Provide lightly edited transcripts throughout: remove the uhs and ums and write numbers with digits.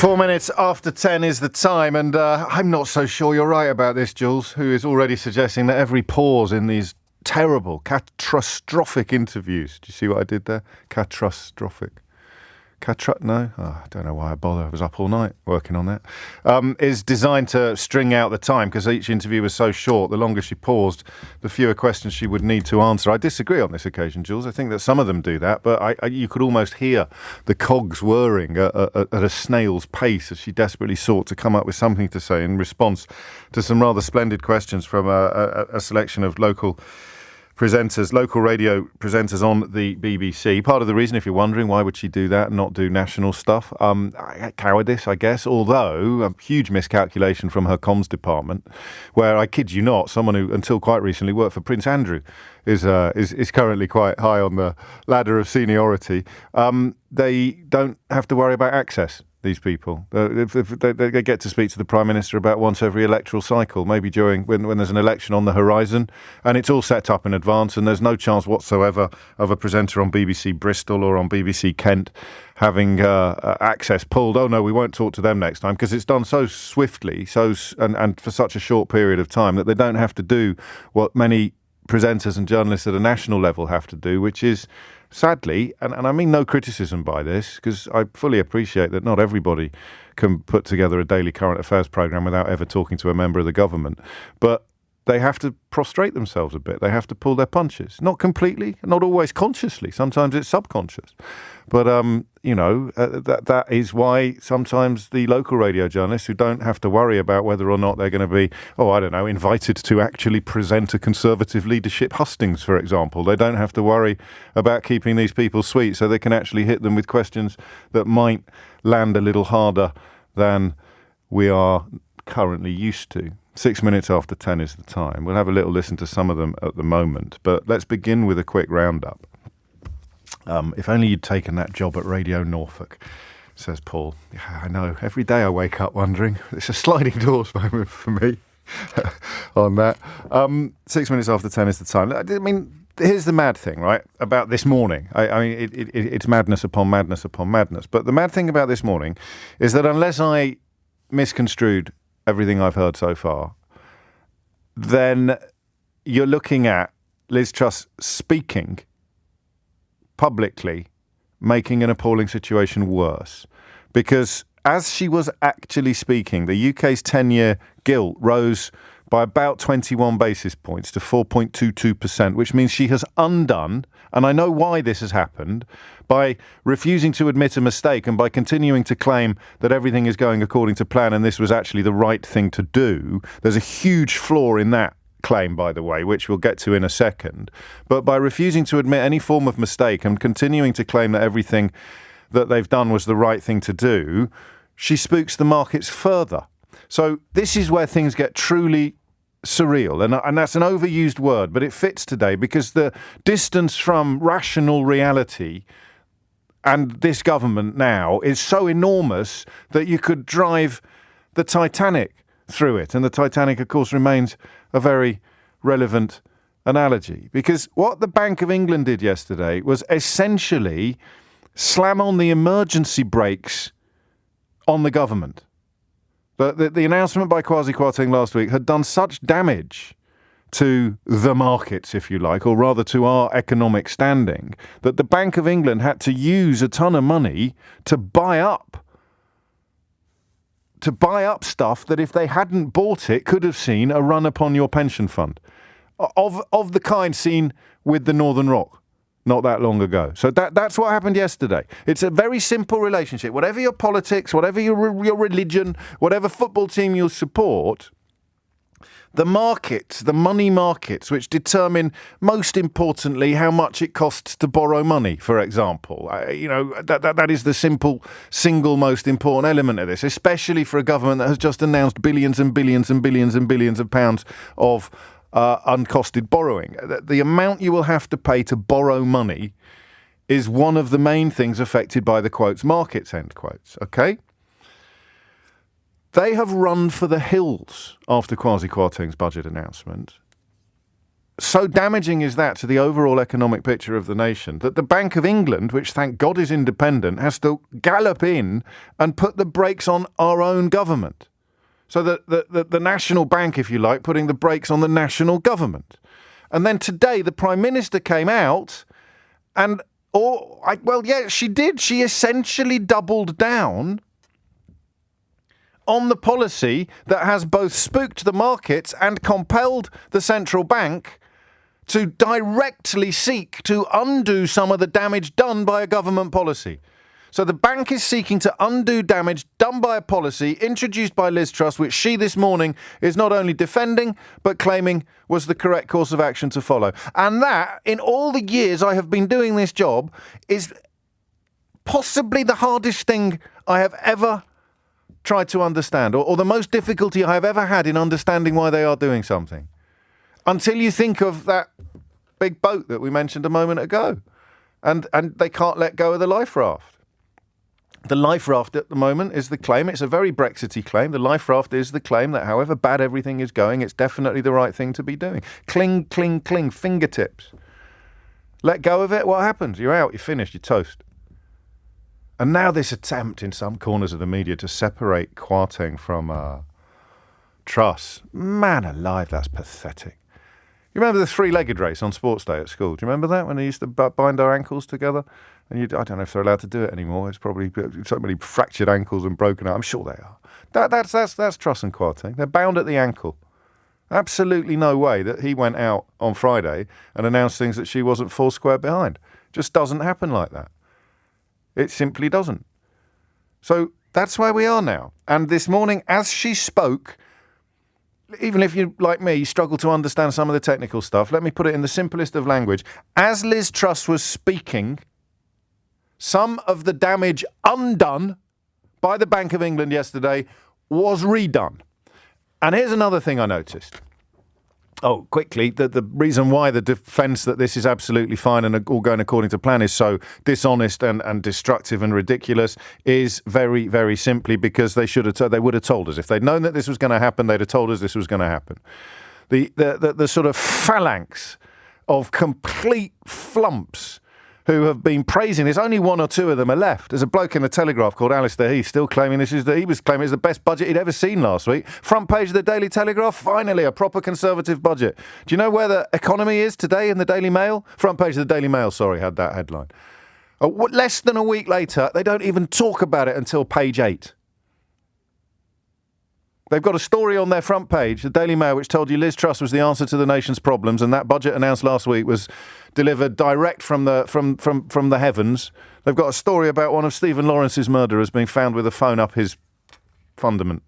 4 minutes after 10 is the time, and I'm not so sure you're right about this, Jules, who is already suggesting that every pause in these terrible, catastrophic interviews. Do you see what I did there? Catastrophic. No? Oh, I don't know why I bother. I was up all night working on that. Is designed to string out the time, because each interview was so short. The longer she paused, the fewer questions she would need to answer. I disagree on this occasion, Jules. I think that some of them do that, but you could almost hear the cogs whirring at a snail's pace as she desperately sought to come up with something to say in response to some rather splendid questions from a selection of local radio presenters on the BBC. Part of the reason, if you're wondering, why would she do that and not do national stuff? Cowardice, I guess, although a huge miscalculation from her comms department, where, I kid you not, someone who until quite recently worked for Prince Andrew is currently quite high on the ladder of seniority. They don't have to worry about access. These people, they get to speak to the Prime Minister about once every electoral cycle, maybe during when there's an election on the horizon, and it's all set up in advance, and there's no chance whatsoever of a presenter on BBC Bristol or on BBC Kent having access pulled. Oh no, we won't talk to them next time, because it's done so swiftly, and for such a short period of time that they don't have to do what many presenters and journalists at a national level have to do, which is, sadly, and I mean no criticism by this, because I fully appreciate that not everybody can put together a daily current affairs programme without ever talking to a member of the government, but they have to prostrate themselves a bit. They have to pull their punches. Not completely, not always consciously. Sometimes it's subconscious. But, that is why sometimes the local radio journalists who don't have to worry about whether or not they're going to be, invited to actually present a Conservative leadership hustings, for example. They don't have to worry about keeping these people sweet, so they can actually hit them with questions that might land a little harder than we are currently used to. 6 minutes after 10 is the time. We'll have a little listen to some of them at the moment, but let's begin with a quick roundup. If only you'd taken that job at Radio Norfolk, says Paul. Yeah, I know. Every day I wake up wondering. It's a sliding doors moment for me on that. 6 minutes after 10 is the time. I mean, here's the mad thing, right, about this morning. It's madness upon madness upon madness. But the mad thing about this morning is that unless I misconstrued everything I've heard so far, then you're looking at Liz Truss speaking publicly, making an appalling situation worse. Because as she was actually speaking, the UK's 10-year gilt rose by about 21 basis points to 4.22%, which means she has undone, and I know why this has happened, by refusing to admit a mistake and by continuing to claim that everything is going according to plan and this was actually the right thing to do. There's a huge flaw in that claim, by the way, which we'll get to in a second. But by refusing to admit any form of mistake and continuing to claim that everything that they've done was the right thing to do, she spooks the markets further. So this is where things get truly surreal, and that's an overused word, but it fits today because the distance from rational reality and this government now is so enormous that you could drive the Titanic through it. And the Titanic, of course, remains a very relevant analogy, because what the Bank of England did yesterday was essentially slam on the emergency brakes on the government. The announcement by Kwasi Kwarteng last week had done such damage to the markets, if you like, or rather to our economic standing, that the Bank of England had to use a ton of money to buy up stuff that if they hadn't bought it could have seen a run upon your pension fund of the kind seen with the Northern Rock not that long ago. So that's what happened yesterday. It's a very simple relationship. Whatever your politics, whatever your religion, whatever football team you support, the markets, the money markets, which determine, most importantly, how much it costs to borrow money, for example. That is the single most important element of this, especially for a government that has just announced billions and billions and billions and billions of pounds of uncosted borrowing. The amount you will have to pay to borrow money is one of the main things affected by the quotes markets, end quotes, okay? They have run for the hills after Kwasi Kwarteng's budget announcement, so damaging is that to the overall economic picture of the nation that the Bank of England, which thank God is independent, has to gallop in and put the brakes on our own government. So the national bank, if you like, putting the brakes on the national government. And then today the Prime Minister came out and, she did. She essentially doubled down on the policy that has both spooked the markets and compelled the central bank to directly seek to undo some of the damage done by a government policy. So the bank is seeking to undo damage done by a policy introduced by Liz Truss, which she this morning is not only defending, but claiming was the correct course of action to follow. And that, in all the years I have been doing this job, is possibly the hardest thing I have ever tried to understand, or the most difficulty I have ever had in understanding why they are doing something. Until you think of that big boat that we mentioned a moment ago. And they can't let go of the life raft. The life raft at the moment is the claim. It's a very Brexity claim. The life raft is the claim that however bad everything is going, it's definitely the right thing to be doing. Cling, cling, cling, fingertips. Let go of it, what happens? You're out, you're finished, you're toast. And now this attempt in some corners of the media to separate Kwarteng from Truss. Man alive, that's pathetic. You remember the three-legged race on Sports Day at school? Do you remember that, when they used to bind our ankles together? And I don't know if they're allowed to do it anymore. It's probably so many fractured ankles and broken out. I'm sure they are. That's Truss and Kwarteng. They're bound at the ankle. Absolutely no way that he went out on Friday and announced things that she wasn't four square behind. Just doesn't happen like that. It simply doesn't. So that's where we are now. And this morning, as she spoke, even if you, like me, struggle to understand some of the technical stuff, let me put it in the simplest of language. As Liz Truss was speaking, some of the damage undone by the Bank of England yesterday was redone. And here's another thing I noticed. Oh, quickly, the reason why the defence that this is absolutely fine and all going according to plan is so dishonest and destructive and ridiculous is very, very simply because they would have told us. If they'd known that this was going to happen, they'd have told us this was going to happen. The sort of phalanx of complete flumps who have been praising this. Only one or two of them are left. There's a bloke in the Telegraph called Alistair Heath still claiming he was claiming it's the best budget he'd ever seen last week. Front page of the Daily Telegraph, finally a proper Conservative budget. Do you know where the economy is today in the Daily Mail? Front page of the Daily Mail, had that headline. Less than a week later, they don't even talk about it until page 8. They've got a story on their front page, the Daily Mail, which told you Liz Truss was the answer to the nation's problems, and that budget announced last week was delivered direct from the heavens. They've got a story about one of Stephen Lawrence's murderers being found with a phone up his fundament.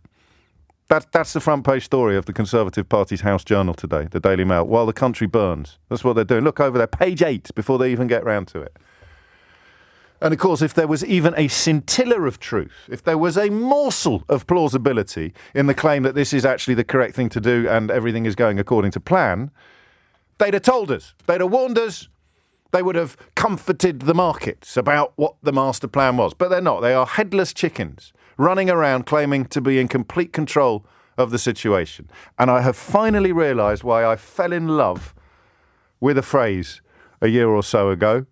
That's the front page story of the Conservative Party's House Journal today, the Daily Mail, while the country burns. That's what they're doing. Look over there, page 8, before they even get round to it. And of course, if there was even a scintilla of truth, if there was a morsel of plausibility in the claim that this is actually the correct thing to do and everything is going according to plan, they'd have told us, they'd have warned us, they would have comforted the markets about what the master plan was. But they're not. They are headless chickens running around claiming to be in complete control of the situation. And I have finally realised why I fell in love with a phrase a year or so ago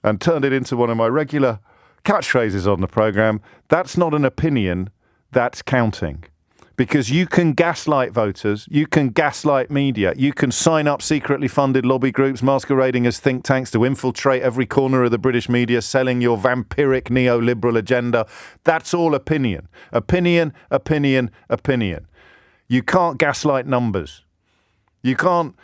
and turned it into one of my regular catchphrases on the programme. That's not an opinion, that's counting. Because you can gaslight voters, you can gaslight media, you can sign up secretly funded lobby groups masquerading as think tanks to infiltrate every corner of the British media, selling your vampiric neoliberal agenda. That's all opinion. Opinion, opinion, opinion. You can't gaslight numbers. You can't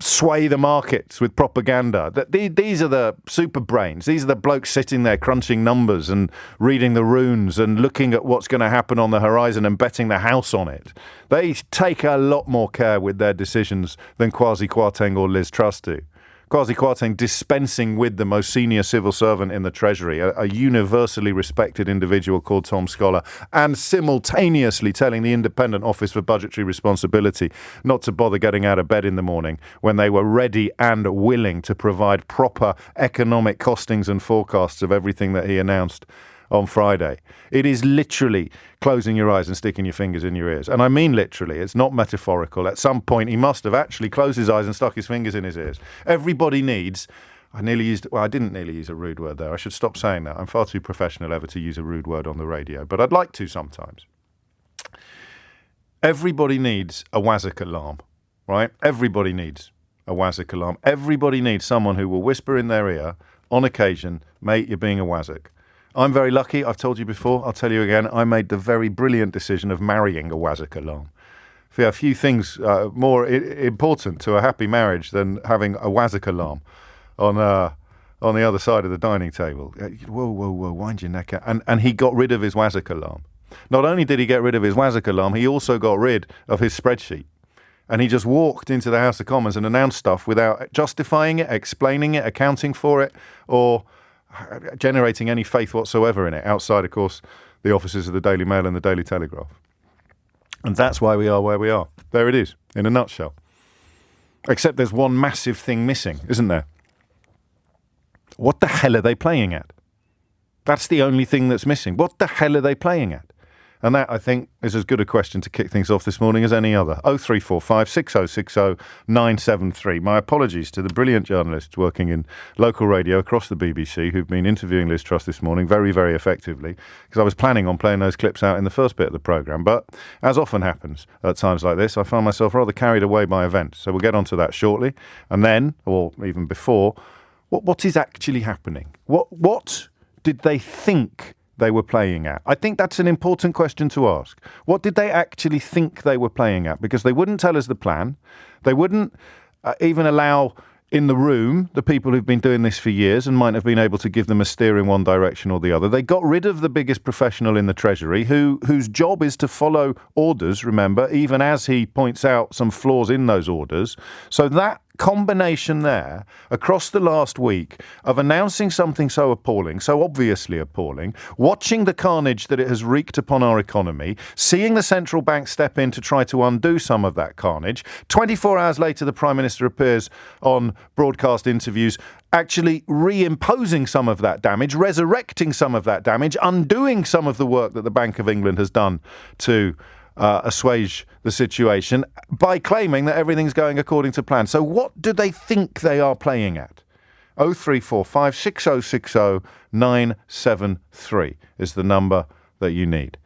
sway the markets with propaganda. These are the super brains. These are the blokes sitting there crunching numbers and reading the runes and looking at what's going to happen on the horizon and betting the house on it. They take a lot more care with their decisions than Kwasi Kwarteng or Liz Truss do. Kwasi Kwarteng dispensing with the most senior civil servant in the Treasury, a universally respected individual called Tom Scholar, and simultaneously telling the Independent Office for Budgetary Responsibility not to bother getting out of bed in the morning when they were ready and willing to provide proper economic costings and forecasts of everything that he announced. on Friday. It is literally closing your eyes and sticking your fingers in your ears. And I mean literally, it's not metaphorical. At some point, he must have actually closed his eyes and stuck his fingers in his ears. Everybody needs... I didn't nearly use a rude word there. I should stop saying that. I'm far too professional ever to use a rude word on the radio, but I'd like to sometimes. Everybody needs a WASIC alarm, right? Everybody needs a WASIC alarm. Everybody needs someone who will whisper in their ear, on occasion, mate, you're being a WASIC. I'm very lucky. I've told you before. I'll tell you again. I made the very brilliant decision of marrying a WASIC alarm. A few things more important to a happy marriage than having a WASIC alarm on the other side of the dining table. Whoa, wind your neck out. And he got rid of his WASIC alarm. Not only did he get rid of his WASIC alarm, he also got rid of his spreadsheet. And he just walked into the House of Commons and announced stuff without justifying it, explaining it, accounting for it, or generating any faith whatsoever in it, outside, of course, the offices of the Daily Mail and the Daily Telegraph. And that's why we are where we are. There it is, in a nutshell. Except there's one massive thing missing, isn't there? What the hell are they playing at? That's the only thing that's missing. What the hell are they playing at? And that, I think, is as good a question to kick things off this morning as any other. 0345 6060 973. My apologies to the brilliant journalists working in local radio across the BBC who've been interviewing Liz Truss this morning very, very effectively, because I was planning on playing those clips out in the first bit of the programme. But as often happens at times like this, I find myself rather carried away by events. So we'll get onto that shortly. And then, or even before, what is actually happening? What did they think they were playing at? I think that's an important question to ask. What did they actually think they were playing at? Because they wouldn't tell us the plan. They wouldn't even allow in the room the people who've been doing this for years and might have been able to give them a steer in one direction or the other. They got rid of the biggest professional in the Treasury whose job is to follow orders, remember, even as he points out some flaws in those orders. So that combination there across the last week of announcing something so appalling, so obviously appalling, watching the carnage that it has wreaked upon our economy, seeing the central bank step in to try to undo some of that carnage. 24 hours later, the Prime Minister appears on broadcast interviews actually reimposing some of that damage, resurrecting some of that damage, undoing some of the work that the Bank of England has done to assuage the situation by claiming that everything's going according to plan. So what do they think they are playing at? 0345 6060 973 is the number that you need.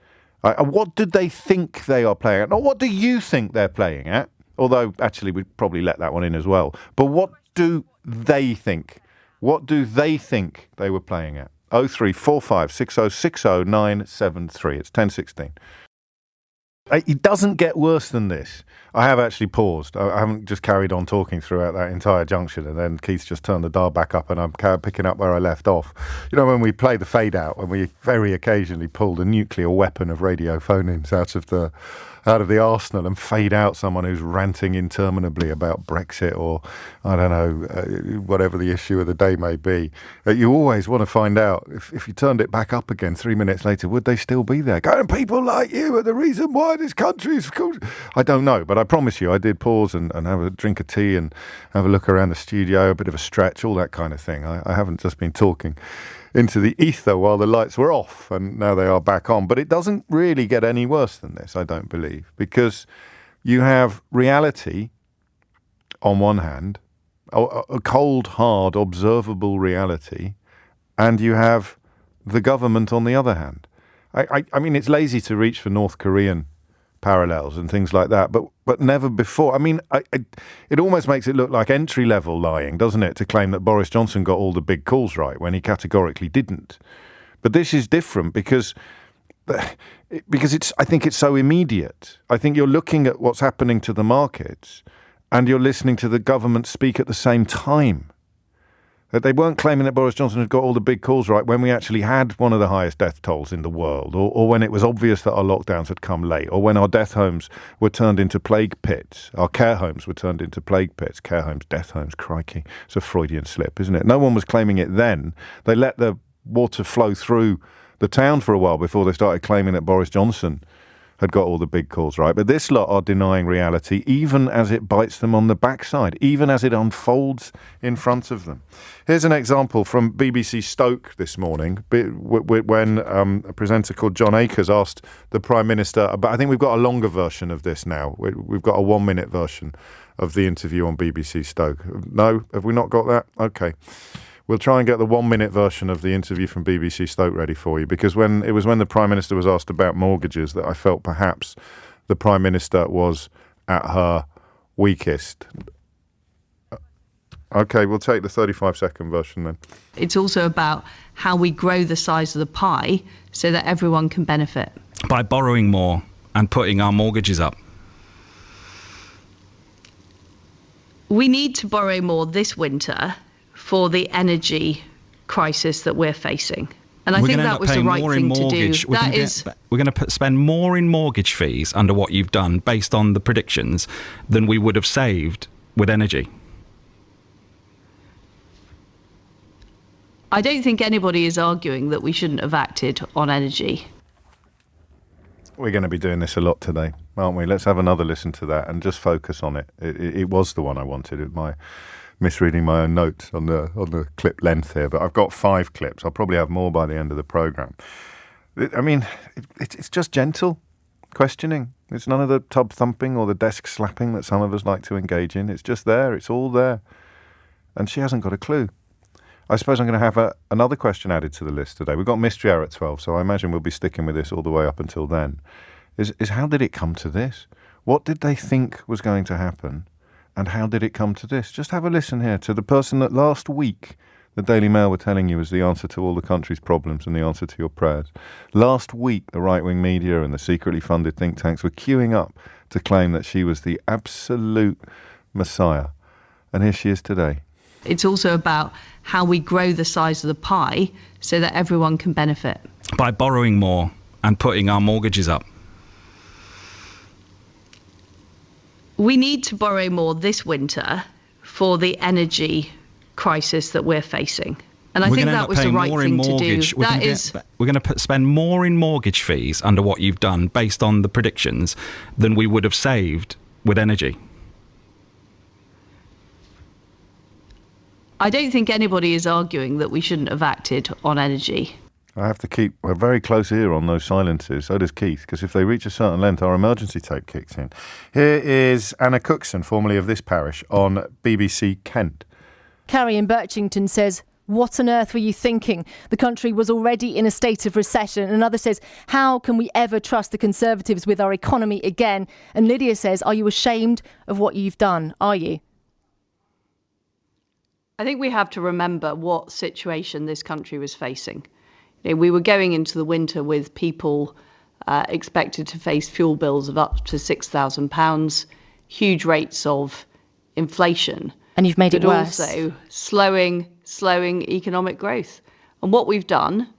What do they think they are playing at? Not what do you think they're playing at? Although, actually, we'd probably let that one in as well. But what do they think? What do they think they were playing at? 0345 6060 973. It's 10:16. It doesn't get worse than this. I have actually paused. I haven't just carried on talking throughout that entire junction, and then Keith's just turned the dial back up and I'm picking up where I left off. You know, when we play the fade out, when we very occasionally pull the nuclear weapon of radio phone-ins out of the arsenal and fade out someone who's ranting interminably about Brexit or, I don't know, whatever the issue of the day may be. You always want to find out, if you turned it back up again 3 minutes later, would they still be there? Going, people like you are the reason why this country is... I don't know, but I promise you, I did pause and have a drink of tea and have a look around the studio, a bit of a stretch, all that kind of thing. I haven't just been talking into the ether while the lights were off, and now they are back on. But it doesn't really get any worse than this, I don't believe, because you have reality on one hand, a cold, hard, observable reality, and you have the government on the other hand. I mean, it's lazy to reach for North Korean parallels and things like that, but never before. I mean, it almost makes it look like entry-level lying, doesn't it, to claim that Boris Johnson got all the big calls right when he categorically didn't. But this is different because it's. I think it's so immediate. I think you're looking at what's happening to the markets and you're listening to the government speak at the same time. That they weren't claiming that Boris Johnson had got all the big calls right when we actually had one of the highest death tolls in the world, or when it was obvious that our lockdowns had come late, or when our death homes were turned into plague pits, our care homes were turned into plague pits. Care homes, death homes, crikey. It's a Freudian slip, isn't it? No one was claiming it then. They let the water flow through the town for a while before they started claiming that Boris Johnson had got all the big calls right. But this lot are denying reality, even as it bites them on the backside, even as it unfolds in front of them. Here's an example from BBC Stoke this morning, when a presenter called John Akers asked the Prime Minister about, I think we've got a longer version of this now. We've got a 1-minute version of the interview on BBC Stoke. No? Have we not got that? Okay. We'll try and get the 1-minute version of the interview from BBC Stoke ready for you, because when the Prime Minister was asked about mortgages that I felt perhaps the Prime Minister was at her weakest. Okay, we'll take the 35-second version then. It's also about how we grow the size of the pie so that everyone can benefit. By borrowing more and putting our mortgages up. We need to borrow more this winter for the energy crisis that we're facing. And I think that was the right thing to do. We're going to spend more in mortgage fees under what you've done based on the predictions than we would have saved with energy. I don't think anybody is arguing that we shouldn't have acted on energy. We're going to be doing this a lot today, aren't we? Let's have another listen to that and just focus on it. It was the one I wanted. Misreading my own notes on the clip length here, but I've got 5 clips. I'll probably have more by the end of the programme. I mean, it's just gentle questioning. It's none of the tub thumping or the desk slapping that some of us like to engage in. It's just there. It's all there. And she hasn't got a clue. I suppose I'm going to have another question added to the list today. We've got Mystery Hour at 12, so I imagine we'll be sticking with this all the way up until then. Is how did it come to this? What did they think was going to happen? And how did it come to this? Just have a listen here to the person that last week the Daily Mail were telling you was the answer to all the country's problems and the answer to your prayers. Last week, the right-wing media and the secretly funded think tanks were queuing up to claim that she was the absolute messiah. And here she is today. It's also about how we grow the size of the pie so that everyone can benefit. By borrowing more and putting our mortgages up. We need to borrow more this winter for the energy crisis that we're facing. And I think that was the right thing to do. We're going to spend more in mortgage fees under what you've done based on the predictions than we would have saved with energy. I don't think anybody is arguing that we shouldn't have acted on energy. I have to keep a very close ear on those silences. So does Keith, because if they reach a certain length, our emergency tape kicks in. Here is Anna Cookson, formerly of this parish, on BBC Kent. Carrie in Birchington says, what on earth were you thinking? The country was already in a state of recession. Another says, how can we ever trust the Conservatives with our economy again? And Lydia says, are you ashamed of what you've done? Are you? I think we have to remember what situation this country was facing. We were going into the winter with people expected to face fuel bills of up to £6,000, huge rates of inflation. And you've made it worse. But also slowing economic growth. And what we've done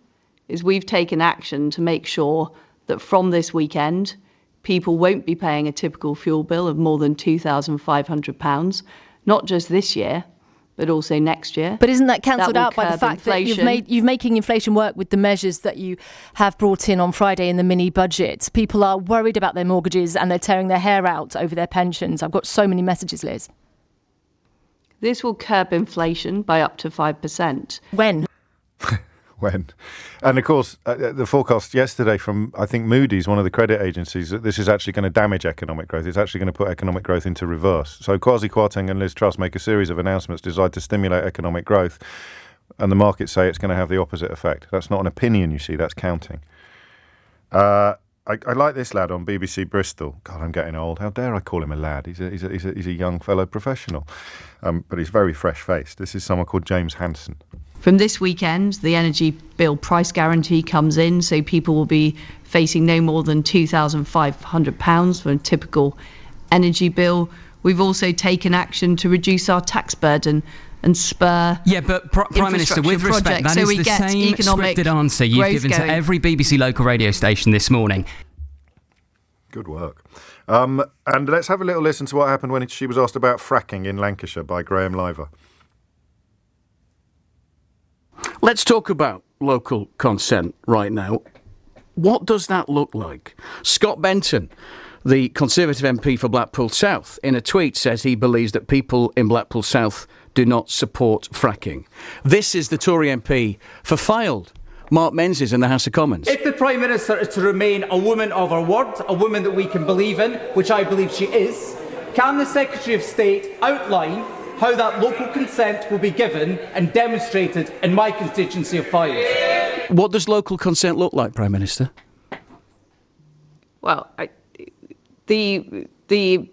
is we've taken action to make sure that from this weekend, people won't be paying a typical fuel bill of more than £2,500, not just this year, but also next year. But isn't that cancelled out by the fact that you're making inflation work with the measures that you have brought in on Friday in the mini budget? People are worried about their mortgages and they're tearing their hair out over their pensions. I've got so many messages, Liz. This will curb inflation by up to 5%. When? When? And of course, the forecast yesterday from, I think, Moody's, one of the credit agencies, that this is actually going to damage economic growth. It's actually going to put economic growth into reverse. So Kwasi Kwarteng and Liz Truss make a series of announcements designed to stimulate economic growth, and the markets say it's going to have the opposite effect. That's not an opinion, you see, that's counting. I like this lad on BBC Bristol. God, I'm getting old. How dare I call him a lad? He's a young fellow professional, but he's very fresh-faced. This is someone called James Hansen. From this weekend, the energy bill price guarantee comes in, so people will be facing no more than £2,500 for a typical energy bill. We've also taken action to reduce our tax burden and spur. Yeah, but Prime Minister, with respect, that is the same scripted answer you've given to every BBC local radio station this morning. Good work. And let's have a little listen to what happened when she was asked about fracking in Lancashire by Graham Liver. Let's talk about local consent right now. What does that look like? Scott Benton, the Conservative MP for Blackpool South, in a tweet says he believes that people in Blackpool South do not support fracking. This is the Tory MP for Fylde, Mark Menzies, in the House of Commons. If the Prime Minister is to remain a woman of her word, a woman that we can believe in, which I believe she is, can the Secretary of State outline how that local consent will be given and demonstrated in my constituency of Fylde? What does local consent look like, Prime Minister? Well, the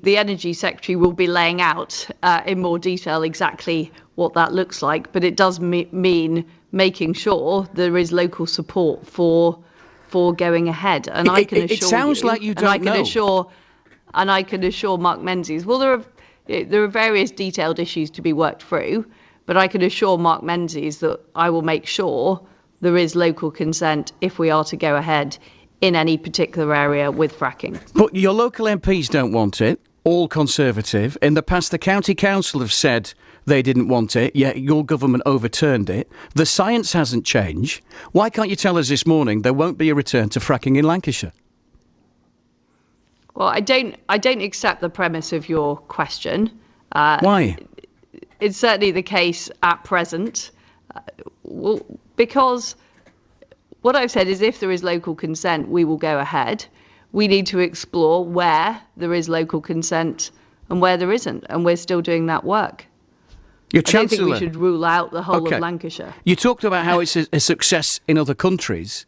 Energy Secretary will be laying out in more detail exactly what that looks like, but it does mean making sure there is local support for going ahead. And I can assure it sounds like you don't know. And I can assure Mark Menzies, well, there are various detailed issues to be worked through, but I can assure Mark Menzies that I will make sure there is local consent if we are to go ahead in any particular area with fracking. But your local MPs don't want it, all Conservative. In the past, the County Council have said they didn't want it, yet your government overturned it. The science hasn't changed. Why can't you tell us this morning there won't be a return to fracking in Lancashire? Well, I don't accept the premise of your question. Why? It's certainly the case at present. Well, because what I've said is if there is local consent, we will go ahead. We need to explore where there is local consent and where there isn't, and we're still doing that work. Your I don't think we should rule out the whole of Lancashire. You talked about how it's a success in other countries,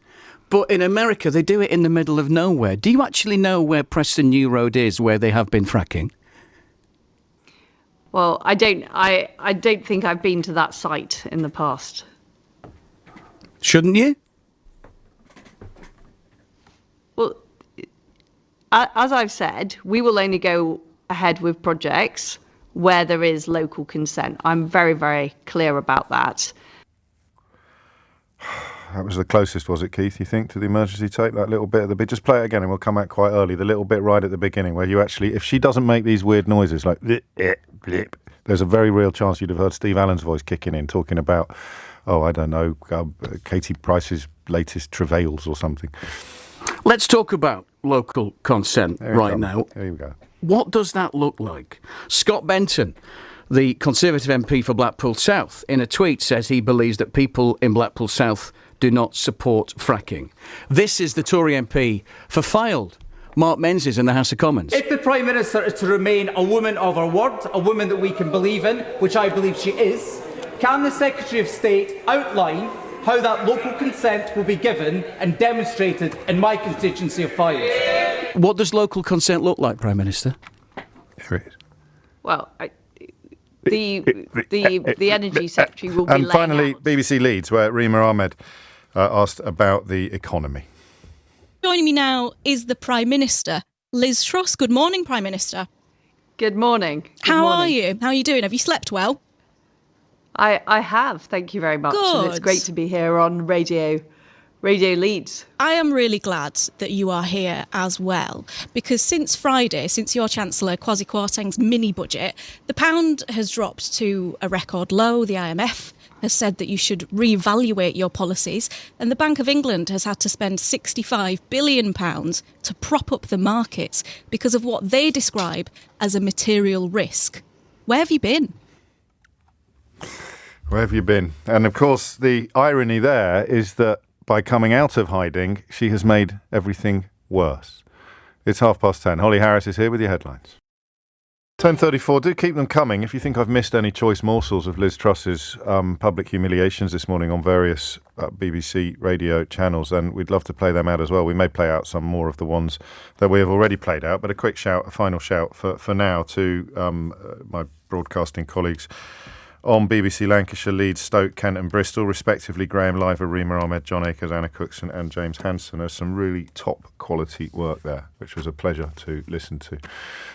but in America they do it in the middle of nowhere. Do you actually know where Preston New Road is, where they have been fracking? Well, I don't think I've been to that site in the past. Shouldn't you? Well, as I've said, we will only go ahead with projects where there is local consent. I'm very, very clear about that. That was the closest, was it, Keith, you think, to the emergency tape, that little bit at the bit? Just play it again and we'll come out quite early. The little bit right at the beginning where you actually, if she doesn't make these weird noises like blip, blip, there's a very real chance you'd have heard Steve Allen's voice kicking in, talking about, I don't know, Katie Price's latest travails or something. Let's talk about local consent right now. There you go. What does that look like? Scott Benton, the Conservative MP for Blackpool South, in a tweet says he believes that people in Blackpool South do not support fracking. This is the Tory MP for Fylde, Mark Menzies, in the House of Commons. If the Prime Minister is to remain a woman of her word, a woman that we can believe in, which I believe she is, can the Secretary of State outline how that local consent will be given and demonstrated in my constituency of Fylde? What does local consent look like, Prime Minister? Here it is. Well, the Energy Secretary will be And finally, out. BBC Leeds, where Rima Ahmed asked about the economy. Joining me now is the Prime Minister, Liz Truss. Good morning, Prime Minister. Good morning. How are you? How are you doing? Have you slept well? I have, thank you very much. Good. And it's great to be here on Radio Leeds. I am really glad that you are here as well, because since Friday, since your Chancellor Kwasi Kwarteng's mini-budget, the pound has dropped to a record low. The IMF has said that you should reevaluate your policies, and the Bank of England has had to spend £65 billion to prop up the markets because of what they describe as a material risk. Where have you been? Where have you been? And of course, the irony there is that by coming out of hiding, she has made everything worse. It's 10:30. Holly Harris is here with your headlines. 10:34. Do keep them coming. If you think I've missed any choice morsels of Liz Truss's public humiliations this morning on various BBC radio channels, then we'd love to play them out as well. We may play out some more of the ones that we have already played out, but a final shout for now to my broadcasting colleagues on BBC Lancashire, Leeds, Stoke, Kent and Bristol, respectively, Graham Liver, Rima Ahmed, John Akers, Anna Cookson and James Hanson. There's some really top quality work there, which was a pleasure to listen to.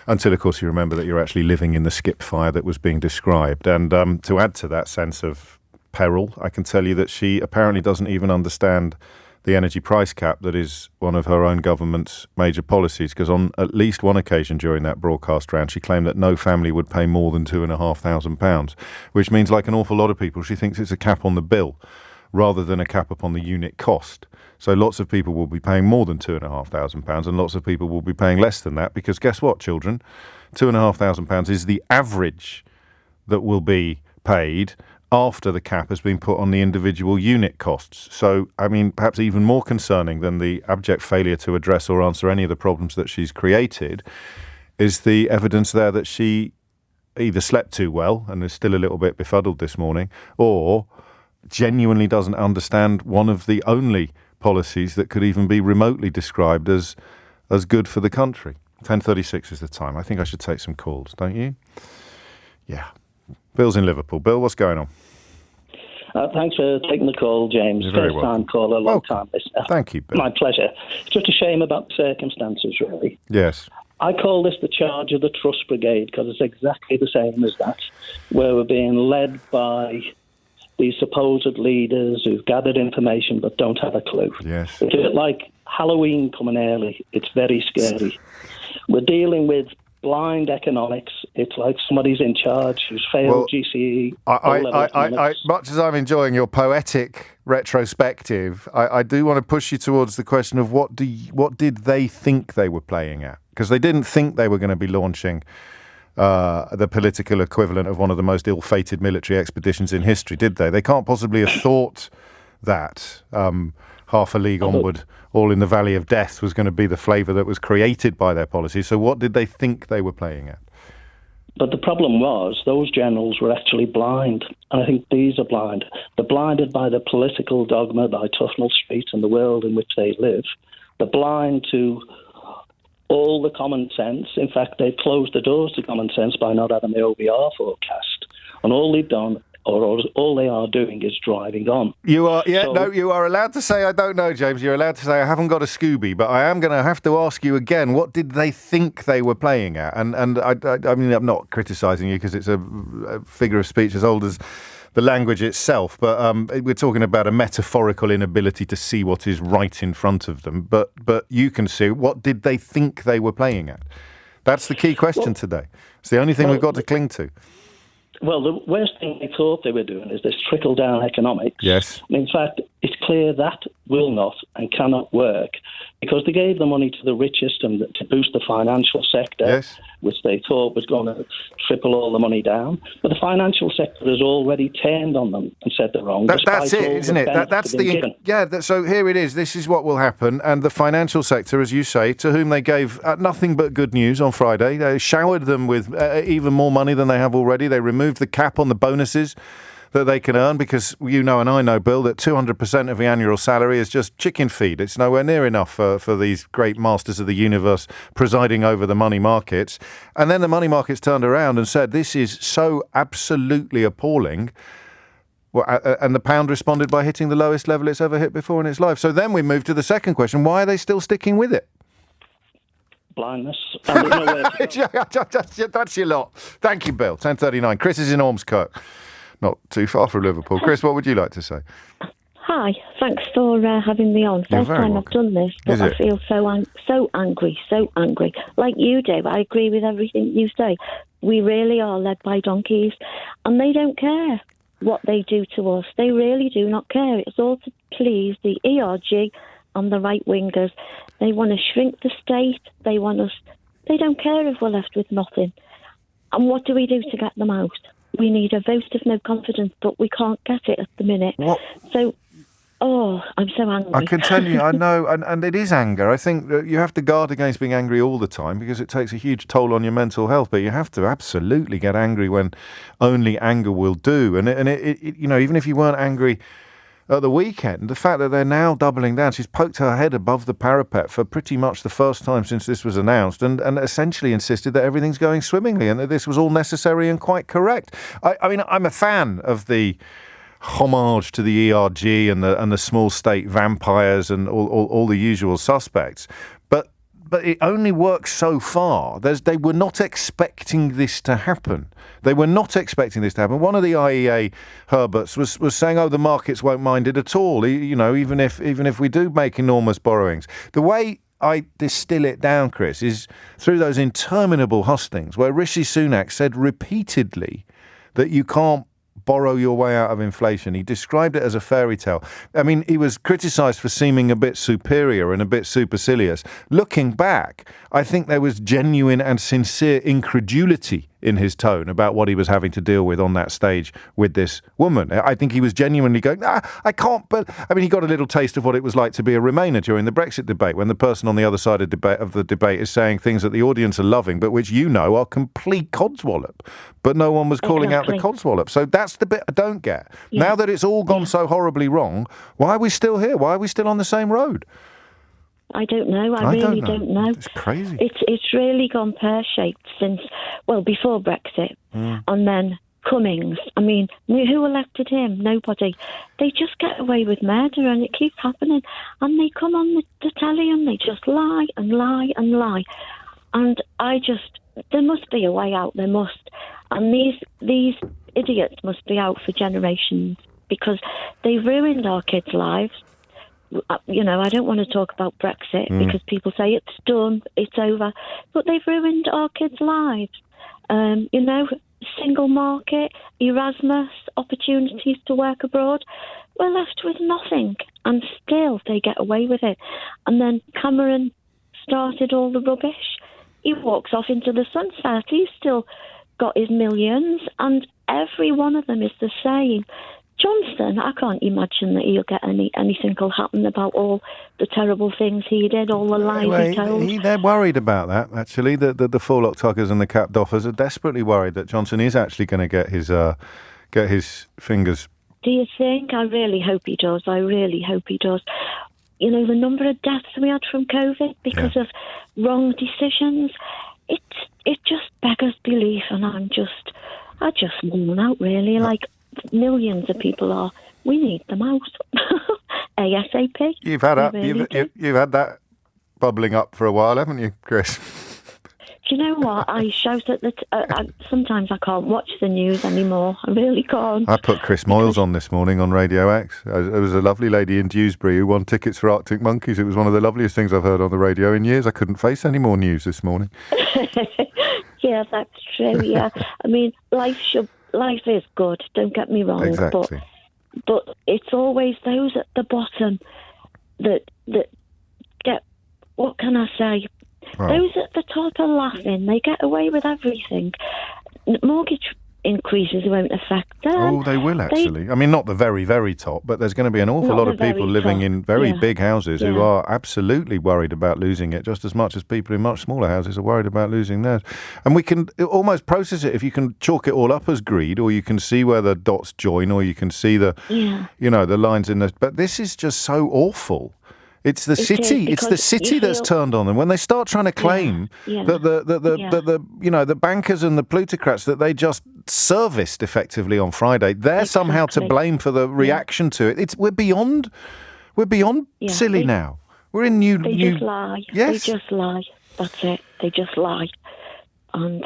Until, of course, you remember that you're actually living in the skip fire that was being described. And to add to that sense of peril, I can tell you that she apparently doesn't even understand the energy price cap that is one of her own government's major policies, because on at least one occasion during that broadcast round, she claimed that no family would pay more than £2,500, which means, like an awful lot of people, she thinks it's a cap on the bill rather than a cap upon the unit cost. So lots of people will be paying more than £2,500 and lots of people will be paying less than that, because guess what, children? £2,500 is the average that will be paid after the cap has been put on the individual unit costs. So, I mean, perhaps even more concerning than the abject failure to address or answer any of the problems that she's created is the evidence there that she either slept too well and is still a little bit befuddled this morning, or genuinely doesn't understand one of the only policies that could even be remotely described as good for the country. 10:36 is the time. I think I should take some calls, don't you? Yeah. Bill's in Liverpool. Bill, what's going on? Thanks for taking the call, James. You're very First-time caller, long-time listener. Thank you, Bill. My pleasure. It's just a shame about the circumstances, really. Yes. I call this the charge of the Truss Brigade because it's exactly the same as that, where we're being led by these supposed leaders who've gathered information but don't have a clue. Yes. It's a bit like Halloween coming early. It's very scary. We're dealing with blind economics. It's like somebody's in charge who's failed GCE. Much as I'm enjoying your poetic retrospective, I do want to push you towards the question of what did they think they were playing at? Because they didn't think they were going to be launching the political equivalent of one of the most ill-fated military expeditions in history, did they? They can't possibly have thought that half a league onward, all in the valley of death, was going to be the flavour that was created by their policy. So what did they think they were playing at? But the problem was those generals were actually blind. And I think these are blind. They're blinded by the political dogma, by Tufnell Street and the world in which they live. They're blind to all the common sense. In fact, they've closed the doors to common sense by not having the OBR forecast. And all they've done, or all they are doing, is driving on. You are allowed to say I don't know, James. You're allowed to say I haven't got a Scooby, but I am going to have to ask you again, what did they think they were playing at? And I mean, I'm not criticising you because it's a figure of speech as old as the language itself, but we're talking about a metaphorical inability to see what is right in front of them. But you can see, what did they think they were playing at? That's the key question today. It's the only thing we've got to cling to. Well, the worst thing they thought they were doing is this trickle-down economics. Yes. In fact, it's clear that will not and cannot work because they gave the money to the richest and to boost the financial sector, yes, which they thought was going to triple all the money down. But the financial sector has already turned on them and said they're wrong. That's it, isn't it? That's the so here it is. This is what will happen. And the financial sector, as you say, to whom they gave nothing but good news on Friday, they showered them with even more money than they have already. They removed the cap on the bonuses that they can earn because you know and I know, Bill, that 200% of the annual salary is just chicken feed. It's nowhere near enough for these great masters of the universe presiding over the money markets. And then the money markets turned around and said, this is so absolutely appalling. Well, and the pound responded by hitting the lowest level it's ever hit before in its life. So then we moved to the second question. Why are they still sticking with it? Blindness. That's your lot. Thank you, Bill. 10:39. Chris is in Ormskirk. Not too far from Liverpool. Chris, what would you like to say? Hi, thanks for having me on. First time welcome. I've done this, but I feel so angry. Like you do, I agree with everything you say. We really are led by donkeys, and they don't care what they do to us. They really do not care. It's all to please the ERG and the right-wingers. They want to shrink the state. They don't care if we're left with nothing. And what do we do to get them out? We need a vote of no confidence, but we can't get it at the minute. What? So, I'm so angry. I can tell you, I know, and it is anger. I think that you have to guard against being angry all the time because it takes a huge toll on your mental health, but you have to absolutely get angry when only anger will do. And it you know, even if you weren't angry at the weekend, the fact that they're now doubling down, she's poked her head above the parapet for pretty much the first time since this was announced and essentially insisted that everything's going swimmingly and that this was all necessary and quite correct. I mean, I'm a fan of the homage to the ERG and the small state vampires and all the usual suspects. But it only works so far. They were not expecting this to happen. One of the IEA Herberts was saying, "Oh, the markets won't mind it at all. You know, even if we do make enormous borrowings." The way I distill it down, Chris, is through those interminable hustings where Rishi Sunak said repeatedly that you can't borrow your way out of inflation. He described it as a fairy tale. I mean, he was criticised for seeming a bit superior and a bit supercilious. Looking back, I think there was genuine and sincere incredulity in his tone about what he was having to deal with on that stage with this woman. I think he was genuinely going, I can't, but I mean, he got a little taste of what it was like to be a Remainer during the Brexit debate, when the person on the other side of the debate is saying things that the audience are loving, but which are complete codswallop. But no one was calling out the codswallop. So that's the bit I don't get. Yeah. Now that it's all gone so horribly wrong, why are we still here? Why are we still on the same road? I don't know. I really don't know. It's crazy. It's really gone pear-shaped since, before Brexit. And then Cummings. I mean, who elected him? Nobody. They just get away with murder, and it keeps happening. And they come on the telly and they just lie and lie and lie. And there must be a way out. There must. And these idiots must be out for generations, because they've ruined our kids' lives. I don't want to talk about Brexit because people say it's done, it's over, but they've ruined our kids' lives. Single market, Erasmus, opportunities to work abroad. We're left with nothing, and still they get away with it. And then Cameron started all the rubbish. He walks off into the sunset. He's still got his millions, and every one of them is the same. Johnson, I can't imagine that he'll get anything will happen about all the terrible things he did, all the lies he told. They're worried about that, actually. The forelock tuggers and the cap doffers are desperately worried that Johnson is actually going to get his fingers. Do you think? I really hope he does. I really hope he does. The number of deaths we had from COVID because of wrong decisions, it just beggars belief, and I just worn out, really. Millions of people are. We need them out ASAP. You've had you've had that bubbling up for a while, haven't you, Chris? Do you know what? I shout at sometimes I can't watch the news anymore. I really can't. I put Chris Moyles on this morning on Radio X. There was a lovely lady in Dewsbury who won tickets for Arctic Monkeys. It was one of the loveliest things I've heard on the radio in years. I couldn't face any more news this morning. Yeah, that's true. Yeah, I mean, life is good. Don't get me wrong. Exactly. But it's always those at the bottom that get. What can I say? Well, those at the top are laughing. They get away with everything. Mortgage increases won't affect them. Oh, they will, actually. I mean, not the very, very top, but there's going to be an awful lot of people living in very big houses who are absolutely worried about losing it, just as much as people in much smaller houses are worried about losing theirs. And we can almost process it if you can chalk it all up as greed, or you can see where the dots join, or you can see the lines in the... But this is just so awful. It's the city. It's the city that's turned on them. When they start trying to claim that the bankers and the plutocrats that they just serviced effectively on Friday, they're somehow to blame for the reaction to it. We're beyond silly now. We're in new. They just lie. Yes. They just lie. That's it. They just lie. And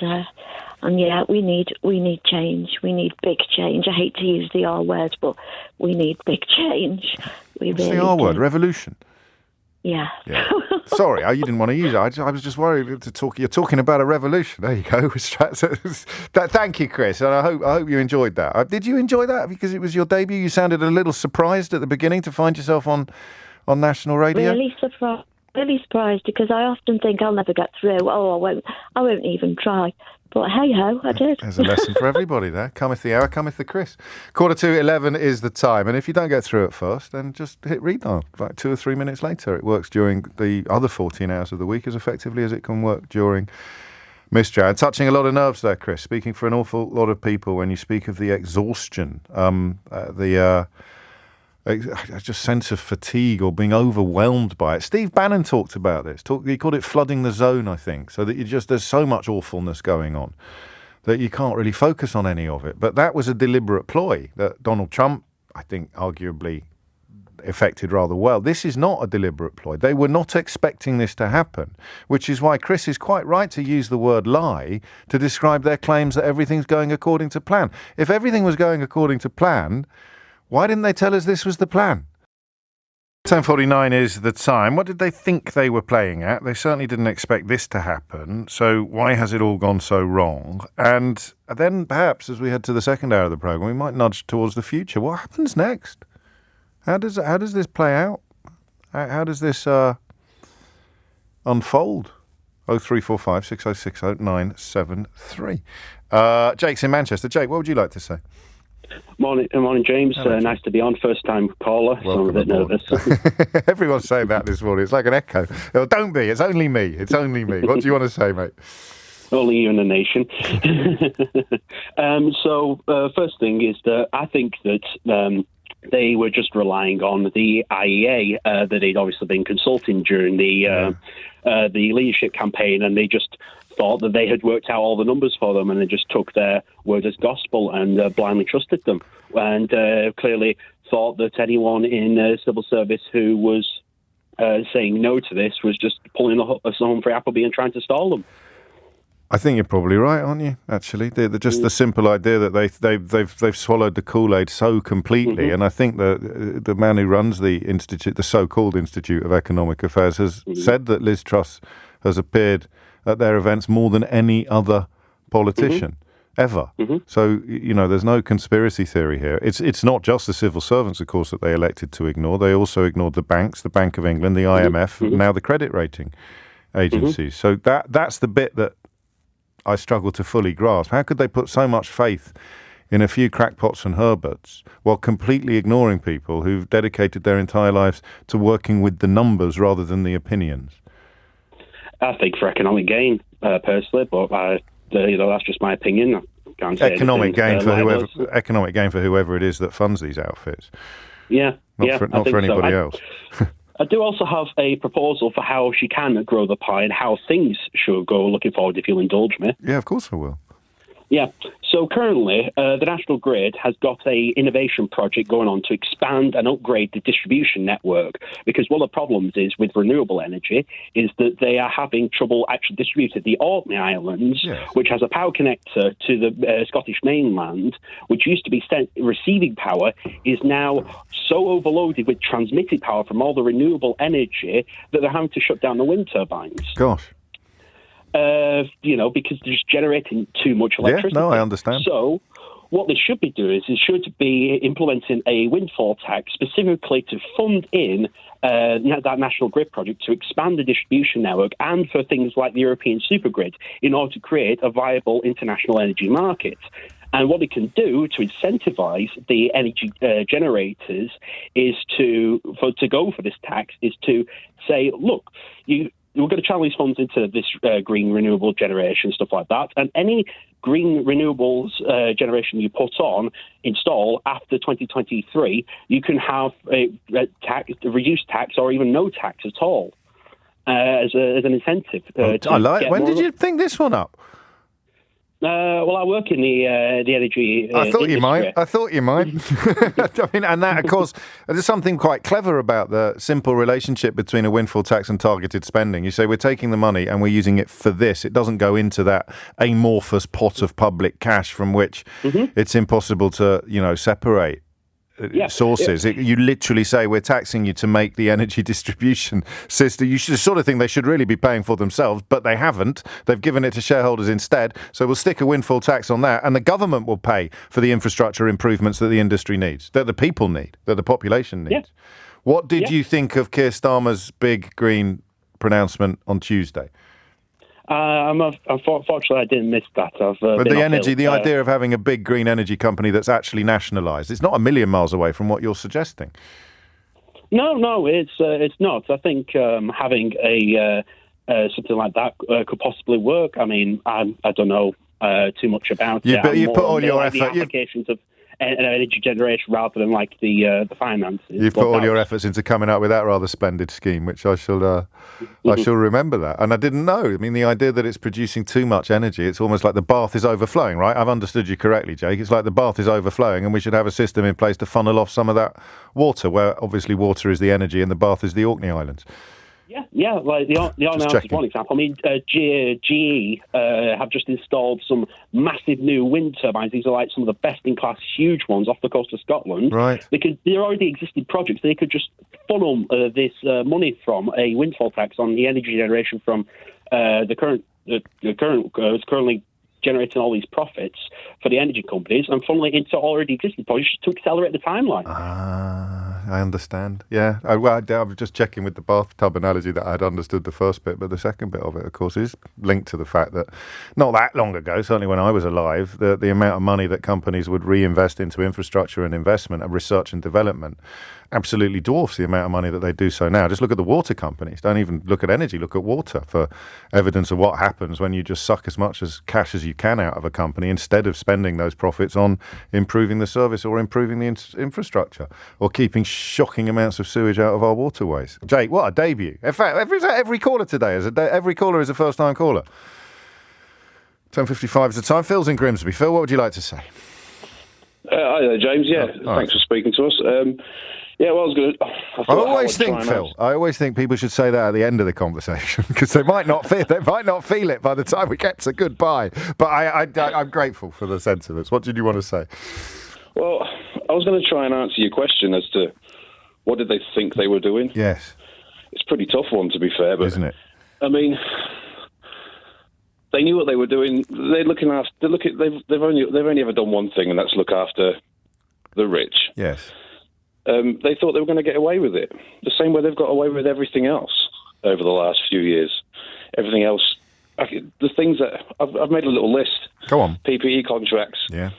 we need change. We need big change. I hate to use the R word, but we need big change. What's the R word? Revolution. Yeah. Sorry, you didn't want to use it. I was just worried to talk. You're talking about a revolution. There you go. Thank you, Chris. And I hope you enjoyed that. Did you enjoy that? Because it was your debut. You sounded a little surprised at the beginning to find yourself on national radio. Really surprised, because I often think I'll never get through. I won't even try. But hey-ho, I did. There's a lesson for everybody there. Cometh the hour, cometh the Chris. 11:15 is the time. And if you don't get through at first, then just hit redial. Like 2 or 3 minutes later. It works during the other 14 hours of the week as effectively as it can work during Miss Jan. Touching a lot of nerves there, Chris. Speaking for an awful lot of people when you speak of the exhaustion, just sense of fatigue or being overwhelmed by it. Steve Bannon talked about this. He called it flooding the zone, I think, so that there's so much awfulness going on that you can't really focus on any of it. But that was a deliberate ploy that Donald Trump, I think, arguably effected rather well. This is not a deliberate ploy. They were not expecting this to happen, which is why Chris is quite right to use the word lie to describe their claims that everything's going according to plan. If everything was going according to plan, why didn't they tell us this was the plan? 10:49 is the time. What did they think they were playing at? They certainly didn't expect this to happen. So why has it all gone so wrong? And then perhaps as we head to the second hour of the programme, we might nudge towards the future. What happens next? How does this play out? How does this unfold? 0345 6060 973. Jake's in Manchester. Jake, what would you like to say? Morning, James. Nice to be on. First time caller. So I'm a bit nervous. Everyone's saying that this morning. It's like an echo. Oh, don't be. It's only me. It's only me. What do you want to say, mate? Only you in the nation. First thing is that I think that they were just relying on the IEA that they'd obviously been consulting during the leadership campaign, and they just thought that they had worked out all the numbers for them, and they just took their word as gospel and blindly trusted them, and clearly thought that anyone in civil service who was saying no to this was just pulling the Humphrey Appleby and trying to stall them. I think you're probably right, aren't you? Actually, just the simple idea that they've swallowed the Kool-Aid so completely, and I think the man who runs the institute, the so-called Institute of Economic Affairs, has said that Liz Truss has appeared at their events more than any other politician ever. So there's no conspiracy theory here. It's not just the civil servants, of course, that they elected to ignore. They also ignored the banks, the Bank of England, the IMF, now the credit rating agencies. So that's the bit that I struggle to fully grasp. How could they put so much faith in a few crackpots and Herberts while completely ignoring people who've dedicated their entire lives to working with the numbers rather than the opinions? I think for economic gain, personally, but that's just my opinion. I can't say economic gain for whoever it is that funds these outfits. Not for anybody else. I do also have a proposal for how she can grow the pie and how things should go. Looking forward, if you'll indulge me. Yeah, of course I will. Yeah. So currently, the National Grid has got a innovation project going on to expand and upgrade the distribution network, because one of the problems is with renewable energy is that they are having trouble actually distributing the Orkney Islands, which has a power connector to the Scottish mainland, which used to be receiving power, is now so overloaded with transmitted power from all the renewable energy that they're having to shut down the wind turbines. Gosh. Because they're just generating too much electricity. Yeah, no, I understand. So what they should be doing is they should be implementing a windfall tax specifically to fund in that National Grid project to expand the distribution network and for things like the European supergrid in order to create a viable international energy market. And what it can do to incentivise the energy generators is to go for this tax is to say, look, we're going to channel these funds into this green renewable generation, stuff like that. And any green renewables generation you install after 2023, you can have a reduced tax or even no tax at all as an incentive. When did you think this one up? I work in the energy I thought industry. you might. I mean, and that, of course, there's something quite clever about the simple relationship between a windfall tax and targeted spending. You say we're taking the money and we're using it for this. It doesn't go into that amorphous pot of public cash from which it's impossible to, separate. Sources. You literally say we're taxing you to make the energy distribution system. You should sort of think they should really be paying for themselves, but they haven't. They've given it to shareholders instead. So we'll stick a windfall tax on that, and the government will pay for the infrastructure improvements that the industry needs, that the people need, that the population needs. Yeah. What did you think of Keir Starmer's big green pronouncement on Tuesday? Unfortunately, I didn't miss that. But the idea of having a big green energy company that's actually nationalised, it's not a million miles away from what you're suggesting. No, it's not. I think having a something like that could possibly work. I mean, I don't know too much about it. But you've put all your effort. The applications of energy generation rather than like the finances. You've put all your efforts into coming up with that rather splendid scheme, which I shall remember that. And I didn't know. I mean, the idea that it's producing too much energy, it's almost like the bath is overflowing, right? I've understood you correctly, Jake. It's like the bath is overflowing and we should have a system in place to funnel off some of that water, where obviously water is the energy and the bath is the Orkney Islands. Yeah, like the Arnold is one example. I mean, GE have just installed some massive new wind turbines. These are like some of the best-in-class huge ones off the coast of Scotland. Right. Because they're already existing projects. They could just funnel this money from a windfall tax on the energy generation from the currently generating all these profits for the energy companies and funneling into already existing projects to accelerate the timeline. I understand. Yeah. I was just checking with the bathtub analogy that I'd understood the first bit, but the second bit of it, of course, is linked to the fact that not that long ago, certainly when I was alive, the amount of money that companies would reinvest into infrastructure and investment and research and development absolutely dwarfs the amount of money that they do so now. Just look at the water companies. Don't even look at energy. Look at water for evidence of what happens when you just suck as much as cash as you can out of a company instead of spending those profits on improving the service or improving the infrastructure or keeping shocking amounts of sewage out of our waterways. Jake, what a debut. In fact, every caller today every caller is a first-time caller. 10:55 is the time. Phil's in Grimsby. Phil, what would you like to say? Hi there, James. Thanks for speaking to us. I always think people should say that at the end of the conversation because they might not feel it by the time we get to goodbye. But I'm grateful for the sentiments. What did you want to say? Well, I was going to try and answer your question as to what did they think they were doing. Yes, it's a pretty tough one to be fair, but isn't it? I mean, they knew what they were doing. They've only ever done one thing, and that's look after the rich. Yes. They thought they were going to get away with it, the same way they've got away with everything else over the last few years. Everything else, the things that I've made a little list. Go on. PPE contracts. Yeah.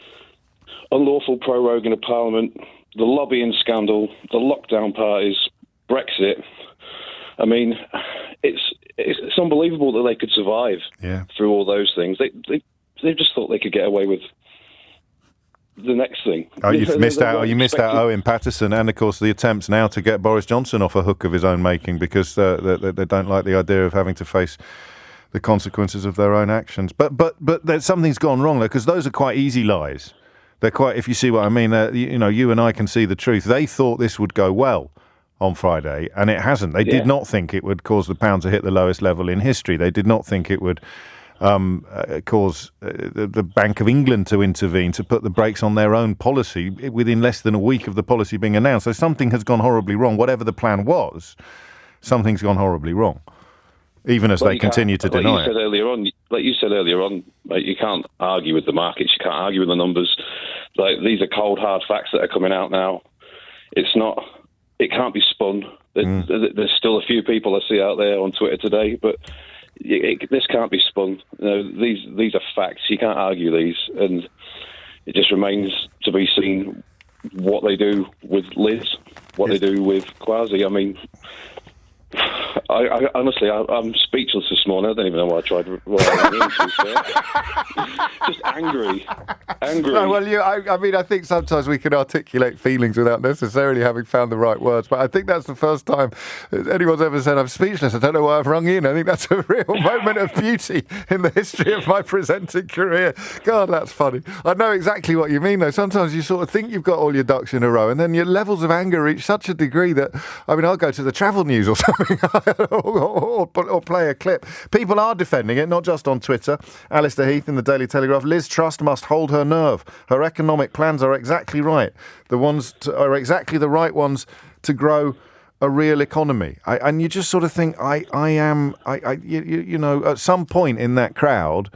Unlawful proroguing of Parliament, the lobbying scandal, the lockdown parties, Brexit. I mean, it's unbelievable that they could survive through all those things. They just thought they could get away with the next thing. You missed out Owen Paterson and, of course, the attempts now to get Boris Johnson off a hook of his own making because they don't like the idea of having to face the consequences of their own actions. But something's gone wrong there because those are quite easy lies. They're quite, if you see what I mean, you and I can see the truth. They thought this would go well on Friday, and it hasn't. They did not think it would cause the pound to hit the lowest level in history. They did not think it would cause the Bank of England to intervene, to put the brakes on their own policy within less than a week of the policy being announced. So something has gone horribly wrong. Whatever the plan was, something's gone horribly wrong, even as they continue to deny it. Like you said earlier on, like, you can't argue with the markets, you can't argue with the numbers. Like, these are cold, hard facts that are coming out now. It can't be spun. There's still a few people I see out there on Twitter today, but this can't be spun. These are facts. You can't argue these, and it just remains to be seen what they do with Liz, what they do with Kwasi. I mean, I honestly, I'm speechless this morning. I don't even know why I tried. Just angry. No, well, I think sometimes we can articulate feelings without necessarily having found the right words. But I think that's the first time anyone's ever said I'm speechless. I don't know why I've rung in. I think that's a real moment of beauty in the history of my presenting career. God, that's funny. I know exactly what you mean, though. Sometimes you sort of think you've got all your ducks in a row, and then your levels of anger reach such a degree that, I'll go to the travel news or something. or play a clip. People are defending it, not just on Twitter. Alistair Heath in the Daily Telegraph. Liz Truss must hold her nerve. Her economic plans are exactly right. Are exactly the right ones to grow a real economy. And you just sort of think, at some point in that crowd,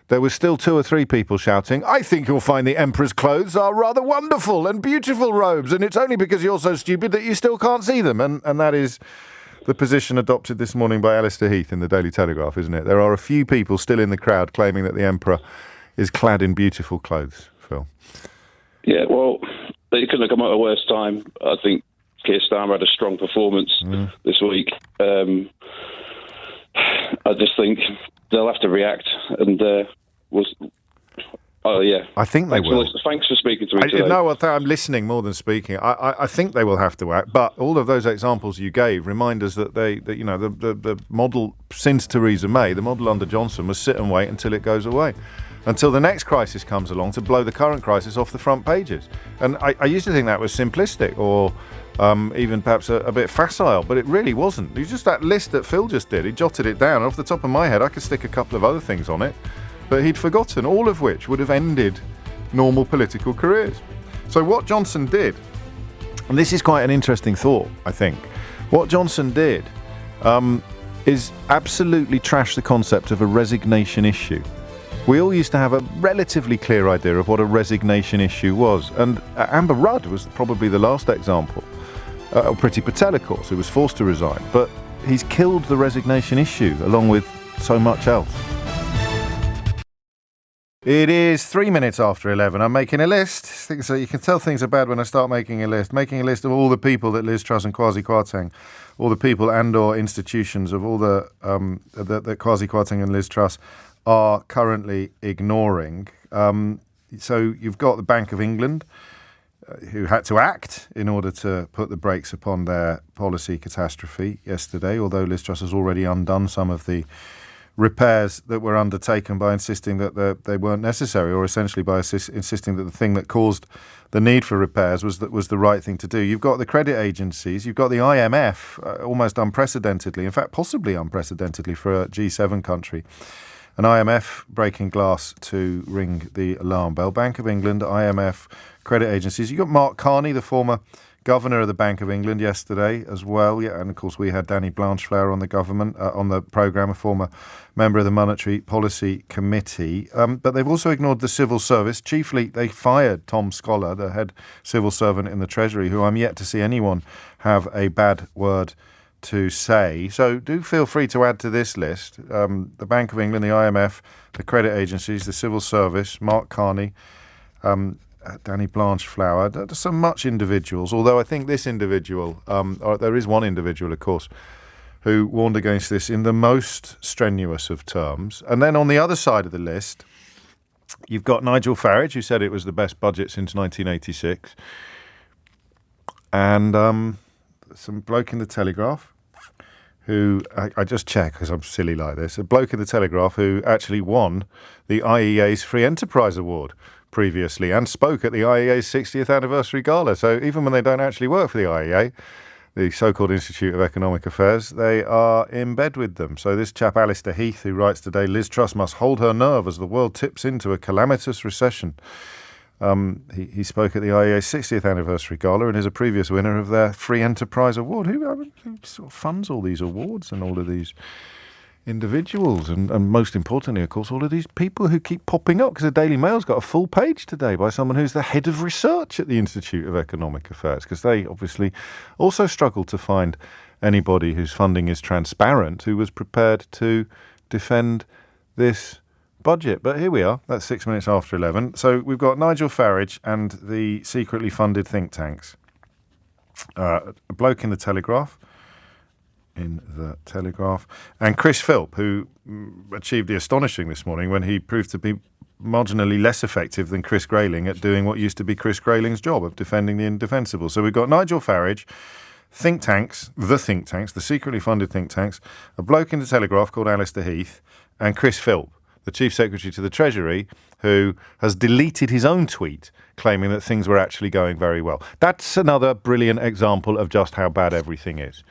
there was still 2 or 3 people shouting, I think you'll find the Emperor's clothes are rather wonderful and beautiful robes, and it's only because you're so stupid that you still can't see them. And that is the position adopted this morning by Alistair Heath in the Daily Telegraph, isn't it? There are a few people still in the crowd claiming that the Emperor is clad in beautiful clothes, Phil. Yeah, well, they couldn't have come at a worse time. I think Keir Starmer had a strong performance this week. I just think they'll have to react, and I think they will. Thanks for speaking to me today. No, I'm listening more than speaking. I think they will have to act, but all of those examples you gave remind us that the model since Theresa May, the model under Johnson, was sit and wait until it goes away, until the next crisis comes along to blow the current crisis off the front pages. And I used to think that was simplistic or even perhaps a bit facile, but it really wasn't. It was just that list that Phil just did. He jotted it down. Off the top of my head, I could stick a couple of other things on it, but he'd forgotten, all of which would have ended normal political careers. So what Johnson did, and this is quite an interesting thought, I think, what Johnson did is absolutely trash the concept of a resignation issue. We all used to have a relatively clear idea of what a resignation issue was, and Amber Rudd was probably the last example. Priti Patel, of course, who was forced to resign, but he's killed the resignation issue along with so much else. It is 3 minutes after 11. I'm making a list. So you can tell things are bad when I start making a list. Making a list of all the people that Liz Truss and Kwasi Kwarteng, all the people and or institutions of all the that Kwasi Kwarteng and Liz Truss are currently ignoring. So you've got the Bank of England, who had to act in order to put the brakes upon their policy catastrophe yesterday, although Liz Truss has already undone some of the repairs that were undertaken by insisting that they weren't necessary, or essentially by insisting that the thing that caused the need for repairs was the right thing to do. You've got the credit agencies, you've got the IMF, almost unprecedentedly, in fact possibly unprecedentedly for a G7 country, an IMF breaking glass to ring the alarm bell. Bank of England, IMF, credit agencies. You've got Mark Carney, the former Governor of the Bank of England, yesterday as well. Yeah, and of course we had Danny Blanchflower on the government on the programme, a former member of the Monetary Policy Committee. But they've also ignored the civil service. Chiefly, they fired Tom Scholar, the head civil servant in the Treasury, who I'm yet to see anyone have a bad word to say. So do feel free to add to this list. The Bank of England, the IMF, the credit agencies, the civil service, Mark Carney, Danny Blanchflower. There's so much individuals, although I think this individual, or there is one individual, of course, who warned against this in the most strenuous of terms. And then on the other side of the list, you've got Nigel Farage, who said it was the best budget since 1986. And some bloke in the Telegraph, who, I just check because I'm silly like this, a bloke in the Telegraph who actually won the IEA's Free Enterprise Award previously and spoke at the IEA's 60th anniversary gala. So even when they don't actually work for the IEA, the so-called Institute of Economic Affairs, they are in bed with them. So this chap, Alistair Heath, who writes today, Liz Truss must hold her nerve as the world tips into a calamitous recession. He spoke at the IEA's 60th anniversary gala and is a previous winner of their Free Enterprise Award. Who sort of funds all these awards and all of these individuals, and most importantly, of course, all of these people who keep popping up, because the Daily Mail's got a full page today by someone who's the head of research at the Institute of Economic Affairs, because they obviously also struggle to find anybody whose funding is transparent who was prepared to defend this budget. But here we are, that's 6 minutes after 11. So we've got Nigel Farage and the secretly funded think tanks. A bloke in the Telegraph, and Chris Philp, who achieved the astonishing this morning when he proved to be marginally less effective than Chris Grayling at doing what used to be Chris Grayling's job of defending the indefensible. So we've got Nigel Farage, the secretly funded think tanks, a bloke in the Telegraph called Alistair Heath, and Chris Philp, the Chief Secretary to the Treasury, who has deleted his own tweet claiming that things were actually going very well. That's another brilliant example of just how bad everything is.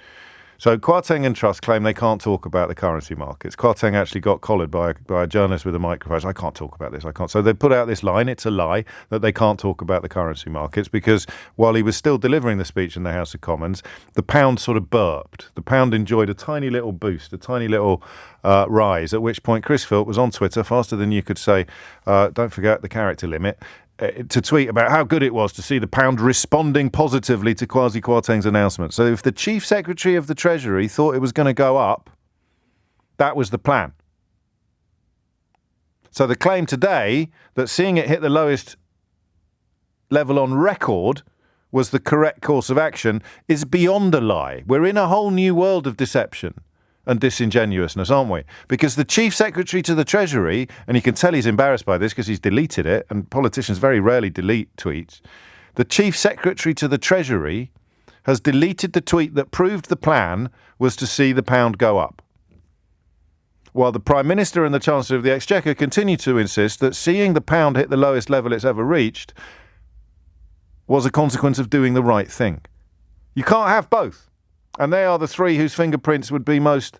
So Kwarteng and Truss claim they can't talk about the currency markets. Kwarteng actually got collared by a journalist with a microphone. I can't talk about this. I can't. So they put out this line, it's a lie, that they can't talk about the currency markets because while he was still delivering the speech in the House of Commons, the pound sort of burped. The pound enjoyed a tiny little boost, a tiny little rise, at which point Chris Philp was on Twitter faster than you could say, don't forget the character limit, to tweet about how good it was to see the pound responding positively to Kwasi Kwarteng's announcement. So if the Chief Secretary of the Treasury thought it was going to go up, that was the plan. So the claim today that seeing it hit the lowest level on record was the correct course of action is beyond a lie. We're in a whole new world of deception and disingenuousness, aren't we? Because the Chief Secretary to the Treasury, and you can tell he's embarrassed by this because he's deleted it, and politicians very rarely delete tweets, the Chief Secretary to the Treasury has deleted the tweet that proved the plan was to see the pound go up. While the Prime Minister and the Chancellor of the Exchequer continue to insist that seeing the pound hit the lowest level it's ever reached was a consequence of doing the right thing. You can't have both. And they are the three whose fingerprints would be most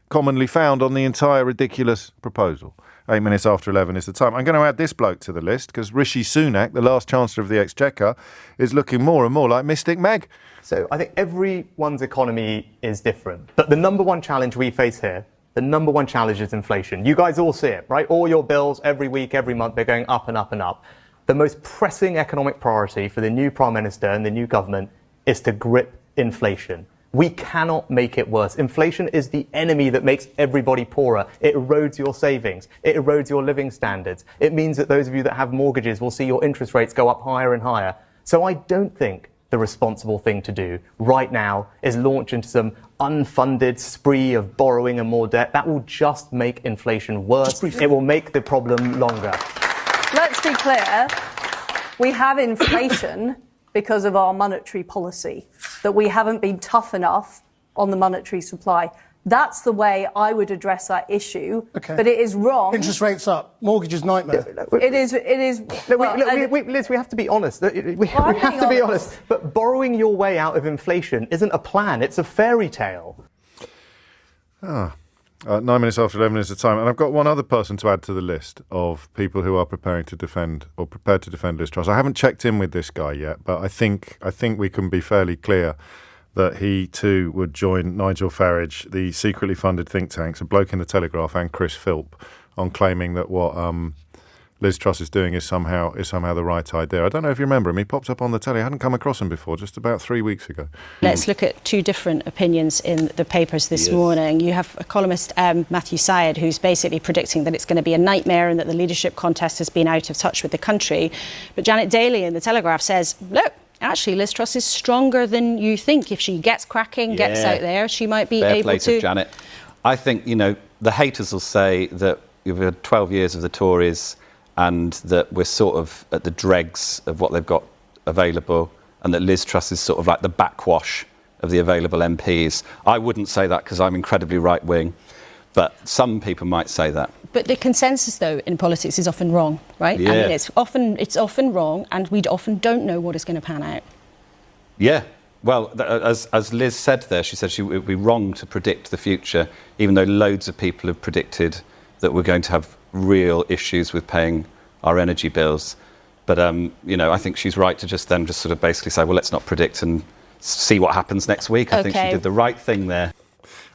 commonly found on the entire ridiculous proposal. 8 minutes after 11 is the time. I'm going to add this bloke to the list because Rishi Sunak, the last Chancellor of the Exchequer, is looking more and more like Mystic Meg. So I think everyone's economy is different. But the number one challenge we face here, the number one challenge is inflation. You guys all see it, right? All your bills every week, every month, they're going up and up and up. The most pressing economic priority for the new Prime Minister and the new government is to grip inflation. We cannot make it worse. Inflation is the enemy that makes everybody poorer. It erodes your savings. It erodes your living standards. It means that those of you that have mortgages will see your interest rates go up higher and higher. So I don't think the responsible thing to do right now is launch into some unfunded spree of borrowing and more debt. That will just make inflation worse. It will make the problem longer. Let's be clear. We have inflation because of our monetary policy, that we haven't been tough enough on the monetary supply. That's the way I would address that issue. Okay. But it is wrong. Interest rates up, mortgages nightmare. It is. Liz, we have to be honest. We have to be honest. But borrowing your way out of inflation isn't a plan. It's a fairy tale. 9 minutes after 11 is the time. And I've got one other person to add to the list of people who are prepared to defend Liz Truss. I haven't checked in with this guy yet, but I think we can be fairly clear that he too would join Nigel Farage, the secretly funded think tanks, a bloke in the Telegraph, and Chris Philp on claiming that what Liz Truss is doing is somehow the right idea. I don't know if you remember him. He popped up on the telly. I hadn't come across him before, just about 3 weeks ago. Let's look at two different opinions in the papers this morning. You have a columnist, Matthew Syed, who's basically predicting that it's going to be a nightmare and that the leadership contest has been out of touch with the country. But Janet Daly in the Telegraph says, look, actually, Liz Truss is stronger than you think. If she gets cracking, gets out there, she might be able play to... Janet. I think, the haters will say that you've had 12 years of the Tories and that we're sort of at the dregs of what they've got available and that Liz Truss is sort of like the backwash of the available MPs. I wouldn't say that because I'm incredibly right-wing, but some people might say that. But the consensus, though, in politics is often wrong, right? Yeah. I mean, it's often wrong, and we often don't know what is going to pan out. Yeah. Well, as Liz said there, she said it would be wrong to predict the future, even though loads of people have predicted that we're going to have real issues with paying our energy bills. But, I think she's right to just sort of basically say, well, let's not predict and see what happens next week. I think she did the right thing there.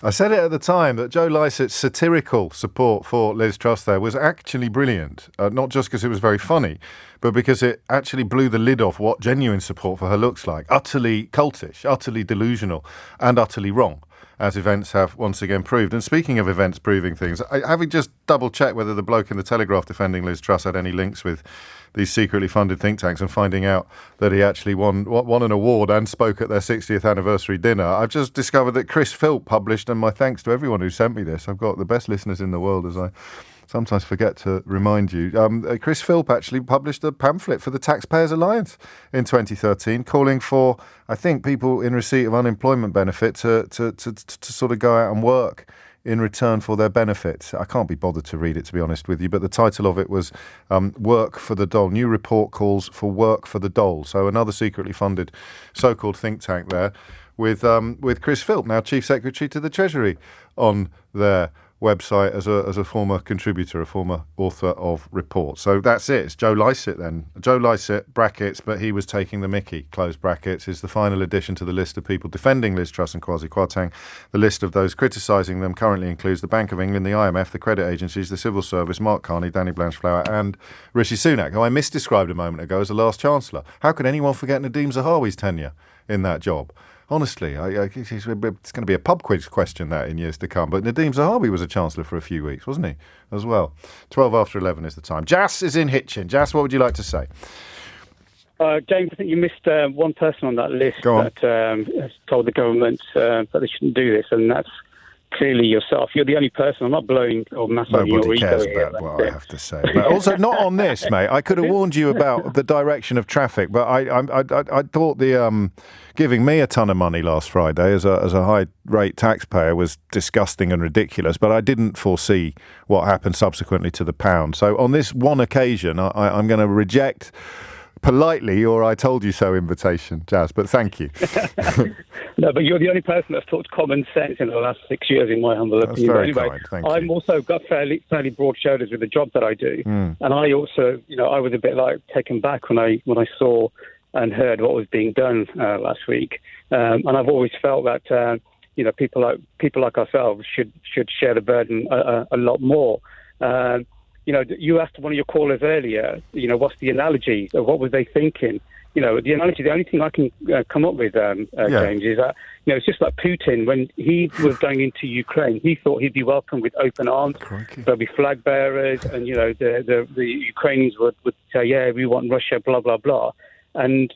I said it at the time that Joe Lycett's satirical support for Liz Truss there was actually brilliant, not just because it was very funny, but because it actually blew the lid off what genuine support for her looks like. Utterly cultish, utterly delusional, and utterly wrong, as events have once again proved. And speaking of events proving things, having just double-checked whether the bloke in the Telegraph defending Liz Truss had any links with these secretly funded think tanks and finding out that he actually won an award and spoke at their 60th anniversary dinner, I've just discovered that Chris Philp published, and my thanks to everyone who sent me this, I've got the best listeners in the world, as I sometimes forget to remind you. Chris Philp actually published a pamphlet for the Taxpayers Alliance in 2013 calling for, I think, people in receipt of unemployment benefit to sort of go out and work in return for their benefits. I can't be bothered to read it, to be honest with you, but the title of it was Work for the Dole. New report calls for work for the dole. So another secretly funded so-called think tank there with Chris Philp, now Chief Secretary to the Treasury, on their website as a former contributor, a former author of reports. So that's it. It's Joe Lycett then. Joe Lycett, brackets, but he was taking the mickey, close brackets, is the final addition to the list of people defending Liz Truss and Kwasi Kwarteng. The list of those criticising them currently includes the Bank of England, the IMF, the credit agencies, the civil service, Mark Carney, Danny Blanchflower and Rishi Sunak, who I misdescribed a moment ago as the last Chancellor. How could anyone forget Nadeem Zahawi's tenure in that job? Honestly, it's going to be a pub quiz question that in years to come. But Nadeem Zahawi was a Chancellor for a few weeks, wasn't he, as well? 12 after 11 is the time. Jas is in Hitchin. Jas, what would you like to say? James, I think you missed one person on that list that has told the government that they shouldn't do this, and that's clearly yourself. You're the only person. I'm not blowing or massaging your ego. Nobody cares about what I have to say. But also, not on this, mate. I could have warned you about the direction of traffic, but I thought the giving me a ton of money last Friday as a high-rate taxpayer was disgusting and ridiculous, but I didn't foresee what happened subsequently to the pound. So on this one occasion, I'm going to reject politely or I told you so invitation, Jazz, but thank you. No, but you're the only person that's talked common sense in the last 6 years, in my humble opinion. Very anyway, kind. Thank I've you. also got fairly broad shoulders with the job that I do, and I also, I was a bit like taken back when I saw and heard what was being done last week, and I've always felt that people like ourselves should share the burden a lot more. You asked one of your callers earlier, what's the analogy? What was they thinking? The analogy, the only thing I can come up with, James, is that, it's just like Putin. When he was going into Ukraine, he thought he'd be welcomed with open arms. Crikey. There'll be flag bearers, and, the Ukrainians would say, yeah, we want Russia, blah, blah, blah. And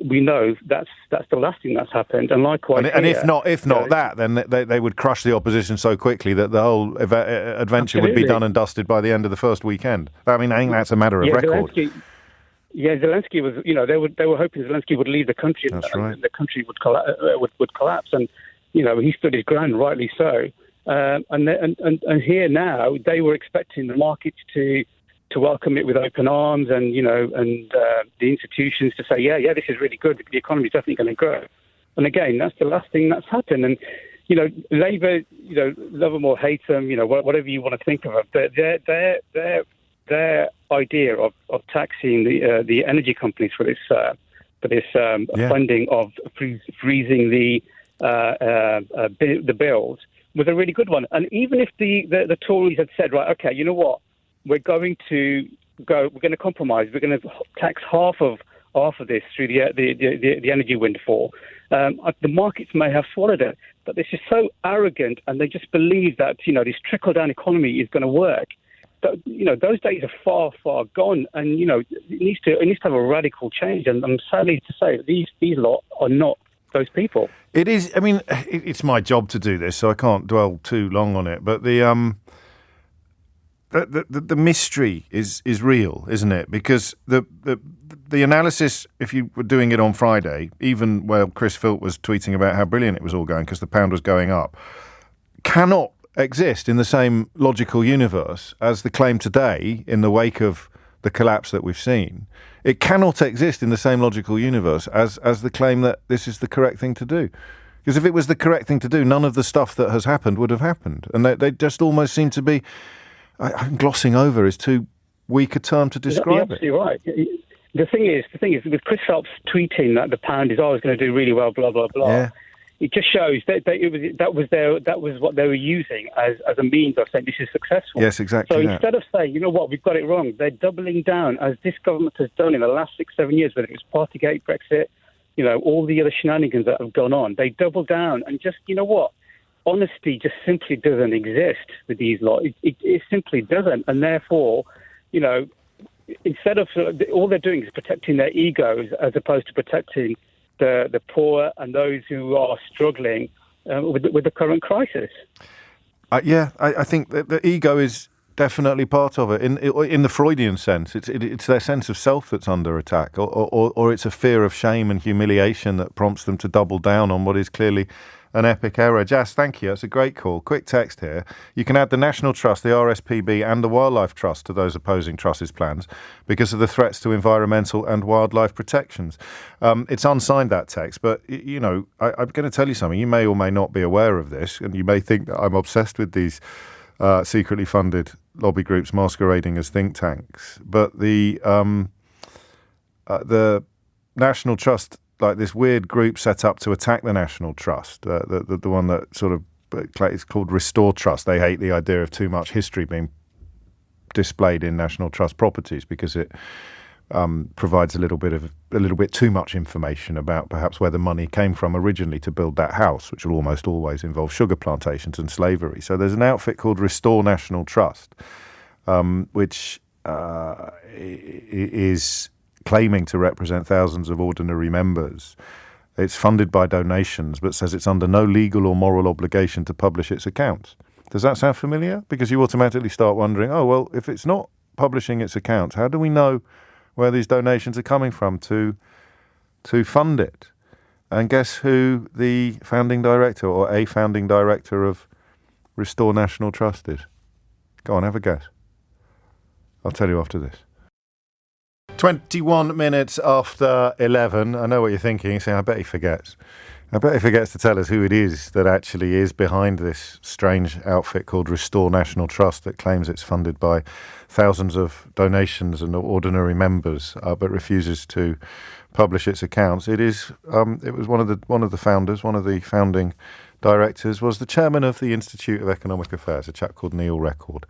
we know that's the last thing that's happened. And likewise, and if not that, then they would crush the opposition so quickly that the whole adventure would be done and dusted by the end of the first weekend. I think that's a matter of record. Zelensky was. They were hoping Zelensky would leave the country, and the country would collapse. And he stood his ground, rightly so. And here now, they were expecting the markets to welcome it with open arms, and the institutions to say, yeah, this is really good. The economy is definitely going to grow. And again, that's the last thing that's happened. And Labour, love them or hate them, whatever you want to think of it, but their idea of taxing the energy companies for this funding of freezing the bills was a really good one. And even if the Tories had said, right, okay, you know what? We're going to compromise. We're going to tax half of this through the energy windfall. The markets may have swallowed it, but this is so arrogant, and they just believe that this trickle down economy is going to work. Those days are far, far gone, and it needs to have a radical change. And I'm sadly to say that these lot are not those people. It is. I mean, it's my job to do this, so I can't dwell too long on it. But the mystery is real, isn't it? Because the analysis, if you were doing it on Friday, even while Chris Filt was tweeting about how brilliant it was all going because the pound was going up, cannot exist in the same logical universe as the claim today in the wake of the collapse that we've seen. It cannot exist in the same logical universe as the claim that this is the correct thing to do. Because if it was the correct thing to do, none of the stuff that has happened would have happened. And they just almost seem to be... glossing over is too weak a term to describe it. You're right. The thing is, with Chris Phelps tweeting that the pound is always going to do really well, blah blah blah. Yeah. It just shows that that was what they were using as a means of saying this is successful. Yes, exactly. So instead of saying, you know what, we've got it wrong, they're doubling down, as this government has done in the last 6-7 years, whether it was Partygate, Brexit, all the other shenanigans that have gone on. They double down and just, honesty just simply doesn't exist with these lot. It simply doesn't. And therefore, instead of all they're doing is protecting their egos as opposed to protecting the poor and those who are struggling with the current crisis. I think that the ego is definitely part of it. In the Freudian sense, it's their sense of self that's under attack, or it's a fear of shame and humiliation that prompts them to double down on what is clearly an epic error. Jas, thank you. That's a great call. Quick text here. You can add the National Trust, the RSPB and the Wildlife Trust to those opposing Truss's plans because of the threats to environmental and wildlife protections. It's unsigned, that text, but, I'm going to tell you something. You may or may not be aware of this, and you may think that I'm obsessed with these secretly funded lobby groups masquerading as think tanks. But the National Trust, like this weird group set up to attack the National Trust, the one that sort of it's called Restore Trust. They hate the idea of too much history being displayed in National Trust properties because it provides a little bit too much information about perhaps where the money came from originally to build that house, which will almost always involve sugar plantations and slavery. So there's an outfit called Restore National Trust, which is claiming to represent thousands of ordinary members. It's funded by donations, but says it's under no legal or moral obligation to publish its accounts. Does that sound familiar? Because you automatically start wondering, oh, well, if it's not publishing its accounts, how do we know where these donations are coming from to fund it? And guess who the founding director or a founding director of Restore National Trust is? Go on, have a guess. I'll tell you after this. 21 minutes after 11. I know what you're thinking. You're saying, I bet he forgets. I bet he forgets to tell us who it is that actually is behind this strange outfit called Restore National Trust that claims it's funded by thousands of donations and ordinary members, but refuses to publish its accounts. It was one of the founders, one of the founding directors, was the chairman of the Institute of Economic Affairs, a chap called Neil Record.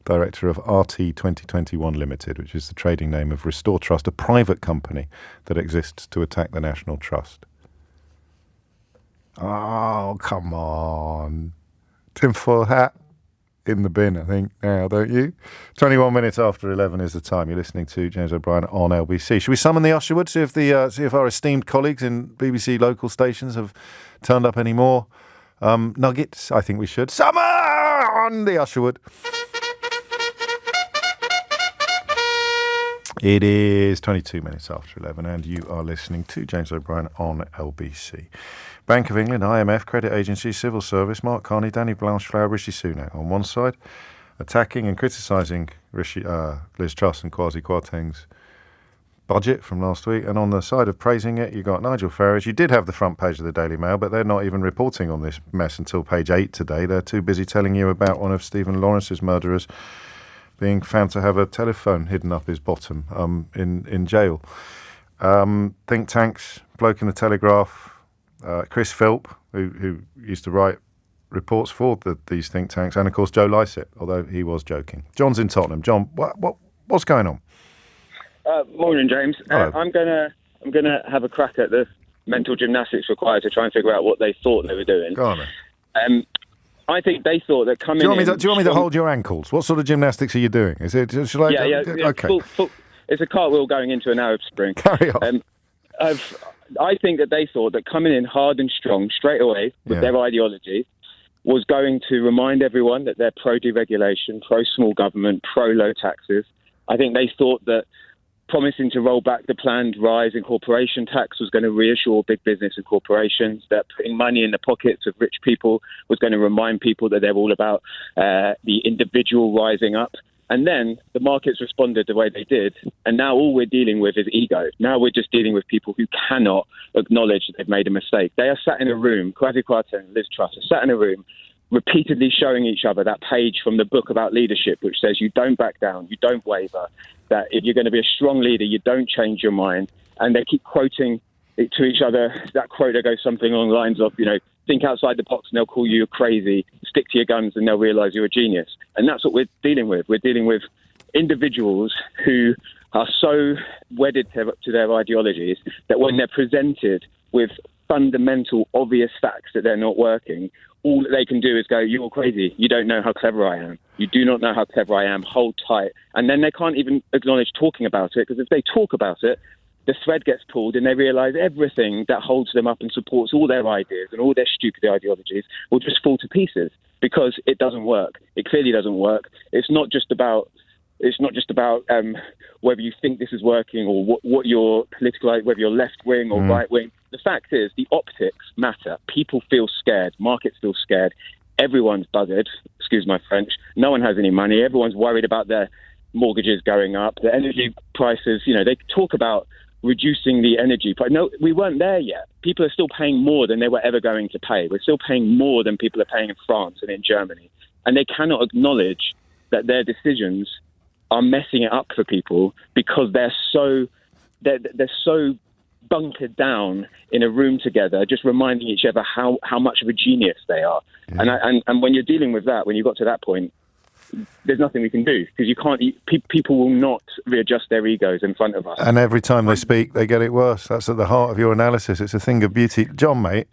Director of RT 2021 Limited, which is the trading name of Restore Trust, a private company that exists to attack the National Trust. Oh, come on. Tinfoil hat in the bin, I think, now, don't you? 21 minutes after 11 is the time. You're listening to James O'Brien on LBC. Should we summon the Usherwood, see if our esteemed colleagues in BBC local stations have turned up any more nuggets? I think we should. Summon the Usherwood. It is 22 minutes after 11 and you are listening to James O'Brien on LBC. Bank of England, IMF, credit agencies, civil service, Mark Carney, Danny Blanchflower, Rishi Sunak on one side, attacking and criticising Liz Truss and Kwasi Kwarteng's budget from last week, and on the side of praising it, you got Nigel Farage. You did have the front page of the Daily Mail, but they're not even reporting on this mess until page 8 today. They're too busy telling you about one of Stephen Lawrence's murderers being found to have a telephone hidden up his bottom in jail. Think tanks, bloke in the Telegraph, Chris Philp, who used to write reports for these think tanks, and of course Joe Lycett, although he was joking. John's in Tottenham. John, what's going on? Morning, James. I'm gonna have a crack at the mental gymnastics required to try and figure out what they thought they were doing. Go on then. I think they thought that coming. Do you want me to hold your ankles? What sort of gymnastics are you doing? Is it? Shall I? Yeah. Okay. It's a cartwheel going into an Arab Spring. Carry on. I think that they thought that coming in hard and strong straight away with their ideology was going to remind everyone that they're pro-deregulation, pro-small government, pro-low taxes. I think they thought that promising to roll back the planned rise in corporation tax was going to reassure big business and corporations, that putting money in the pockets of rich people was going to remind people that they're all about the individual rising up. And then the markets responded the way they did. And now all we're dealing with is ego. Now we're just dealing with people who cannot acknowledge that they've made a mistake. They are sat in a room, Kwasi Kwarteng and Liz Truss are sat in a room repeatedly showing each other that page from the book about leadership, which says you don't back down, you don't waver, that if you're going to be a strong leader, you don't change your mind. And they keep quoting it to each other. That quote goes something along the lines of, think outside the box and they'll call you crazy, stick to your guns and they'll realise you're a genius. And that's what we're dealing with. We're dealing with individuals who are so wedded to their ideologies that when they're presented with fundamental, obvious facts that they're not working, all that they can do is go, you're crazy. You don't know how clever I am. You do not know how clever I am. Hold tight. And then they can't even acknowledge talking about it, because if they talk about it, the thread gets pulled and they realise everything that holds them up and supports all their ideas and all their stupid ideologies will just fall to pieces because it doesn't work. It clearly doesn't work. It's not just about whether you think this is working or what your political, whether you're left wing or right wing. The fact is, the optics matter. People feel scared. Markets feel scared. Everyone's buggered. Excuse my French. No one has any money. Everyone's worried about their mortgages going up. The energy prices. They talk about reducing the energy price. No, we weren't there yet. People are still paying more than they were ever going to pay. We're still paying more than people are paying in France and in Germany, and they cannot acknowledge that their decisions are messing it up for people because they're so bunkered down in a room together, just reminding each other how much of a genius they are. Yeah. And when you're dealing with that, when you got to that point, there's nothing we can do because you can't. People will not readjust their egos in front of us. And every time they speak, they get it worse. That's at the heart of your analysis. It's a thing of beauty, John, mate.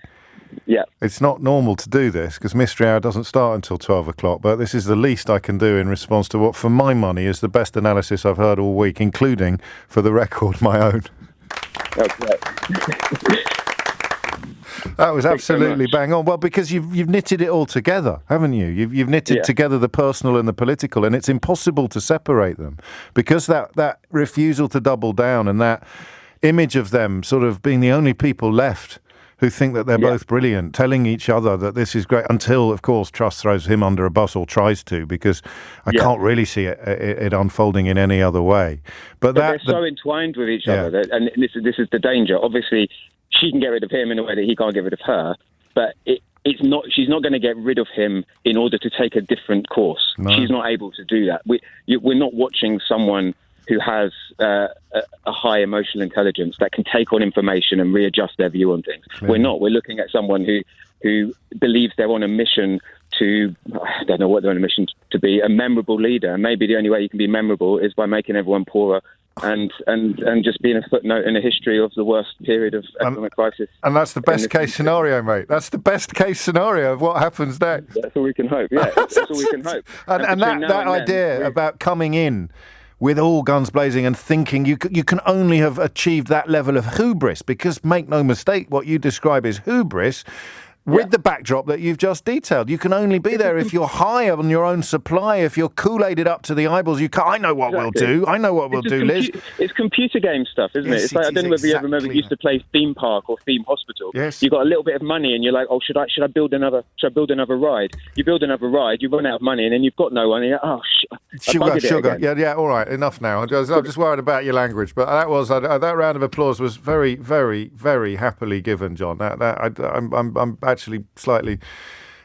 Yeah, it's not normal to do this because Mystery Hour doesn't start until 12 o'clock. But this is the least I can do in response to what, for my money, is the best analysis I've heard all week, including, for the record, my own. Okay. That was absolutely bang on. Well, because you've knitted it all together, haven't you? You've knitted together the personal and the political, and it's impossible to separate them because that refusal to double down and that image of them sort of being the only people left who think that they're both brilliant, telling each other that this is great, until, of course, Truss throws him under a bus or tries to, because I can't really see it unfolding in any other way. But they're so entwined with each other, and this is the danger. Obviously, she can get rid of him in a way that he can't get rid of her, but it's not. She's not going to get rid of him in order to take a different course. No. She's not able to do that. We're not watching someone who has a high emotional intelligence that can take on information and readjust their view on things. Yeah. We're not. We're looking at someone who believes they're on a mission to, I don't know what they're on a mission to be, a memorable leader. And maybe the only way you can be memorable is by making everyone poorer and just being a footnote in a history of the worst period of economic crisis. And that's the best case scenario, mate. That's the best case scenario of what happens next. That's all we can hope, yeah. That's all we can hope. And that idea about coming in with all guns blazing and thinking you can only have achieved that level of hubris, because, make no mistake, what you describe is hubris with the backdrop that you've just detailed. You can only be there if you're high on your own supply, if you're Kool-Aided up to the eyeballs. I know what we'll do. I know what we'll do, Liz. It's computer game stuff, isn't it? It's like, I don't know whether you ever remember you used to play Theme Park or Theme Hospital. Yes. You got a little bit of money and you're like, oh, should I build another ride? You build another ride, you run out of money, and then you've got no one, and you're like, oh, sugar. Yeah, all right, enough now. I'm just worried about your language, but that round of applause was very, very, very happily given, John. I'm actually slightly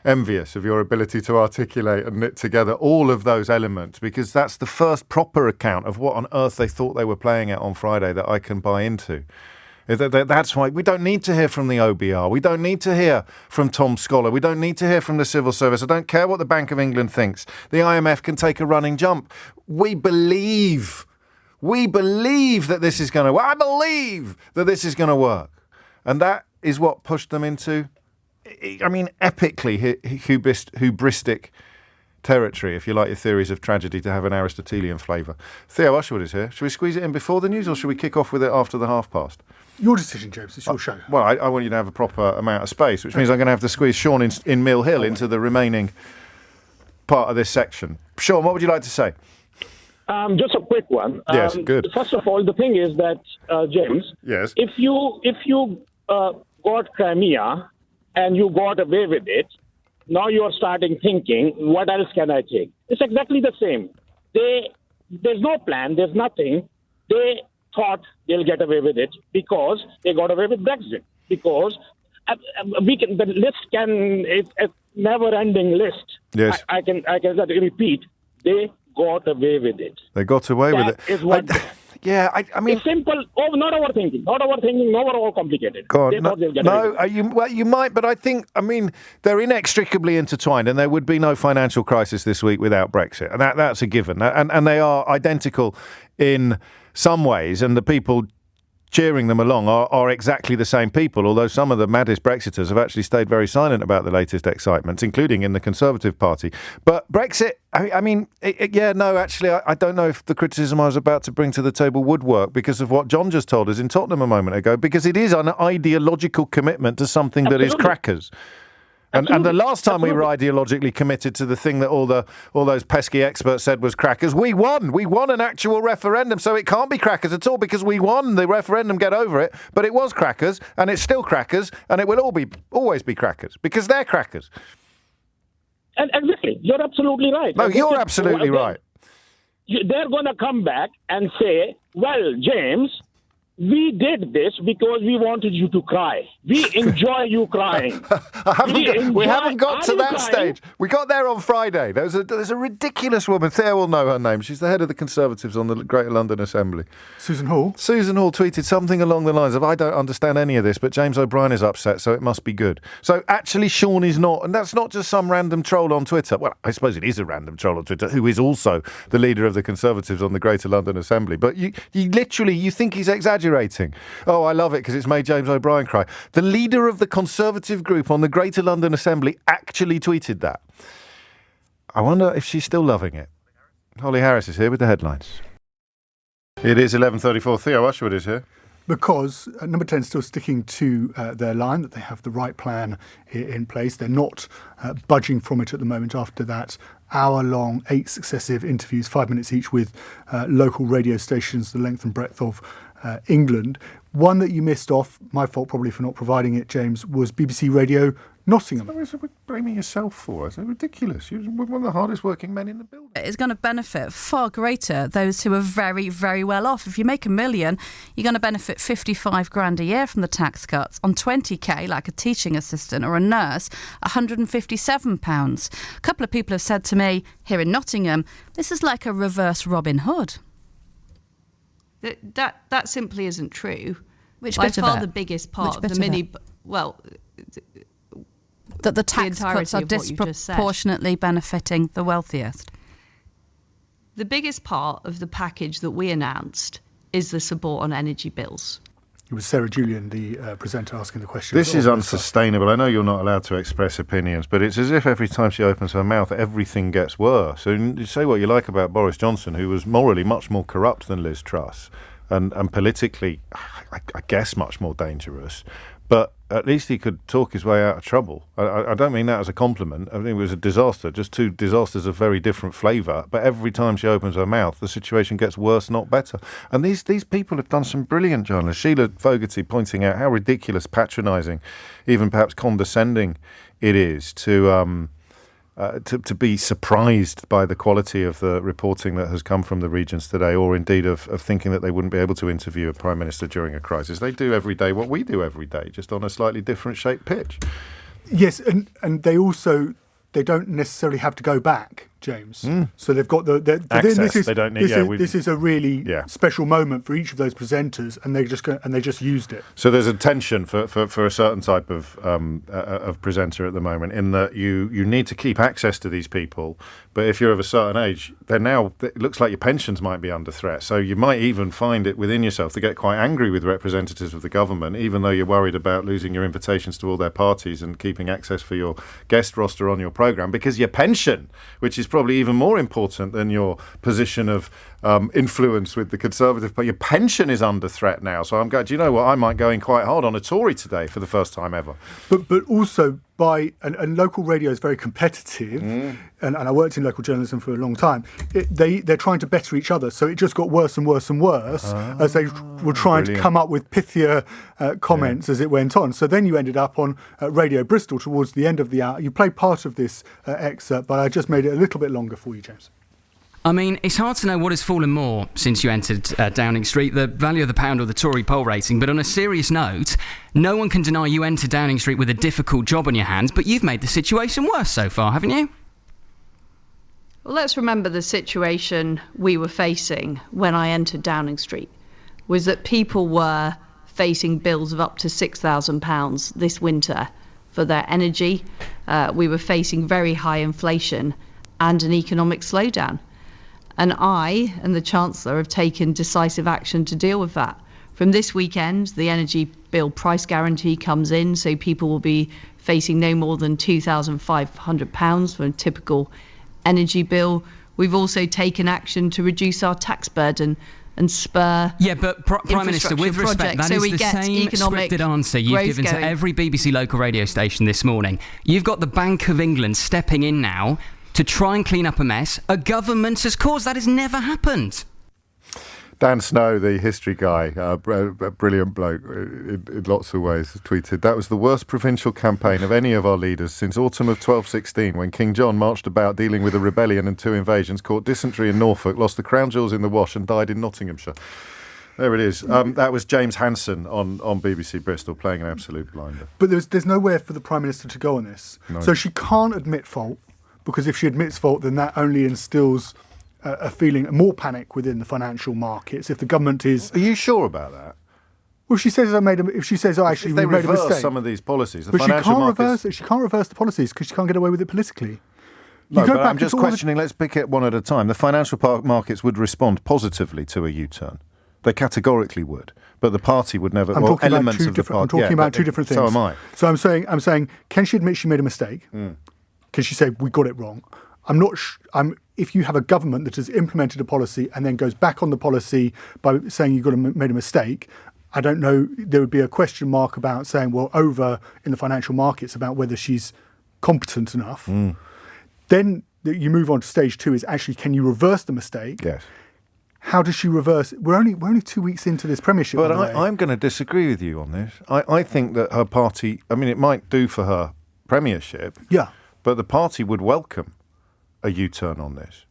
envious of your ability to articulate and knit together all of those elements, because that's the first proper account of what on earth they thought they were playing at on Friday that I can buy into. That's why we don't need to hear from the OBR. We don't need to hear from Tom Scholar. We don't need to hear from the civil service. I don't care what the Bank of England thinks. The IMF can take a running jump. We believe that this is going to work. I believe that this is going to work. And that is what pushed them into, epically hubristic territory, if you like your theories of tragedy to have an Aristotelian flavour. Theo Usherwood is here. Should we squeeze it in before the news, or should we kick off with it after the half past? Your decision, James. It's your show. Well, I want you to have a proper amount of space, which means I'm going to have to squeeze Sean in Mill Hill into the remaining part of this section. Sean, what would you like to say? Just a quick one. Yes, good. First of all, the thing is that, James, yes, if you got Crimea and you got away with it, now you are starting thinking, what else can I take? It's exactly the same. There's no plan. There's nothing. They thought they'll get away with it because they got away with Brexit. Because the list it's a never-ending list. Yes, I can repeat. They got away with it. They got away with it. That is what. I mean, it's simple. Not overthinking. Not overcomplicated. God, you might, but I think, they're inextricably intertwined, and there would be no financial crisis this week without Brexit, and that's a given. And they are identical in some ways, and the people cheering them along are exactly the same people, although some of the maddest Brexiters have actually stayed very silent about the latest excitements, including in the Conservative Party. But Brexit, I don't know if the criticism I was about to bring to the table would work because of what John just told us in Tottenham a moment ago, because it is an ideological commitment to something that is crackers. And the last time we were ideologically committed to the thing that all those pesky experts said was crackers, we won. We won an actual referendum, so it can't be crackers at all because we won the referendum, get over it. But it was crackers, and it's still crackers, and it will always be crackers because they're crackers. And exactly. You're absolutely right. No, you're absolutely right. They're going to come back and say, well, James, we did this because we wanted you to cry. We enjoy you crying. We haven't got to that stage. We got there on Friday. There's a ridiculous woman. Theo will know her name. She's the head of the Conservatives on the Greater London Assembly. Susan Hall. Susan Hall tweeted something along the lines of, I don't understand any of this, but James O'Brien is upset, so it must be good. So actually Sean is not, and that's not just some random troll on Twitter. Well, I suppose it is a random troll on Twitter, who is also the leader of the Conservatives on the Greater London Assembly. But you think he's exaggerating. Oh, I love it because it's made James O'Brien cry. The leader of the Conservative group on the Greater London Assembly actually tweeted that. I wonder if she's still loving it. Holly Harris is here with the headlines. It is 11:34. Theo Usherwood is here. Because Number 10 is still sticking to their line that they have the right plan in place. They're not budging from it at the moment after that hour-long, 8 successive interviews, 5 minutes each with local radio stations, the length and breadth of England. One that you missed off, my fault probably for not providing it, James, was BBC Radio Nottingham. What are you blaming yourself for? It's ridiculous. You're one of the hardest working men in the building. It's going to benefit far greater those who are very, very well off. If you make $1 million, you're going to benefit 55 grand a year from the tax cuts. On 20k, like a teaching assistant or a nurse, £157. A couple of people have said to me here in Nottingham, this is like a reverse Robin Hood. That simply isn't true. Which By bit of far it? the biggest part Which of the bit of mini... it? Well... That the tax cuts are disproportionately benefiting the wealthiest. The biggest part of the package that we announced is the support on energy bills. It was Sarah Julian, the presenter, asking the question. This is unsustainable. I know you're not allowed to express opinions, but it's as if every time she opens her mouth, everything gets worse. And you say what you like about Boris Johnson, who was morally much more corrupt than Liz Truss, and politically, I guess, much more dangerous. But at least he could talk his way out of trouble. I don't mean that as a compliment. I think it was a disaster, just two disasters of very different flavour. But every time she opens her mouth, the situation gets worse, not better. And these people have done some brilliant journalism. Sheila Fogarty pointing out how ridiculous, patronising, even perhaps condescending it is to be surprised by the quality of the reporting that has come from the regions today, or indeed of thinking that they wouldn't be able to interview a Prime Minister during a crisis. They do every day what we do every day, just on a slightly different shaped pitch. Yes, and they don't necessarily have to go back, James. So they've got the access. This is a really special moment for each of those presenters, and they just used it. So there's a tension for a certain type of presenter at the moment, in that you need to keep access to these people, but if you're of a certain age, then now it looks like your pensions might be under threat. So you might even find it within yourself to get quite angry with representatives of the government, even though you're worried about losing your invitations to all their parties and keeping access for your guest roster on your programme, because your pension, which is probably even more important than your position of influence with the Conservative, but your pension is under threat now. So I'm going, do you know what, I might go in quite hard on a Tory today for the first time ever. But also and local radio is very competitive, and I worked in local journalism for a long time. They're trying to better each other, so it just got worse and worse and worse as they were trying to come up with pithier comments as it went on. So then you ended up on Radio Bristol towards the end of the hour. You played part of this excerpt, but I just made it a little bit longer for you, James. I mean, it's hard to know what has fallen more since you entered Downing Street, the value of the pound or the Tory poll rating. But on a serious note, no one can deny you entered Downing Street with a difficult job on your hands, but you've made the situation worse so far, haven't you? Well, let's remember the situation we were facing when I entered Downing Street was that people were facing bills of up to £6,000 this winter for their energy. We were facing very high inflation and an economic slowdown. And I and the Chancellor have taken decisive action to deal with that. From this weekend, the energy bill price guarantee comes in, so people will be facing no more than £2,500 for a typical energy bill. We've also taken action to reduce our tax burden and spur but Prime Minister, with respect, that is the same scripted answer you've given to every BBC local radio station this morning. You've got the Bank of England stepping in now to try and clean up a mess a government has caused. That has never happened. Dan Snow, the history guy, a brilliant bloke in lots of ways, tweeted, "That was the worst provincial campaign of any of our leaders since autumn of 1216, when King John marched about dealing with a rebellion and 2 invasions, caught dysentery in Norfolk, lost the crown jewels in the wash and died in Nottinghamshire." There it is. That was James Hanson on BBC Bristol playing an absolute blinder. But there's nowhere for the Prime Minister to go on this. No. So she can't admit fault, because if she admits fault, then that only instills a feeling, more panic within the financial markets. If the government is... Are you sure about that? Well, she says we made a mistake. Some of these policies, but she can't reverse the policies because she can't get away with it politically. No, but I'm just questioning, let's pick it one at a time. The financial markets would respond positively to a U-turn. They categorically would. But the party would never... I'm talking about two different things. So am I. So I'm saying, can she admit she made a mistake? Can she say, we got it wrong? If you have a government that has implemented a policy and then goes back on the policy by saying you've made a mistake, I don't know, there would be a question mark about saying, well, over in the financial markets about whether she's competent enough. Then you move on to stage 2 is actually, can you reverse the mistake? Yes. how does she reverse? We're only 2 weeks into this premiership. But I'm going to disagree with you on this. I think that her party, I mean, it might do for her premiership. Yeah. But the party would welcome a U-turn on this.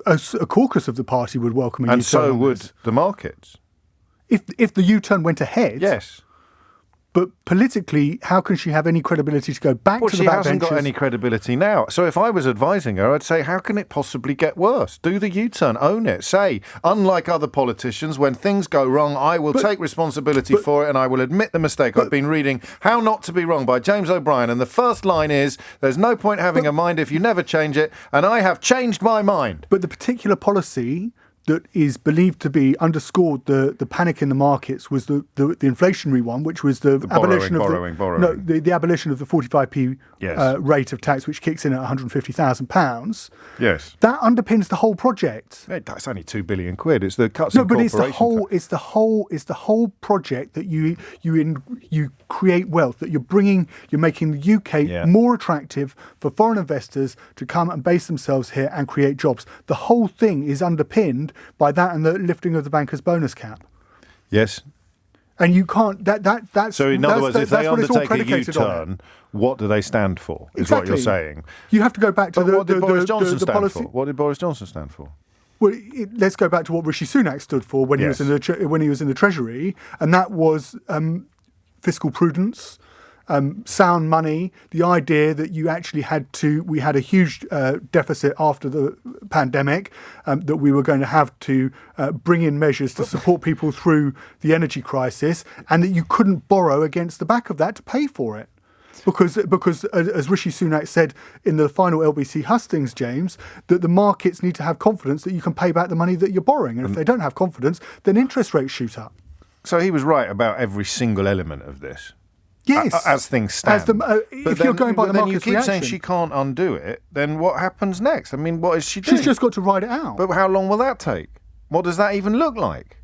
A caucus of the party would welcome a U-turn. And so would the markets. If the U-turn went ahead. Yes. But politically, how can she have any credibility to go back to the backbenchers? Well, she hasn't got any credibility now. So if I was advising her, I'd say, how can it possibly get worse? Do the U-turn, own it. Say, unlike other politicians, when things go wrong, I will take responsibility for it and I will admit the mistake. I've been reading How Not to Be Wrong by James O'Brien, and the first line is, there's no point having a mind if you never change it, and I have changed my mind. But the particular policy that is believed to be underscored the panic in the markets was the inflationary one, which was the abolition of the abolition of the 45p rate of tax, which kicks in at £150,000. Yes, that underpins the whole project. That's only £2 billion. It's the cuts. No, but it's the whole project that you create wealth, that you're making the UK more attractive for foreign investors to come and base themselves here and create jobs. The whole thing is underpinned by that and the lifting of the banker's bonus cap. Yes. And you can't... That's so in other words, if they undertake a U-turn, what do they stand for, is what you're saying? You have to go back to what did Boris Johnson stand policy. For? What did Boris Johnson stand for? Well, let's go back to what Rishi Sunak stood for when he was in the Treasury, and that was fiscal prudence, sound money, the idea that you actually we had a huge deficit after the pandemic, that we were going to have to bring in measures to support people through the energy crisis, and that you couldn't borrow against the back of that to pay for it. Because as Rishi Sunak said in the final LBC hustings, James, that the markets need to have confidence that you can pay back the money that you're borrowing. And if they don't have confidence, then interest rates shoot up. So he was right about every single element of this. Yes. As things stand. If you're going by the market's reaction. You keep saying she can't undo it, then what happens next? I mean, what is she doing? She's just got to ride it out. But how long will that take? What does that even look like?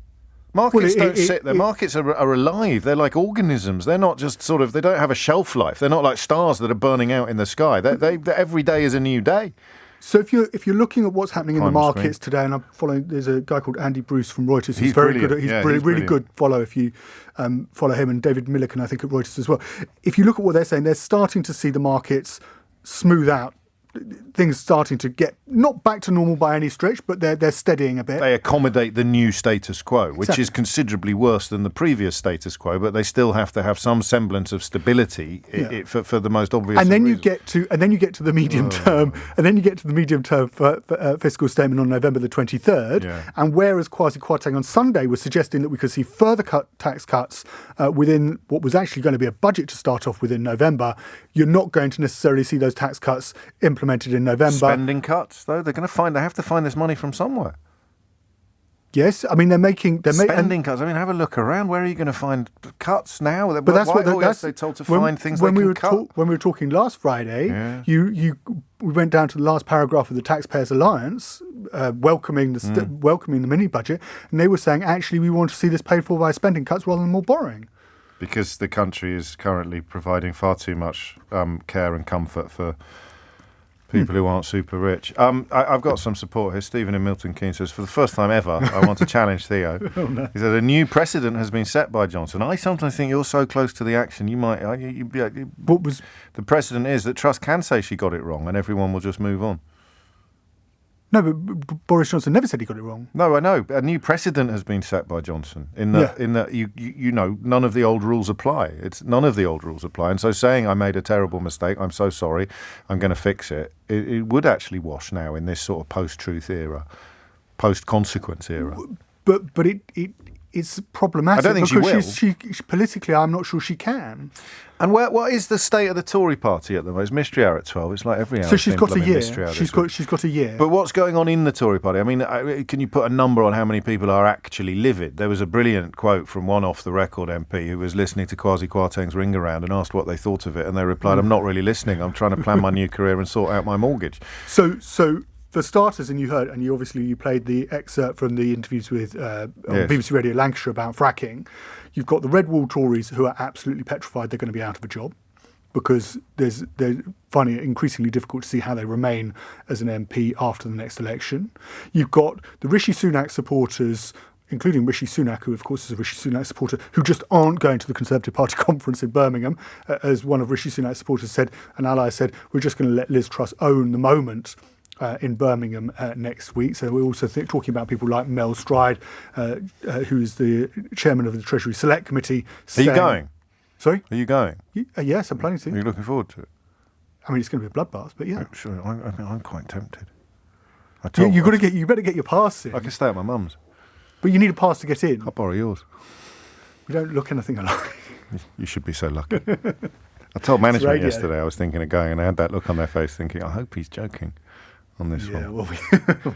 Markets don't sit there. Markets are alive. They're like organisms. They're not just they don't have a shelf life. They're not like stars that are burning out in the sky. They every day is a new day. So if you're looking at what's happening in the markets today, and I'm following, there's a guy called Andy Bruce from Reuters who's very good. He's really good follow if you follow him, and David Milliken, I think, at Reuters as well. If you look at what they're saying, they're starting to see the markets smooth out. Things starting to get not back to normal by any stretch, but they're steadying a bit. They accommodate the new status quo, which is considerably worse than the previous status quo, but they still have to have some semblance of stability for the most obvious. And then you get to the medium term, and then you get to the medium term for fiscal statement on November the 23rd. Yeah. And whereas Kwasi Kwarteng on Sunday was suggesting that we could see further tax cuts within what was actually going to be a budget to start off with in November, you're not going to necessarily see those tax cuts implemented in November. Spending cuts, though, they have to find this money from somewhere. Yes, I mean they're making spending cuts. I mean, have a look around. Where are you going to find cuts now? But that's what they're told to find things when we were talking last Friday. We went down to the last paragraph of the Taxpayers Alliance, welcoming the mini budget, and they were saying actually we want to see this paid for by spending cuts rather than more borrowing. Because the country is currently providing far too much care and comfort for people who aren't super rich. I've got some support here. Stephen in Milton Keynes says, for the first time ever, I want to challenge Theo. Oh, no. He said, a new precedent has been set by Johnson. I sometimes think you're so close to the action, you might... What was... The precedent is that Truss can say she got it wrong and everyone will just move on. No, but Boris Johnson never said he got it wrong. No, I know. A new precedent has been set by Johnson in that you know none of the old rules apply. None of the old rules apply. And so saying I made a terrible mistake, I'm so sorry, I'm going to fix it, it would actually wash now in this sort of post-truth era, post-consequence era. But it's problematic. I don't think because she will. She politically, I'm not sure she can. And what is the state of the Tory party at the moment? It's mystery hour at 12. It's like every hour. So she's got a year. She's got a year. But what's going on in the Tory party? I mean, can you put a number on how many people are actually livid? There was a brilliant quote from one off-the-record MP who was listening to Kwasi Kwarteng's Ring Around and asked what they thought of it, and they replied, I'm not really listening. I'm trying to plan my new career and sort out my mortgage. So for starters, and you obviously played the excerpt from the interviews with on BBC Radio Lancashire about fracking. You've got the Red Wall Tories who are absolutely petrified they're going to be out of a job. because they're finding it increasingly difficult to see how they remain as an MP after the next election. You've got the Rishi Sunak supporters, including Rishi Sunak, who of course is a Rishi Sunak supporter, who just aren't going to the Conservative Party conference in Birmingham. As one of Rishi Sunak's supporters said, an ally said, we're just going to let Liz Truss own the moment in Birmingham next week. So we're also talking about people like Mel Stride, who's the chairman of the Treasury Select Committee. Are you going? Sorry? Are you going? Yes, I'm planning to. Are you looking forward to it? I mean, it's going to be a bloodbath, but yeah. Sure, I'm quite tempted. You better get your pass in. I can stay at my mum's. But you need a pass to get in. I'll borrow yours. We don't look anything alike. You should be so lucky. I told management yesterday I was thinking of going, and I had that look on their face thinking, I hope he's joking on this one. Yeah, well, we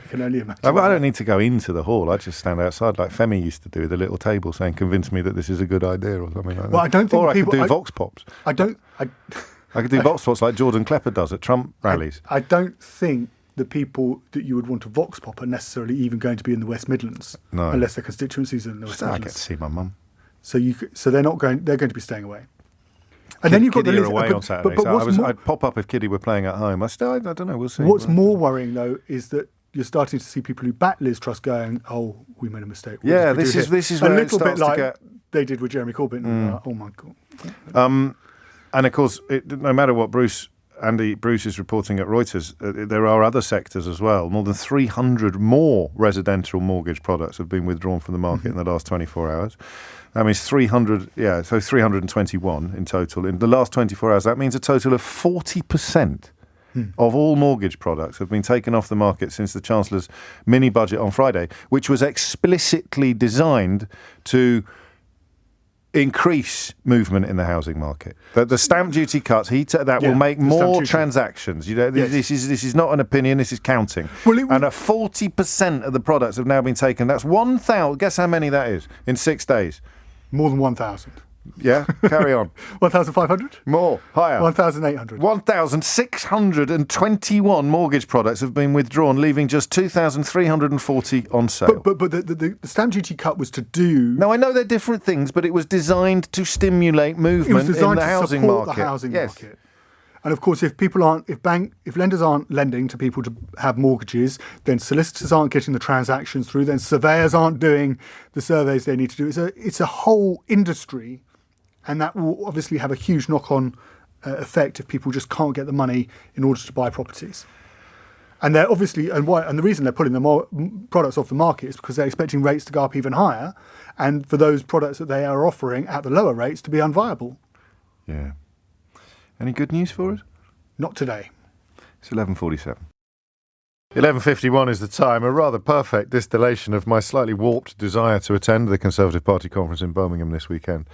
can only imagine. I don't need to go into the hall. I just stand outside like Femi used to do with a little table saying, convince me that this is a good idea or something like that. I don't think or I could do Vox Pops. I could do Vox Pops like Jordan Klepper does at Trump rallies. I don't think the people that you would want to Vox Pop are necessarily even going to be in the West Midlands. No. Unless their constituencies are in the West Midlands. I get to see my mum. So they're not going. They're going to be staying away. And then you've got Kiddie are away on Saturday, so I'd pop up if Kiddie were playing at home. I don't know, we'll see. What's more worrying, though, is that you're starting to see people who back Liz Truss going, oh, we made a mistake. This is where it starts to get... they did with Jeremy Corbyn. Oh, my God. And, of course, no matter what Andy Bruce is reporting at Reuters, there are other sectors as well. More than 300 more residential mortgage products have been withdrawn from the market in the last 24 hours. That means 321 in total. In the last 24 hours, that means a total of 40% of all mortgage products have been taken off the market since the Chancellor's mini-budget on Friday, which was explicitly designed to increase movement in the housing market. The stamp duty cuts, will make more transactions. This is not an opinion, this is counting. And 40% of the products have now been taken. That's 1,000. Guess how many that is in 6 days? More than 1,000. Yeah, carry on. 1,500? More, higher. 1,800. 1,621 mortgage products have been withdrawn, leaving just 2,340 on sale. But the stamp duty cut was to do... No, I know they're different things, but it was designed to stimulate movement in the housing market. The housing market. And of course, if lenders aren't lending to people to have mortgages, then solicitors aren't getting the transactions through, then surveyors aren't doing the surveys they need to do. It's a whole industry, and that will obviously have a huge knock-on effect if people just can't get the money in order to buy properties. And they're obviously, and the reason they're pulling the products off the market is because they're expecting rates to go up even higher, and for those products that they are offering at the lower rates to be unviable. Yeah. Any good news for us? Not today. It's 11:47. 11:51 is the time, a rather perfect distillation of my slightly warped desire to attend the Conservative Party conference in Birmingham this weekend.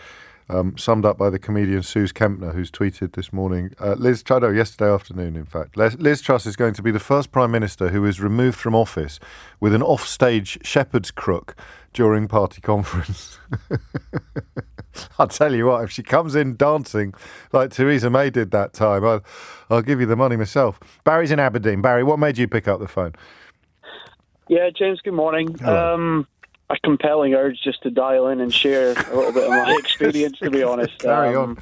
Summed up by the comedian Suze Kempner, who's tweeted this morning. Yesterday afternoon, in fact. Liz Truss is going to be the first Prime Minister who is removed from office with an offstage shepherd's crook during party conference. I'll tell you what, if she comes in dancing like Theresa May did that time, I'll give you the money myself. Barry's in Aberdeen. Barry, what made you pick up the phone? Yeah, James, good morning. A compelling urge just to dial in and share a little bit of my experience, to be honest. Carry on.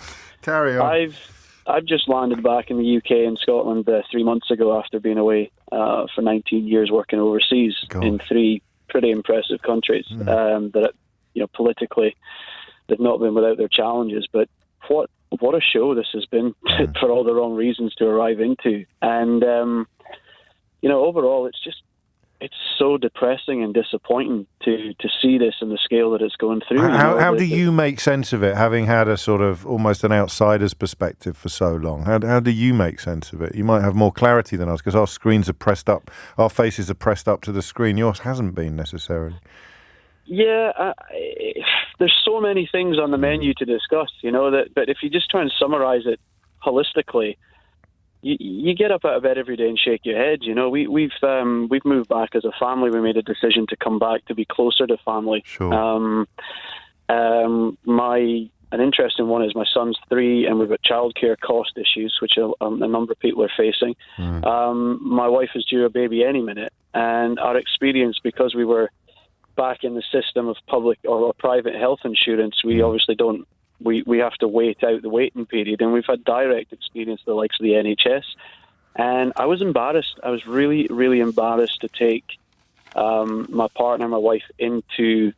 I've just landed back in the UK and Scotland 3 months ago after being away for 19 years working overseas in 3 pretty impressive countries that, politically, they've not been without their challenges. But what a show this has been for all the wrong reasons to arrive into. And, overall, it's so depressing and disappointing to see this and the scale that it's going through. How do you make sense of it, having had a sort of almost an outsider's perspective for so long? How do you make sense of it? You might have more clarity than us because our screens are pressed up, our faces are pressed up to the screen. Yours hasn't been necessarily. Yeah, there's so many things on the menu to discuss, but if you just try and summarize it holistically, you get up out of bed every day and shake your head. We've moved back as a family. We made a decision to come back to be closer to family. Sure. An interesting one is my son's 3, and we've got childcare cost issues, which a number of people are facing. My wife is due a baby any minute, and our experience, because we were back in the system of public or private health insurance, we obviously don't we have to wait out the waiting period. And we've had direct experience, the likes of the NHS. And I was embarrassed. I was really, really embarrassed to take my partner, my wife, into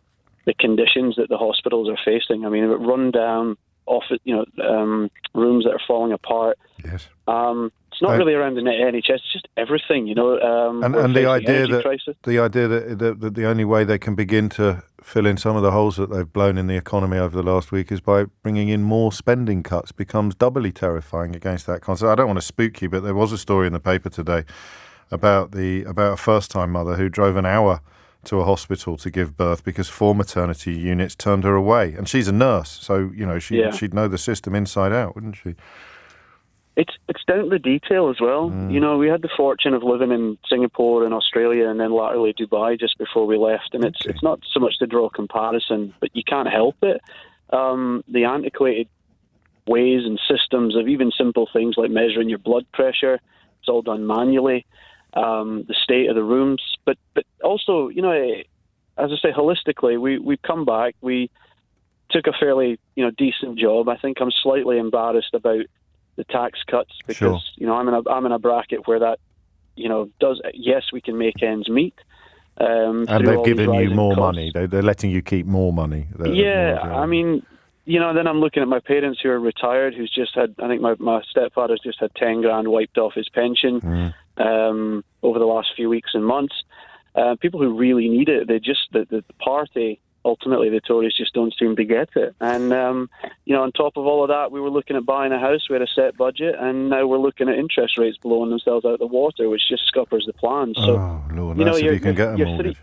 the conditions that the hospitals are facing. I mean, run down, rooms that are falling apart. Yes. It's not really around the NHS. It's just everything, And the idea that the only way they can begin to fill in some of the holes that they've blown in the economy over the last week is by bringing in more spending cuts becomes doubly terrifying against that concept. I don't want to spook you, but there was a story in the paper today about a first-time mother who drove an hour to a hospital to give birth because 4 maternity units turned her away. And she's a nurse, so, she'd know the system inside out, wouldn't she? It's down to the detail as well. We had the fortune of living in Singapore and Australia and then latterly Dubai just before we left. And it's not so much to draw a comparison, but you can't help it. The antiquated ways and systems of even simple things like measuring your blood pressure, it's all done manually. The state of the rooms, but also, as I say, holistically, we've come back. We took a fairly, decent job. I think I'm slightly embarrassed about the tax cuts because, I'm in a bracket where that, yes, we can make ends meet. And they've given you more money. They're letting you keep more money. I mean, then I'm looking at my parents who are retired, who's just had, I think my stepfather's just had 10 grand wiped off his pension. Over the last few weeks and months, people who really need it, the party, ultimately the Tories just don't seem to get it. And, on top of all of that, we were looking at buying a house, we had a set budget, and now we're looking at interest rates blowing themselves out of the water, which just scuppers the plans. So, Lord, that's if you can get a mortgage.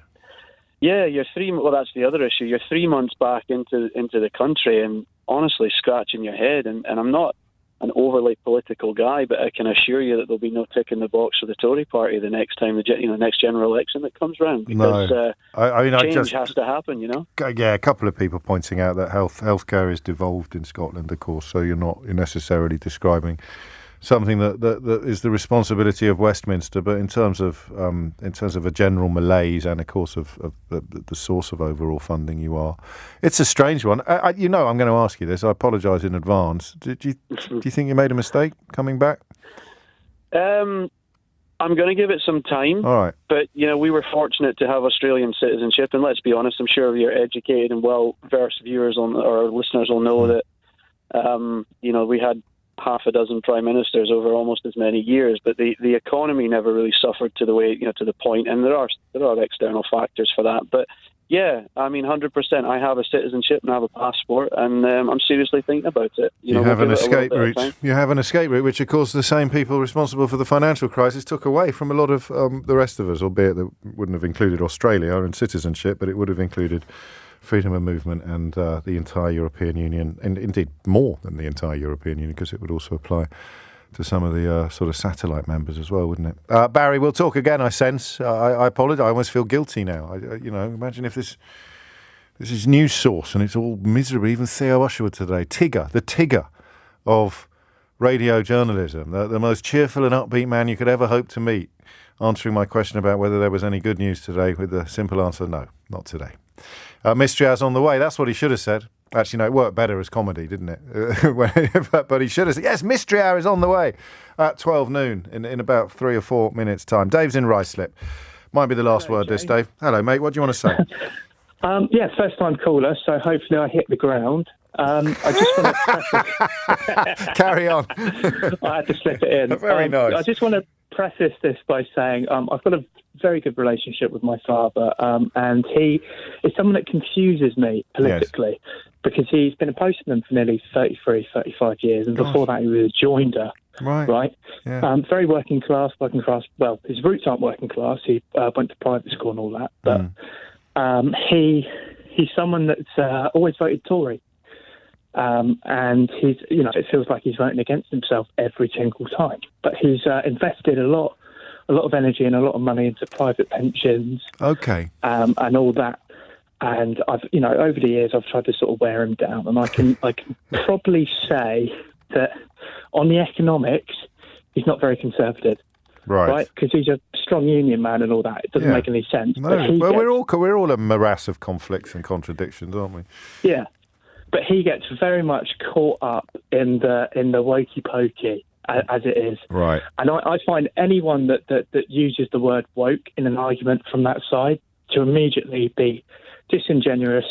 Well, that's the other issue. You're 3 months back into the country and honestly scratching your head, and I'm not an overly political guy, but I can assure you that there'll be no tick in the box for the Tory party the next time next general election that comes round. Because change has to happen. Yeah, a couple of people pointing out that healthcare is devolved in Scotland, of course. So you're necessarily describing something that is the responsibility of Westminster, but in terms of a general malaise and of course of the source of overall funding, it's a strange one. I'm going to ask you this. I apologise in advance. Do you think you made a mistake coming back? I'm going to give it some time. All right. But we were fortunate to have Australian citizenship, and let's be honest, I'm sure your educated and well-versed viewers or listeners will know that we had half a dozen prime ministers over almost as many years, but the economy never really suffered to the point, and there are external factors for that. But yeah, I mean, 100%. I have a citizenship and I have a passport, and I'm seriously thinking about it. You have an escape route. You have an escape route, which of course the same people responsible for the financial crisis took away from a lot of the rest of us, albeit that wouldn't have included Australia and citizenship, but it would have included freedom of movement and the entire European Union, and indeed more than the entire European Union, because it would also apply to some of the sort of satellite members as well, wouldn't it? Barry, we'll talk again, I sense. I apologise. I almost feel guilty now. Imagine if this is News Source and it's all miserable. Even Theo Usherwood today. The Tigger of radio journalism, the most cheerful and upbeat man you could ever hope to meet, answering my question about whether there was any good news today with the simple answer, no, not today. Mystery Hour's on the way. That's what he should have said. Actually, no, it worked better as comedy, didn't it? But he should have said, yes, Mystery Hour is on the way at 12 noon in about 3 or 4 minutes' time. Dave's in Ruislip. Might be the last word, this, Dave. Hello, mate. What do you want to say? First-time caller, so hopefully I hit the ground. I just want to carry on. I had to slip it in. Very nice. I just want to preface this by saying I've got a very good relationship with my father, and he is someone that confuses me politically, because he's been a postman for nearly 35 years, and before that he was a joinder. Right? Yeah. Very working class. Well, his roots aren't working class. He went to private school and all that, but he's someone that's always voted Tory. And he's, it feels like he's voting against himself every single time. But he's invested a lot of energy and a lot of money into private pensions. Okay. And all that. And I've, over the years, I've tried to sort of wear him down. And I can probably say that on the economics, he's not very conservative. Right? Because he's a strong union man and all that. It doesn't make any sense. No. Well, we're all a morass of conflicts and contradictions, aren't we? Yeah. but he gets very much caught up in the wokey pokey as it is. Right. And I find anyone that uses the word woke in an argument from that side to immediately be disingenuous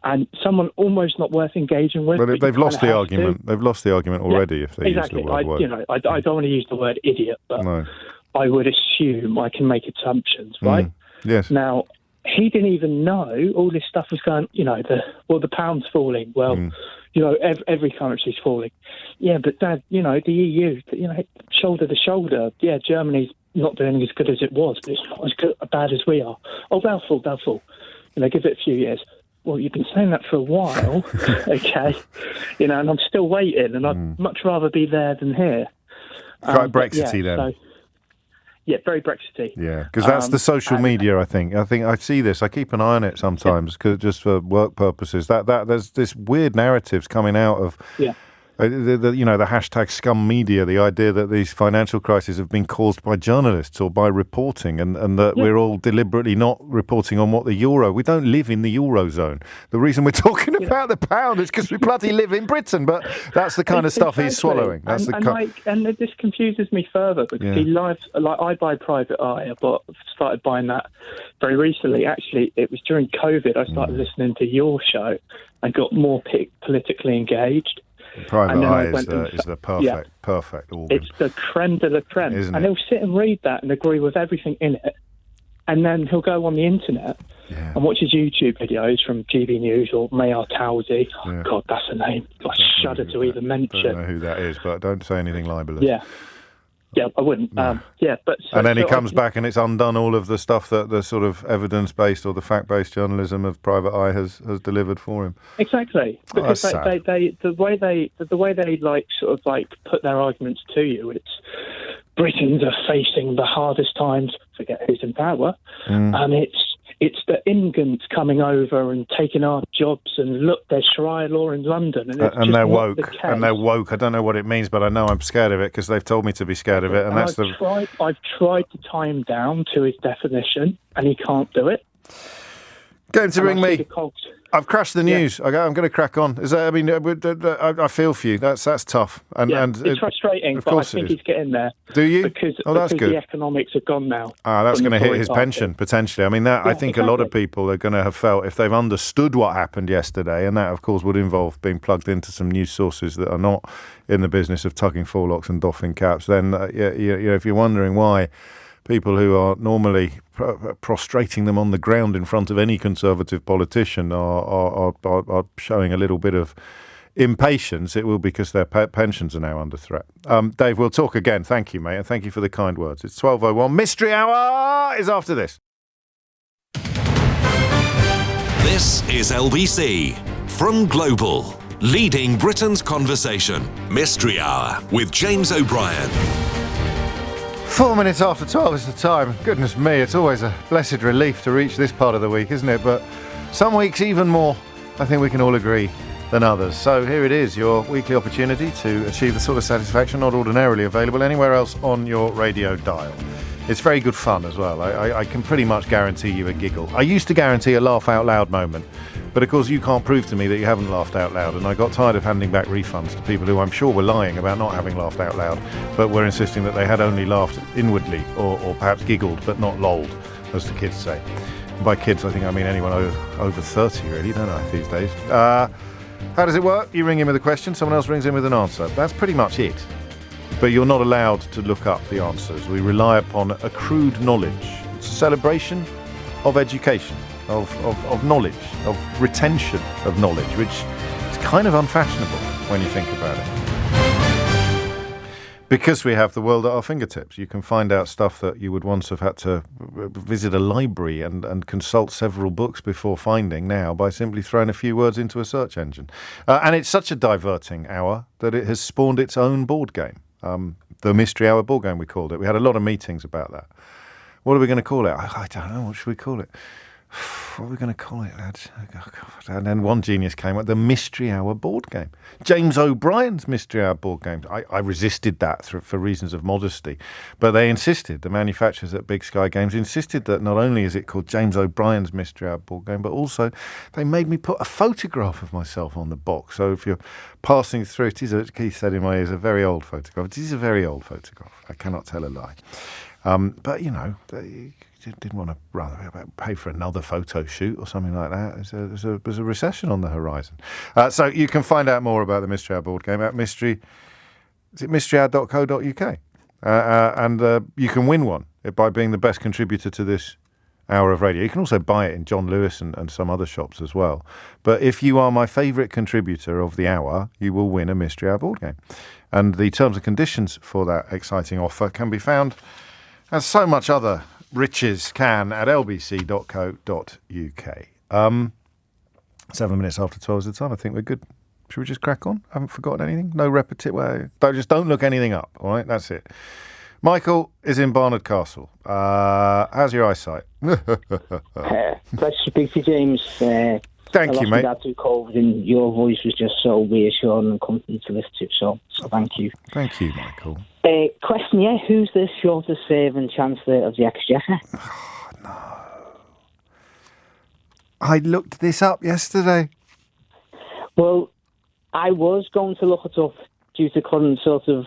and someone almost not worth engaging with. But they've lost the argument. They've lost the argument already if they exactly. use the word woke. I don't want to use the word idiot, but No. I would assume I can make assumptions, right? Yes. Now, he didn't even know all this stuff was going, the pound's falling. Well, every currency's falling. Yeah, but Dad, the EU, shoulder to shoulder. Yeah, Germany's not doing as good as it was, but it's not as bad as we are. Oh, they'll fall. Give it a few years. Well, you've been saying that for a while, okay? And I'm still waiting, and I'd much rather be there than here. Quite Brexity then. So, yeah, very Brexity. Yeah, because that's the social media. I think I see this. I keep an eye on it sometimes, just for work purposes. That there's this weird narratives coming out of. Yeah. The hashtag scum media, the idea that these financial crises have been caused by journalists or by reporting and that we're all deliberately not reporting on we don't live in the Eurozone. The reason we're talking about the pound is because we bloody live in Britain, but that's the kind of stuff he's swallowing. That's and this confuses me further because he lives, I buy Private Eye, but started buying that very recently. Actually, it was during COVID I started listening to your show and got more politically engaged. Private Eye is the perfect organ. It's the creme de la creme. Isn't and it? he'll sit and read that and agree with everything in it. And then he'll go on the internet and watch his YouTube videos from GB News or Mayar Towsey. Oh, God, that's a name. I shudder to even mention. I don't know who that is, but don't say anything libelous. Yeah, I wouldn't. No. But and then he comes back and it's undone all of the stuff that the sort of evidence-based or the fact-based journalism of Private Eye has delivered for him. Exactly, because the way they put their arguments to you, it's Britons are facing the hardest times. Forget who's in power, and it's the immigrants coming over and taking our jobs, and look, there's Sharia law in London, and they're woke, and they're woke. I don't know what it means, but I know I'm scared of it because they've told me to be scared of it, and that's I've tried to tie him down to his definition, and he can't do it. Get him to ring me. I've crashed the news. I'm going to crack on. I feel for you. That's tough. And it's frustrating, but I think he's getting there. Do you? Because that's good. The economics are gone now. That's going to hit his pension, potentially. I mean, I think a lot of people are going to have felt, if they've understood what happened yesterday, and that, of course, would involve being plugged into some news sources that are not in the business of tugging forelocks and doffing caps, then if you're wondering why people who are normally prostrating them on the ground in front of any Conservative politician are showing a little bit of impatience, it will be because their pensions are now under threat. Dave, we'll talk again. Thank you, mate, and thank you for the kind words. It's 12:01. Mystery Hour is after this. This is LBC from Global, leading Britain's conversation. Mystery Hour with James O'Brien. 4 minutes after 12 is the time. Goodness me, it's always a blessed relief to reach this part of the week, isn't it? But some weeks even more, I think we can all agree, than others. So here it is, your weekly opportunity to achieve the sort of satisfaction not ordinarily available anywhere else on your radio dial. It's very good fun as well. I can pretty much guarantee you a giggle. I used to guarantee a laugh out loud moment, but of course you can't prove to me that you haven't laughed out loud, and I got tired of handing back refunds to people who I'm sure were lying about not having laughed out loud, but were insisting that they had only laughed inwardly or perhaps giggled but not lolled, as the kids say. And by kids I think I mean anyone over 30 really, don't I, these days. How does it work? You ring in with a question, someone else rings in with an answer. That's pretty much it. But you're not allowed to look up the answers. We rely upon accrued knowledge. It's a celebration of education, of knowledge, of retention of knowledge, which is kind of unfashionable when you think about it. Because we have the world at our fingertips, you can find out stuff that you would once have had to visit a library and consult several books before finding now by simply throwing a few words into a search engine. And it's such a diverting hour that it has spawned its own board game. The Mystery Hour board game, we called it. We had a lot of meetings about that. What are we going to call it? I don't know. What should we call it? what are we going to call it, lads? Oh, God. And then one genius came up, the Mystery Hour board game. James O'Brien's Mystery Hour board game. I resisted that for reasons of modesty. But they insisted, the manufacturers at Big Sky Games insisted that not only is it called James O'Brien's Mystery Hour board game, but also they made me put a photograph of myself on the box. So if you're passing through, Keith said in my ear, it's a very old photograph. It is a very old photograph. I cannot tell a lie. But, you know, they didn't want to pay for another photo shoot or something like that. There's a recession on the horizon. So you can find out more about the Mystery Hour board game at mysteryhour.co.uk. And you can win one by being the best contributor to this hour of radio. You can also buy it in John Lewis and some other shops as well. But if you are my favourite contributor of the hour, you will win a Mystery Hour board game. And the terms and conditions for that exciting offer can be found, as so much other riches can, at lbc.co.uk. 7 minutes after 12 is the time. I think we're good. Should we just crack on? I haven't forgotten anything. No repetition. Don't look anything up. All right, that's it. Michael is in Barnard Castle. How's your eyesight? Pleasure to speak to you, James. Thank you, mate. That through COVID, and your voice was just so reassuring and comforting to listen to. So thank you. Thank you, Michael. Question, who's the shortest serving Chancellor of the Exchequer? Oh, no. I looked this up yesterday. Well, I was going to look it up due to current sort of.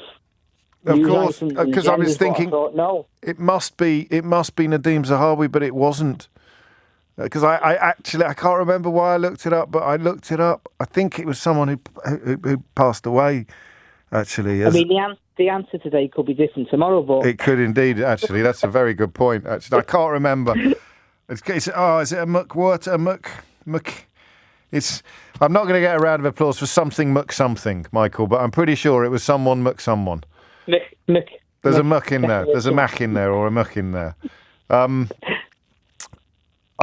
Of course, because I was thinking, no, it must be Nadeem Zahawi, but it wasn't. Because I can't remember why I looked it up, but I looked it up. I think it was someone who passed away. Actually, I mean the answer today could be different tomorrow, but it could indeed. Actually, that's a very good point. Actually, I can't remember. Is it a Muck? It's. I'm not going to get a round of applause for something, Michael, but I'm pretty sure it was someone, someone. Mick. There's a muck in there. There's a mac in there or a muck in there. I'll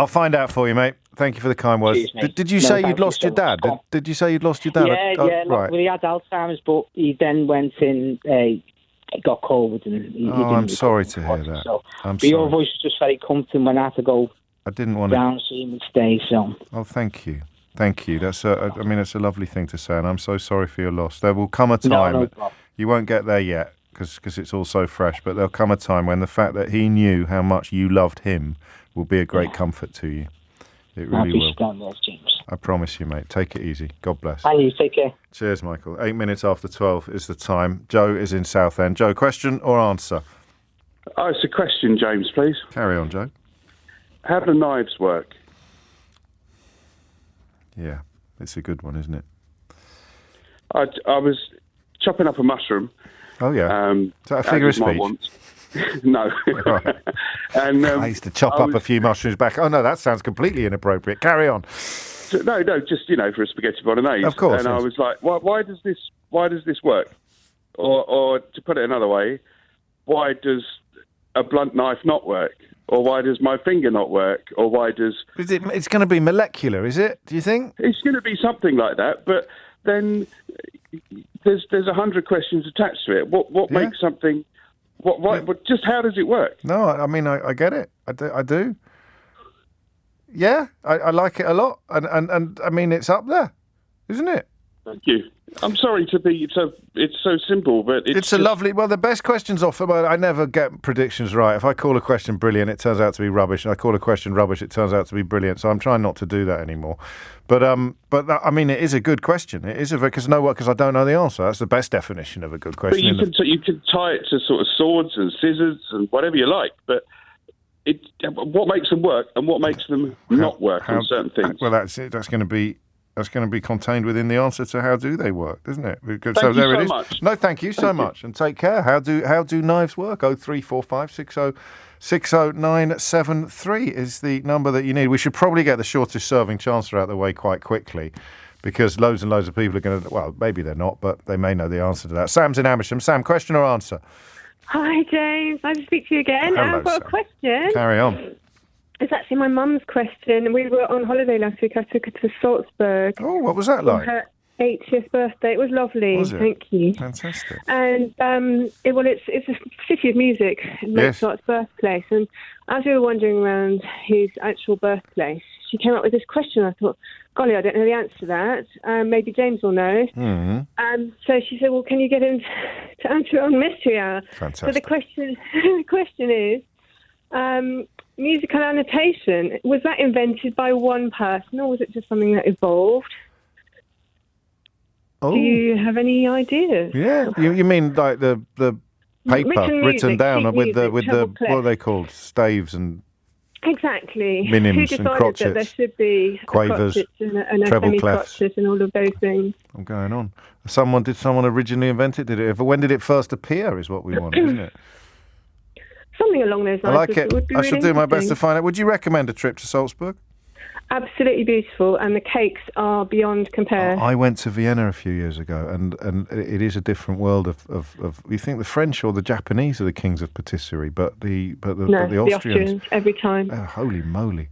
find out for you, mate. Thank you for the kind words. Did you say you'd lost your dad? Did you say you'd lost your dad? Yeah. Right. Well, he had Alzheimer's, but he then went in, got COVID. And I'm sorry to hear that. So, your voice was just very comforting when I had to go. I didn't want down and see him and stay. So. Oh, thank you. Thank you. It's a lovely thing to say, and I'm so sorry for your loss. There will come a time. No problem. You won't get there yet because it's all so fresh, but there'll come a time when the fact that he knew how much you loved him will be a great comfort to you. It really will. James. I promise you, mate. Take it easy. God bless. And you, take care. Cheers, Michael. 8 minutes after 12 is the time. Joe is in Southend. Joe, question or answer? Oh, it's a question, James, please. Carry on, Joe. How do knives work? Yeah, it's a good one, isn't it? I was chopping up a mushroom. Oh, yeah. Is that a figure of speech? No. Right. And I used to chop up a few mushrooms back. Oh, no, that sounds completely inappropriate. Carry on. No, just, for a spaghetti bolognese. Of course. And I was like, why does this work? Or to put it another way, why does a blunt knife not work? Or why does my finger not work? Or why does... It's going to be molecular, is it? Do you think? It's going to be something like that, but then there's 100 questions attached to it. What makes something... What? Just how does it work? No, I mean, I get it. I do. Yeah, I like it a lot. And I mean, it's up there, isn't it? Thank you. I'm sorry to be so. It's so simple, but it's a lovely. Well, the best questions often. Well, I never get predictions right. If I call a question brilliant, it turns out to be rubbish. And I call a question rubbish, it turns out to be brilliant. So I'm trying not to do that anymore. But I mean, it is a good question. It is because I don't know the answer. That's the best definition of a good question. But you can tie it to sort of swords and scissors and whatever you like. But what makes them work and what makes them not work on certain things? Well, that's it. That's going to be contained within the answer to how do they work, isn't it? Thank you so much. No, thank you so much, and take care. How do knives work? 0345 60 60973 is the number that you need. We should probably get the shortest serving Chancellor out of the way quite quickly, because loads and loads of people are going to. Well, maybe they're not, but they may know the answer to that. Sam's in Amersham. Sam, question or answer? Hi, James. Nice to speak to you again. Hello, I've got a question. Carry on. It's actually my mum's question. We were on holiday last week. I took her to Salzburg. Oh, what was that like? 80th birthday. It was lovely. Was it? Thank you. Fantastic. And it's a city of music, Mozart's birthplace. And as we were wandering around his actual birthplace, she came up with this question. I thought, golly, I don't know the answer to that. Maybe James will know. Mm-hmm. So she said, well, can you get him to answer it on Mystery Hour? Fantastic. So the question is, musical annotation, was that invented by one person or was it just something that evolved? Oh. Do you have any ideas? Yeah, you mean like the paper written down with the what are they called? Staves and exactly. minims Who and decided crotchets, that there should be quavers, a crotchet and a treble clefs, semi-crotchet and all of those things? I'm going on. Did someone originally invent it? When did it first appear? Is what we want, isn't it? Something along those lines. I like it. Would be I shall really do my best to interesting. find out. Would you recommend a trip to Salzburg? Absolutely beautiful, and the cakes are beyond compare. I went to Vienna a few years ago, and it is a different world of. You think the French or the Japanese are the kings of patisserie, but the Austrians every time. Oh, holy moly!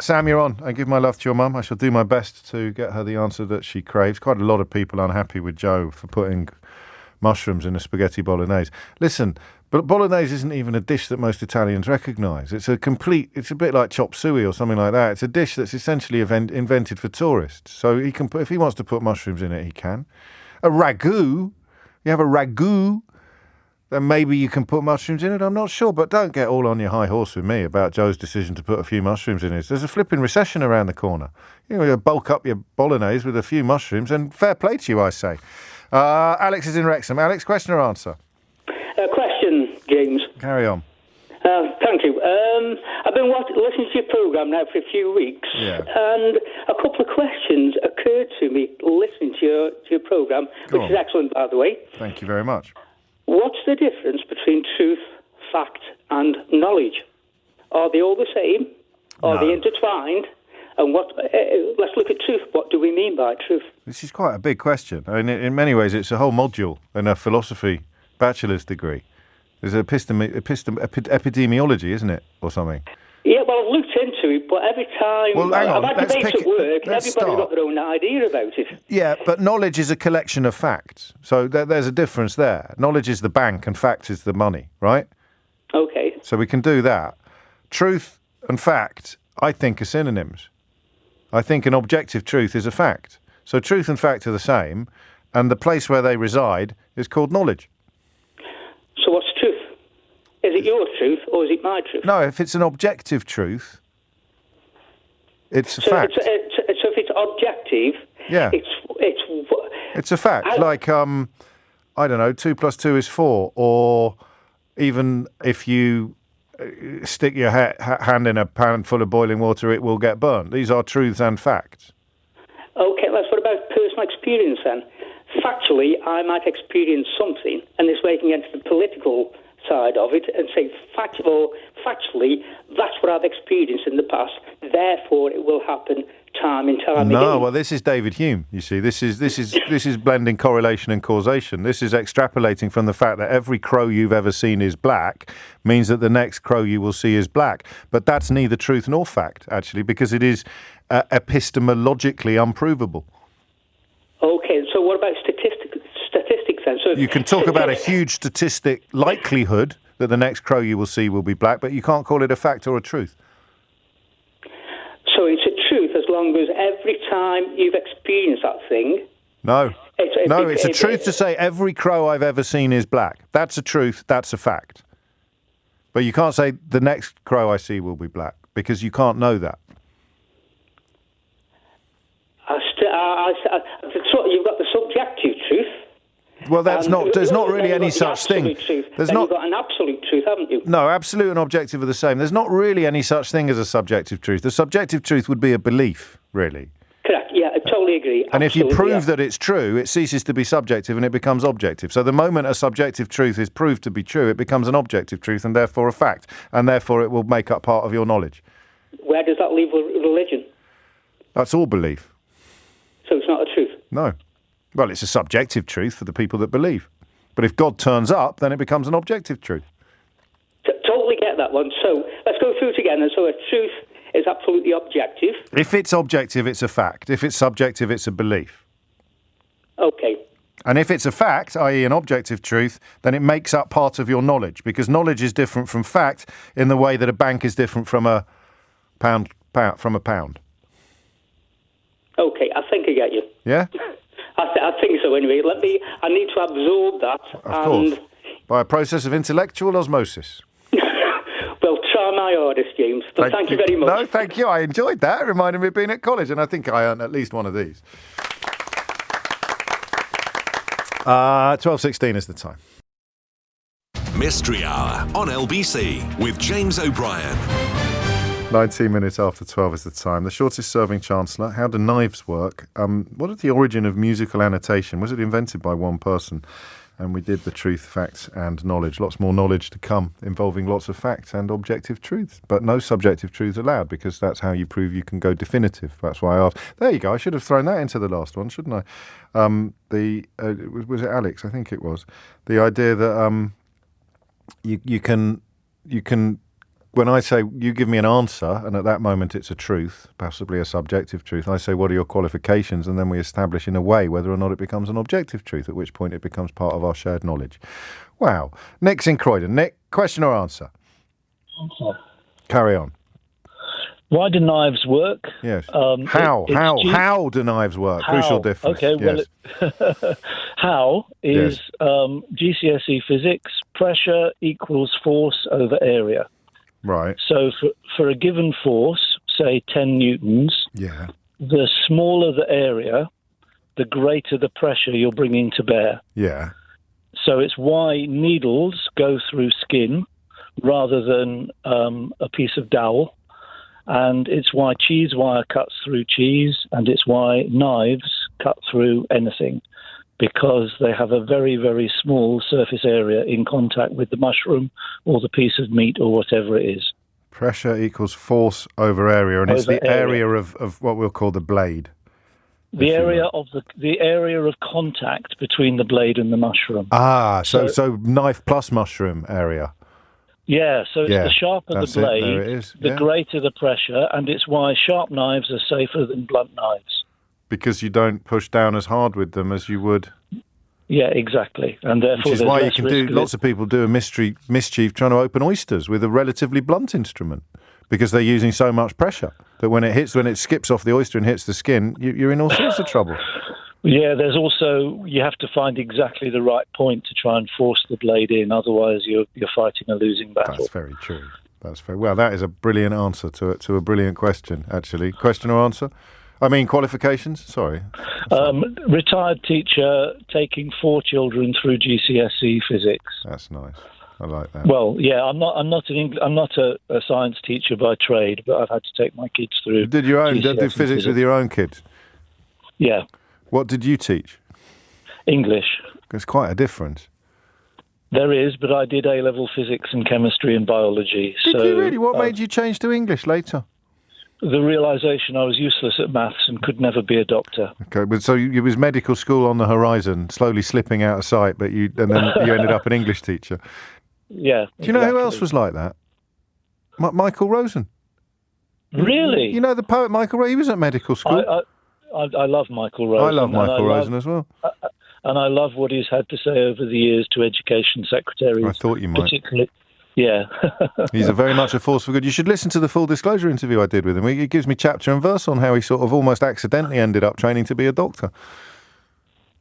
Sam, you're on. I give my love to your mum. I shall do my best to get her the answer that she craves. Quite a lot of people unhappy with Joe for putting mushrooms in a spaghetti bolognese. Listen. But bolognese isn't even a dish that most Italians recognise. It's a bit like chop suey or something like that. It's a dish that's essentially invented for tourists. So he can if he wants to put mushrooms in it, he can. A ragu, you have a ragu, then maybe you can put mushrooms in it. I'm not sure, but don't get all on your high horse with me about Joe's decision to put a few mushrooms in it. There's a flipping recession around the corner. You bulk up your bolognese with a few mushrooms, and fair play to you, I say. Alex is in Wrexham. Alex, question or answer? Question, James. Carry on. Thank you. I've been listening to your programme now for a few weeks, and a couple of questions occurred to me listening to your programme, which is excellent, by the way. Thank you very much. What's the difference between truth, fact, and knowledge? Are they all the same? Are they intertwined? And let's look at truth. What do we mean by truth? This is quite a big question. I mean, in many ways, it's a whole module in a philosophy bachelor's degree. There's epidemiology, isn't it, or something? Yeah, well, I've looked into it, but every time I've had debates at work, and everybody's got their own idea about it. Yeah, but knowledge is a collection of facts. So there's a difference there. Knowledge is the bank and fact is the money, right? Okay. So we can do that. Truth and fact, I think, are synonyms. I think an objective truth is a fact. So truth and fact are the same, and the place where they reside is called knowledge. So what's truth? Is it your truth or is it my truth? No, if it's an objective truth, it's a fact. So if it's objective, it's a fact. Like, I don't know, 2 + 2 is 4, or even if you stick your hand in a pan full of boiling water, it will get burnt. These are truths and facts. Okay, what about personal experience then? Factually, I might experience something, and this way I can get to the political side of it and say, factually, that's what I've experienced in the past. Therefore, it will happen time and time again. No, well, this is David Hume. You see, this is blending correlation and causation. This is extrapolating from the fact that every crow you've ever seen is black means that the next crow you will see is black. But that's neither truth nor fact, actually, because it is epistemologically unprovable. Okay, so what about statistics then? So you can talk about a huge statistic likelihood that the next crow you will see will be black, but you can't call it a fact or a truth. So it's a truth as long as every time you've experienced that thing... No. It's a truth to say every crow I've ever seen is black. That's a truth, that's a fact. But you can't say the next crow I see will be black, because you can't know that. You've got the subjective truth. Well, there's not really any such thing. You've got an absolute truth, haven't you? No, absolute and objective are the same. There's not really any such thing as a subjective truth. The subjective truth would be a belief, really. Correct, yeah, I totally agree. And if you prove that it's true, it ceases to be subjective and it becomes objective. So the moment a subjective truth is proved to be true, it becomes an objective truth and therefore a fact. And therefore it will make up part of your knowledge. Where does that leave religion? That's all belief. So it's not a truth? No. Well, it's a subjective truth for the people that believe. But if God turns up, then it becomes an objective truth. Totally get that one. So let's go through it again. And so a truth is absolutely objective. If it's objective, it's a fact. If it's subjective, it's a belief. And if it's a fact, i.e. an objective truth, then it makes up part of your knowledge, because knowledge is different from fact in the way that a bank is different from a pound. Okay, I think I get you. Yeah? I think so anyway. I need to absorb that. Of course. By a process of intellectual osmosis. Well, try my hardest, James. But thank you very much. No, thank you. I enjoyed that. It reminded me of being at college, and I think I earned at least one of these. 12:16 is the time. Mystery Hour on LBC with James O'Brien. 19 minutes after 12 is the time. The shortest serving Chancellor. How do knives work? What is the origin of musical annotation? Was it invented by one person? And we did the truth, facts and knowledge. Lots more knowledge to come, involving lots of facts and objective truths. But no subjective truths allowed, because that's how you prove you can go definitive. That's why I asked. There you go. I should have thrown that into the last one, shouldn't I? Was it Alex? I think it was. The idea that you can, when I say you give me an answer, and at that moment it's a truth, possibly a subjective truth, I say, what are your qualifications? And then we establish in a way whether or not it becomes an objective truth, at which point it becomes part of our shared knowledge. Wow. Nick's in Croydon. Nick, question or answer? Answer. Carry on. Why do knives work? Yes. How do knives work? How? Crucial difference. Okay, yes. well, how is GCSE physics, pressure equals force over area. Right. So for a given force, say 10 newtons, the smaller the area, the greater the pressure you're bringing to bear. Yeah. So it's why needles go through skin rather than a piece of dowel. And it's why cheese wire cuts through cheese, and it's why knives cut through anything, because they have a very, very small surface area in contact with the mushroom or the piece of meat or whatever it is. Pressure equals force over area, and it's the area of what we'll call the blade. The area of the area of contact between the blade and the mushroom. Ah, so knife plus mushroom area. Yeah, so it's the sharper the blade, the greater the pressure, and it's why sharp knives are safer than blunt knives. Because you don't push down as hard with them as you would. Yeah, exactly. And therefore, which is why you can do, lots of people do a mischief trying to open oysters with a relatively blunt instrument, because they're using so much pressure that when it skips off the oyster and hits the skin, you're in all sorts of trouble. Yeah, there's also, you have to find exactly the right point to try and force the blade in, otherwise you're fighting a losing battle. That's very true. Well, that is a brilliant answer to a brilliant question, actually. Question or answer? I mean, qualifications? Sorry. Retired teacher taking 4 children through GCSE physics. That's nice. I like that. Well, yeah, I'm not a science teacher by trade, but I've had to take my kids through. Did physics with your own kids? Yeah. What did you teach? English. There's quite a difference. There is, but I did A-level physics and chemistry and biology. Did you really? What made you change to English later? The realisation I was useless at maths and could never be a doctor. Okay, but so it was medical school on the horizon, slowly slipping out of sight, and then you ended up an English teacher. Yeah. Do you know who else was like that? Michael Rosen. Really? You know the poet Michael Rosen? He was at medical school. I love Michael Rosen. I love Michael Rosen as well. And I love what he's had to say over the years to education secretaries. I thought you might. Particularly, yeah. He's very much a force for good. You should listen to the Full Disclosure interview I did with him. He gives me chapter and verse on how he sort of almost accidentally ended up training to be a doctor.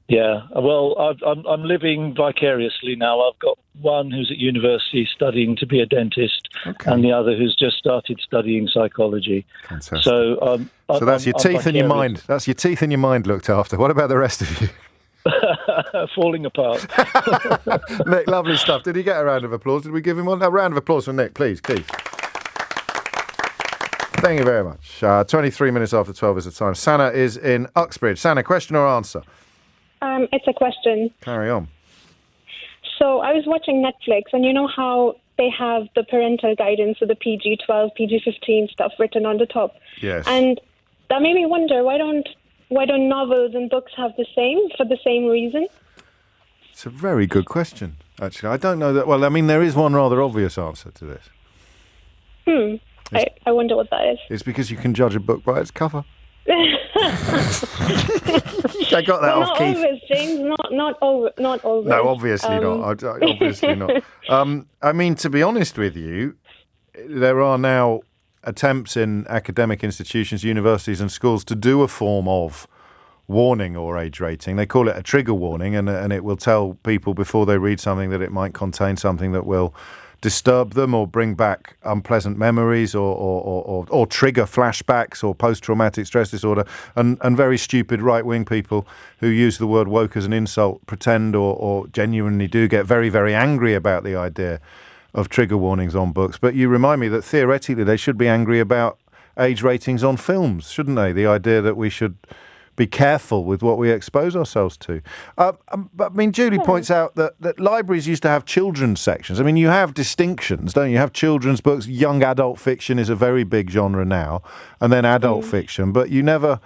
Yeah, well, I'm living vicariously now. I've got one who's at university studying to be a dentist, and the other who's just started studying psychology. Fantastic. So that's your teeth and your mind. That's your teeth and your mind looked after. What about the rest of you? Falling apart. Nick, lovely stuff. Did he get a round of applause? Did we give him one? A round of applause for Nick, please, Keith. Thank you very much. 23 minutes after 12 is the time. Sana is in Uxbridge. Sana, question or answer? It's a question. Carry on. So I was watching Netflix, and you know how they have the parental guidance, so the PG-12, PG-15 stuff written on the top. Yes. And that made me wonder, why don't novels and books have the same, for the same reason? It's a very good question, actually. I don't know that. Well, I mean, there is one rather obvious answer to this. I wonder what that is. It's because you can judge a book by its cover. I got that off Keith. Not always, James. Not always. No, obviously not. Obviously not. I mean, to be honest with you, there are now attempts in academic institutions, universities and schools to do a form of warning or age rating. They call it a trigger warning, and it will tell people before they read something that it might contain something that will disturb them or bring back unpleasant memories or trigger flashbacks or post-traumatic stress disorder. And very stupid right-wing people who use the word woke as an insult pretend or genuinely do get very, very angry about the idea of trigger warnings on books. But you remind me that theoretically they should be angry about age ratings on films, shouldn't they? The idea that we should be careful with what we expose ourselves to. But I mean, Julie points out that libraries used to have children's sections. I mean, you have distinctions, don't you? You have children's books. Young adult fiction is a very big genre now, and then adult fiction. But you never...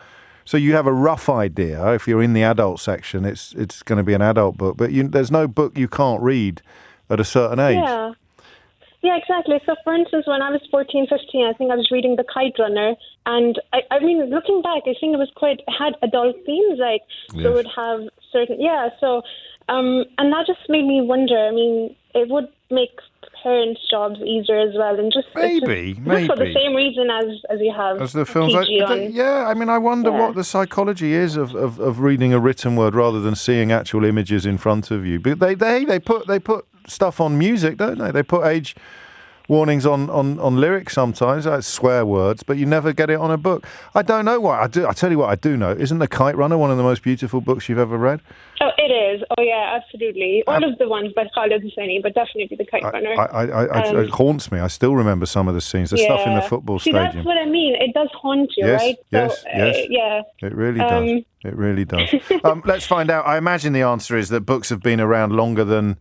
So you have a rough idea. If you're in the adult section, it's going to be an adult book. But there's no book you can't read at a certain age. Yeah, exactly. So, for instance, when I was 14, 15, I think I was reading The Kite Runner. And, I mean, looking back, I think it had adult themes, like, so it would have certain, so, and that just made me wonder, I mean, it would make parents' jobs easier as well, and just maybe for the same reason as you have as the films. I mean, I wonder what the psychology is of reading a written word rather than seeing actual images in front of you. But they put stuff on music, don't they? They put age warnings on lyrics sometimes, swear words, but you never get it on a book. I don't know why. I tell you what I do know. Isn't The Kite Runner one of the most beautiful books you've ever read? Oh, it is. Oh, yeah, absolutely. All of the ones by Khaled Hosseini, but definitely The Kite Runner. It haunts me. I still remember some of the scenes, the stuff in the football stadium. That's what I mean. It does haunt you, right? Yes. Yeah. It really does. It really does. Let's find out. I imagine the answer is that books have been around longer than...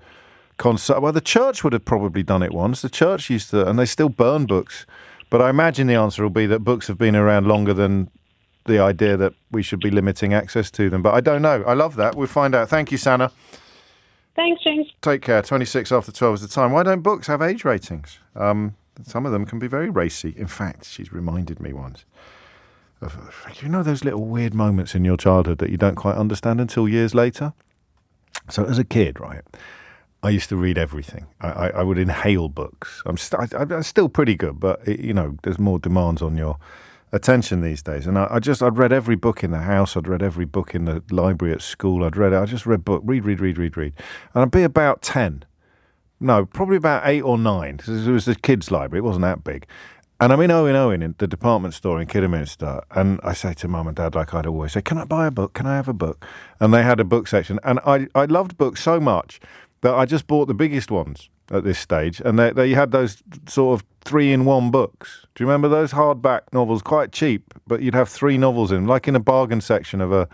Well, the church would have probably done it once. The church used to, and they still burn books. But I imagine the answer will be that books have been around longer than the idea that we should be limiting access to them. But I don't know. I love that. We'll find out. Thank you, Sana. Thanks, James. Take care. 26 after 12 is the time. Why don't books have age ratings? Some of them can be very racy. In fact, she's reminded me once of, you know, those little weird moments in your childhood that you don't quite understand until years later? So as a kid, right, I used to read everything. I would inhale books. I'm still pretty good, but there's more demands on your attention these days. And I'd read every book in the house. I'd read every book in the library at school. I just read read. And I'd be about 10. No, probably about 8 or 9. It was the kids' library. It wasn't that big. And I'm in Owen in the department store in Kidderminster, and I say to Mum and Dad, like I'd always say, can I buy a book? Can I have a book? And they had a book section. And I loved books so much that I just bought the biggest ones at this stage. And they had those sort of 3-in-1 books. Do you remember those hardback novels? Quite cheap, but you'd have 3 novels in, like in a bargain section of a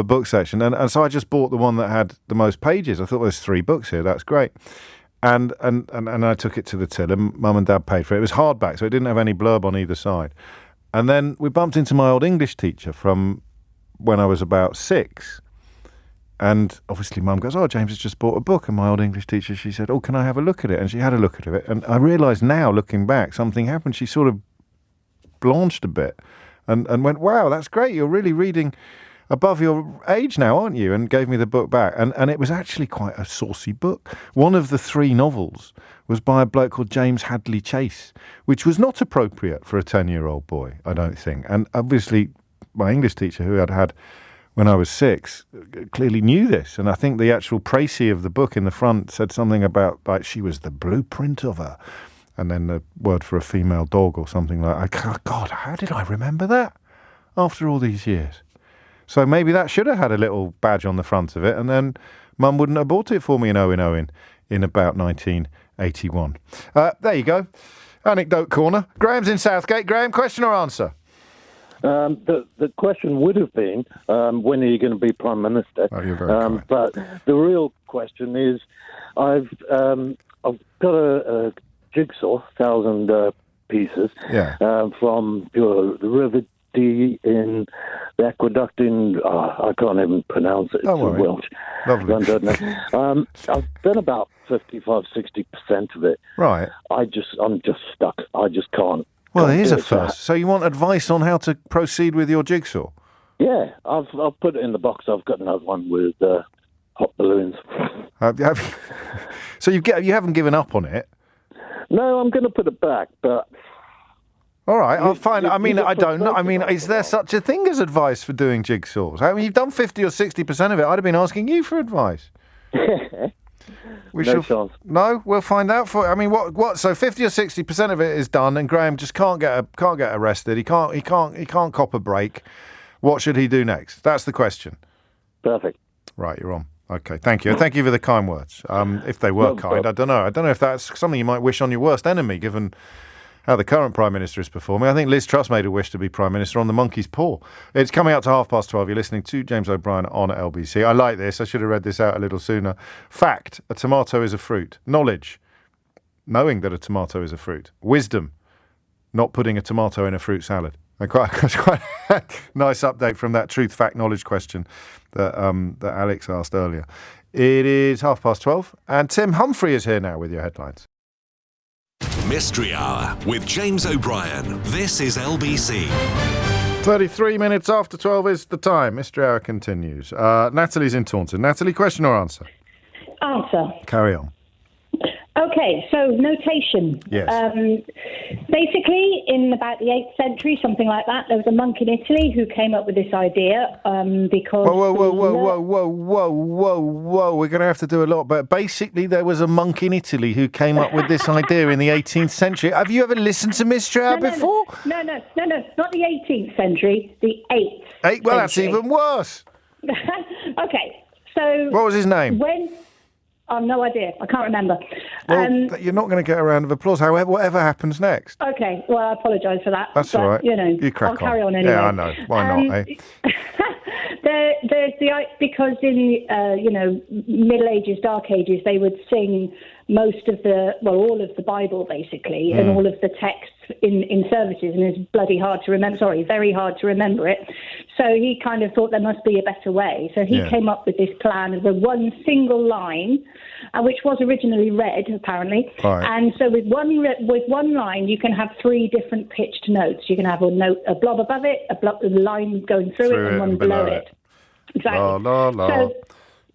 book section. And so I just bought the one that had the most pages. I thought there's 3 books here. That's great. And I took it to the till, and Mum and Dad paid for it. It was hardback, so it didn't have any blurb on either side. And then we bumped into my old English teacher from when I was about 6. And obviously Mum goes, oh, James has just bought a book. And my old English teacher, she said, oh, can I have a look at it? And she had a look at it. And I realised now, looking back, something happened. She sort of blanched a bit and went, wow, that's great. You're really reading above your age now, aren't you? And gave me the book back. And it was actually quite a saucy book. One of the 3 novels was by a bloke called James Hadley Chase, which was not appropriate for a 10-year-old boy, I don't think. And obviously my English teacher, who I'd had when I was 6, clearly knew this. And I think the actual précis of the book in the front said something about, like, she was the blueprint of her. And then the word for a female dog or something like that. God, how did I remember that after all these years? So maybe that should have had a little badge on the front of it, and then Mum wouldn't have bought it for me in Owen in about 1981. There you go. Anecdote corner. Graham's in Southgate. Graham, question or answer? The question would have been, when are you going to be Prime Minister? Oh, you're very kind. But the real question is, I've got a jigsaw, 1,000 pieces, from the River Dee in the aqueduct in, I can't even pronounce it. Don't worry. Welsh. Lovely. I've done about 55-60% of it. Right. I'm just stuck. I just can't Well, here's a first. So you want advice on how to proceed with your jigsaw? Yeah, I'll put it in the box. I've got another one with hot balloons. So you haven't given up on it? No, I'm going to put it back, but... All right, I'll find. I mean, I don't know. I mean, is there such a thing as advice for doing jigsaws? I mean, you've done 50 or 60% of it. I'd have been asking you for advice. No, we'll find out for. I mean, what? So 50 or 60% of it is done, and Graham just can't get arrested. He can't cop a break. What should he do next? That's the question. Perfect. Right, you're on. Okay, thank you. Thank you for the kind words. If they were kind, I don't know. I don't know if that's something you might wish on your worst enemy, given how the current Prime Minister is performing. I think Liz Truss made a wish to be Prime Minister on the monkey's paw. It's coming up to 12:30. You're listening to James O'Brien on LBC. I like this. I should have read this out a little sooner. Fact, a tomato is a fruit. Knowledge, knowing that a tomato is a fruit. Wisdom, not putting a tomato in a fruit salad. And quite a nice update from that truth, fact, knowledge question that Alex asked earlier. It is 12:30, and Tim Humphrey is here now with your headlines. Mystery Hour with James O'Brien. This is LBC. 33 minutes after 12 is the time. Mystery Hour continues. Natalie's in Taunton. Natalie, question or answer? Answer. Carry on. Okay, so notation. Yes. Basically, in about the 8th century, something like that, there was a monk in Italy who came up with this idea because... Whoa. We're going to have to do a lot. But basically, there was a monk in Italy who came up with this idea in the 18th century. Have you ever listened to Mystery Hour before? No, not the 18th century, the 8th Well, that's even worse. Okay, so... What was his name? I've no idea. I can't remember. Well, you're not going to get a round of applause, however, whatever happens next. Okay, well, I apologise for that. That's all right. You know, I'll carry on anyway. Yeah, I know. Why not, eh? There's because in Middle Ages, Dark Ages, they would sing all of the Bible basically, and all of the texts in services, and it's bloody hard to remember. Sorry, very hard to remember it. So he kind of thought there must be a better way. So he came up with this plan of the one single line, which was originally read apparently. Right. And so with one line, you can have 3 different pitched notes. You can have a note, a blob above it, a line going through it, and one below it. Exactly. So,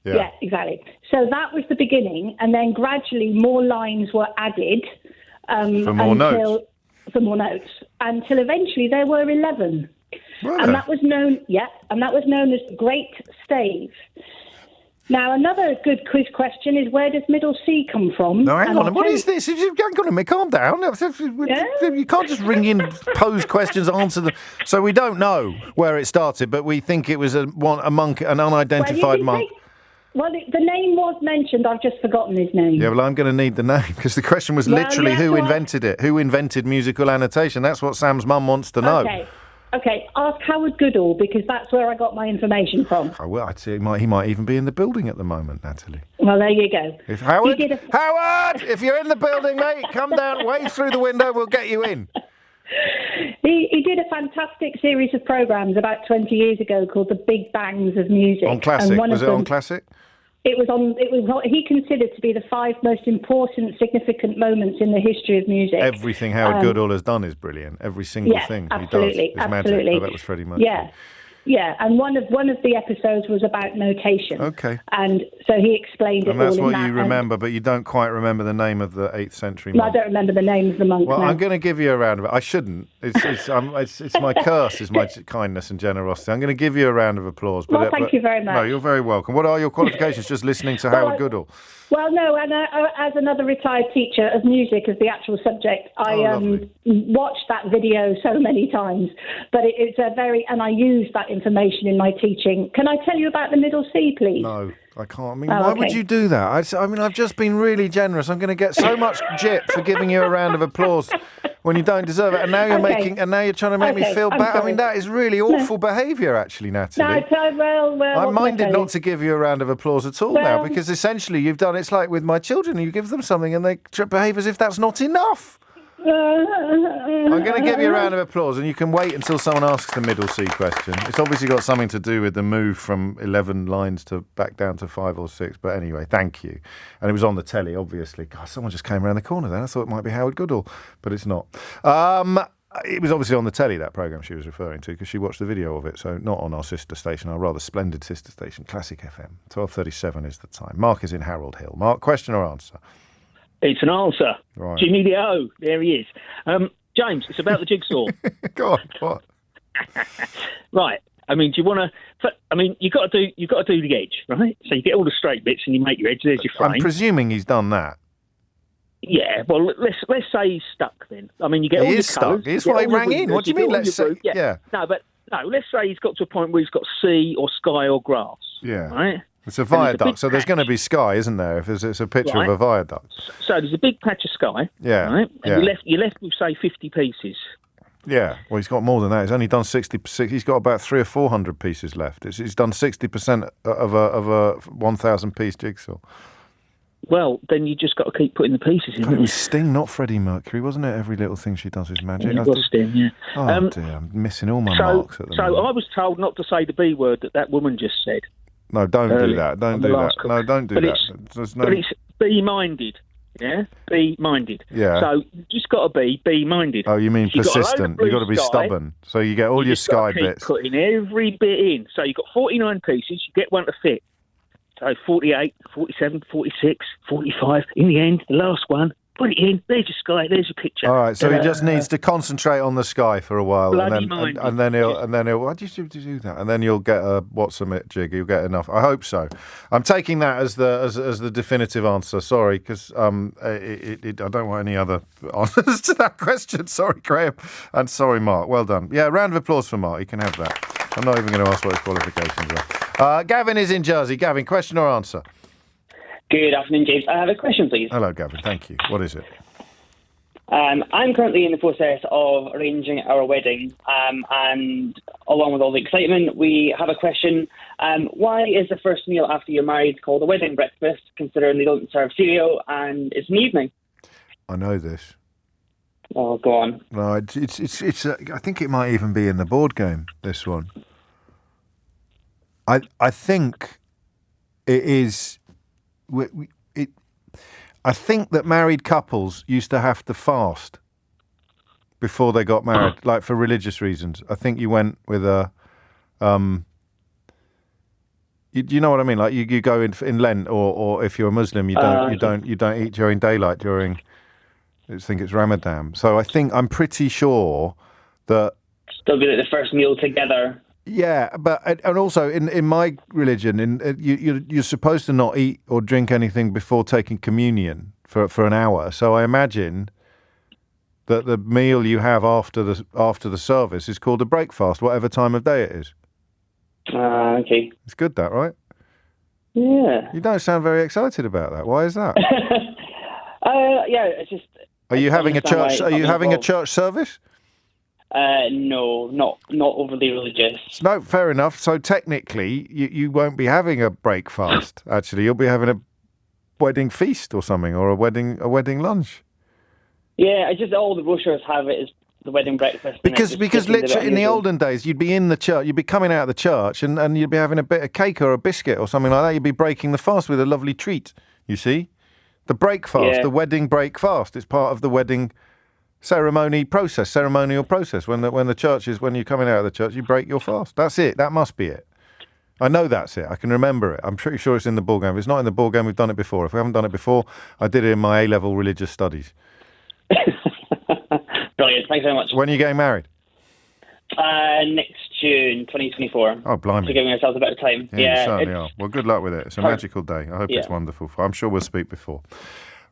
yeah, exactly. So that was the beginning, and then gradually more lines were added for more notes, until eventually there were 11. Really? And that was known as the Great Stave. Now, another good quiz question is, where does middle C come from? No, hang on. What is this? Hang on a minute. Calm down. You can't just ring in, pose questions, answer them. So we don't know where it started, but we think it was a monk, an unidentified monk. Well, the name was mentioned. I've just forgotten his name. Yeah, well, I'm going to need the name, because the question was literally who invented it. Who invented musical annotation? That's what Sam's mum wants to know. Okay, ask Howard Goodall, because that's where I got my information from. Oh, well, I'd say he might even be in the building at the moment, Natalie. Well, there you go. Howard, if you're in the building, mate, come down, wave through the window, we'll get you in. He did a fantastic series of programmes about 20 years ago called The Big Bangs of Music. On Classic? Was it on Classic? It was what he considered to be the 5 most important, significant moments in the history of music. Everything Howard Goodall has done is brilliant. Every single thing he does is magic. Oh, that was Freddie Mercury. Yeah, and one of the episodes was about notation. Okay. And so he explained it all in that. And that's what you remember, but you don't quite remember the name of the 8th century monk. No, I don't remember the name of the monk. Well, no. I'm going to give you a round of it. I shouldn't. It's my curse, is my kindness and generosity. I'm going to give you a round of applause. Well, thank you very much. No, you're very welcome. What are your qualifications just listening to Howard Goodall? Well, no, and as another retired teacher of music as the actual subject, I watched that video so many times. But it's and I use that information in my teaching. Can I tell you about the middle C, please? No, I can't. I mean, why would you do that? I've just been really generous. I'm going to get so much jip for giving you a round of applause when you don't deserve it, and now you're trying to make me feel bad. I mean, that is really awful behaviour, actually, Natalie. No, I'm minded not to give you a round of applause at all now, because essentially you've done. It's like with my children, you give them something and they behave as if that's not enough. I'm going to give you a round of applause, and you can wait until someone asks the middle C question. It's obviously got something to do with the move from 11 lines to back down to 5 or 6. But anyway, thank you. And it was on the telly, obviously. God, someone just came around the corner then. I thought it might be Howard Goodall, but it's not. It was obviously on the telly, that programme she was referring to, because she watched the video of it, so not on our sister station, our rather splendid sister station, Classic FM. 12:37 is the time. Mark is in Harold Hill. Mark, question or answer? It's an answer. Right. Jimmy the O. There he is. James, it's about the jigsaw. Go on, what? Right. I mean, do you want to? I mean, you got to do the edge, right? So you get all the straight bits and you make your edge. There's your frame. I'm presuming he's done that. Yeah. Well, let's say he's stuck then. I mean, you get all your colours. He's why he rang in. What do you mean? Let's say. Yeah. No, let's say he's got to a point where he's got sea or sky or grass. Yeah. Right. It's a viaduct, so there's going to be sky, isn't there? If it's a picture of a viaduct. So there's a big patch of sky. Yeah. Right. And you're left with say 50 pieces. Yeah, well, he's got more than that. He's only done 60%. He's got about 300 or 400 pieces left. He's done 60% of a 1,000-piece jigsaw. Well, then you just got to keep putting the pieces in. It was Sting, not Freddie Mercury, wasn't it? Every little thing she does is magic. It was Sting, yeah. Oh, dear, I'm missing all my marks at the moment. So I was told not to say the B word that woman just said. No, don't do that. Don't do that. No, don't do that. But it's be-minded. Yeah, be-minded. Yeah. So you just got to be minded. Oh, you mean persistent? You've got to be stubborn. So you get all your sky bits. Putting every bit in. So you've got 49 pieces. You get one to fit. So 48, 47, 46, 45. In the end, the last one. Put it in. There's your sky. There's your picture. All right. So he just needs to concentrate on the sky for a while, and then he'll. Why do you do that? And then you'll get a what's a mitt jig. You'll get enough. I hope so. I'm taking that as the definitive answer. Sorry, because I don't want any other answers to that question. Sorry, Graham, and sorry, Mark. Well done. Yeah, round of applause for Mark. You can have that. I'm not even going to ask what his qualifications are. Gavin is in Jersey. Gavin, question or answer? Good afternoon, James. I have a question, please. Hello, Gavin. Thank you. What is it? I'm currently in the process of arranging our wedding, and along with all the excitement, we have a question. Why is the first meal after you're married called a wedding breakfast, considering they don't serve cereal and it's in the evening? I know this. Oh, go on. No, it's. I think it might even be in the board game, this one. I think it is. I think that married couples used to have to fast before they got married, like for religious reasons. I think you went with a, you know what I mean? Like you go in Lent, or if you're a Muslim, you don't eat during daylight during. I think it's Ramadan. So I'm pretty sure that still be like the first meal together. Yeah, but and also in my religion, you're supposed to not eat or drink anything before taking communion for an hour. So I imagine that the meal you have after the service is called a breakfast, whatever time of day it is. Okay. It's good, that, right? Yeah. You don't sound very excited about that. Why is that? Yeah, it's just. Are you having a church? Are you having a church service? No, not overly religious. No, fair enough. So technically, you won't be having a breakfast. Actually, you'll be having a wedding feast or something, or a wedding lunch. Yeah, all the brochures have it as the wedding breakfast. Because literally in the olden days, you'd be in the church, you'd be coming out of the church, and you'd be having a bit of cake or a biscuit or something like that. You'd be breaking the fast with a lovely treat. You see, the breakfast, the wedding breakfast, is part of the wedding ceremonial process. When you're coming out of the church, you break your fast. That's it. That must be it. I know that's it. I can remember it. I'm pretty sure it's in the ball game. If it's not in the ball game, we've done it before. If we haven't done it before, I did it in my A-level religious studies. Brilliant. Thanks very much. When are you getting married? Next June 2024. Oh, blimey. So giving ourselves a bit of time. Yeah, you certainly are. Well, good luck with it. It's a magical day. I hope it's wonderful. I'm sure we'll speak before.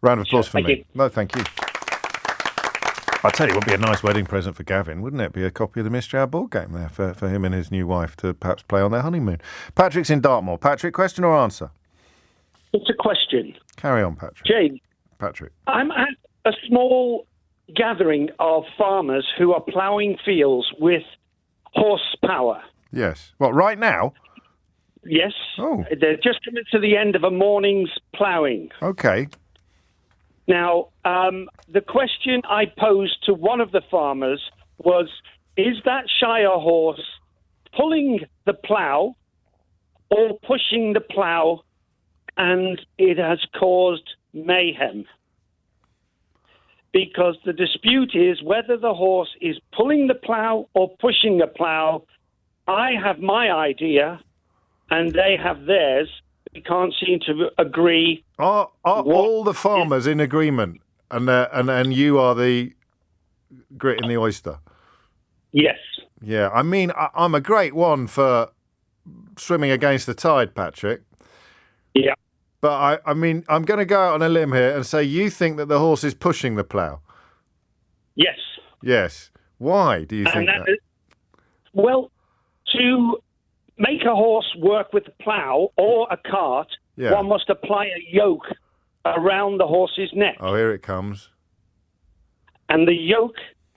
Round of applause for me. You. No, thank you. I tell you, it would be a nice wedding present for Gavin, wouldn't it? Be a copy of the Mystery Hour board game there for him and his new wife to perhaps play on their honeymoon. Patrick's in Dartmoor. Patrick, question or answer? It's a question. Carry on, Patrick. Jane. Patrick. I'm at a small gathering of farmers who are ploughing fields with horsepower. Yes. What, right now? Yes. Oh. They're just coming to the end of a morning's ploughing. Okay. Now, the question I posed to one of the farmers was, is that Shire horse pulling the plough or pushing the plough, and it has caused mayhem? because the dispute is whether the horse is pulling the plough or pushing the plough. I have my idea, and they have theirs. We can't seem to agree. Are all the farmers in agreement, and you are the grit in the oyster? Yes. Yeah, I mean, I'm a great one for swimming against the tide, Patrick. Yeah. But I mean, I'm going to go out on a limb here and say you think that the horse is pushing the plough. Yes. Yes. Why do you think that? Well, to make a horse work with a plough or a cart, one must apply a yoke around the horse's neck. Oh, here it comes. And the yoke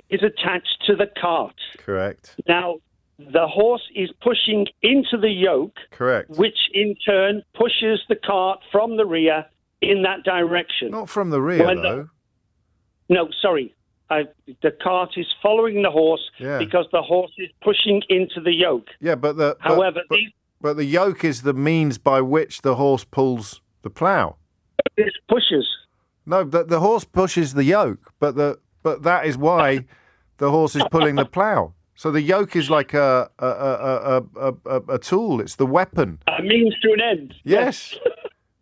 is attached to the cart. Correct. Now, the horse is pushing into the yoke. Correct. Which in turn pushes the cart from the rear in that direction. Not from the rear, though. No, sorry. The cart is following the horse because the horse is pushing into the yoke. Yeah, but the yoke is the means by which the horse pulls the plough. It pushes. No, the horse pushes the yoke, but that is why the horse is pulling the plough. So the yoke is like a tool. It's the weapon. A means to an end. Yes.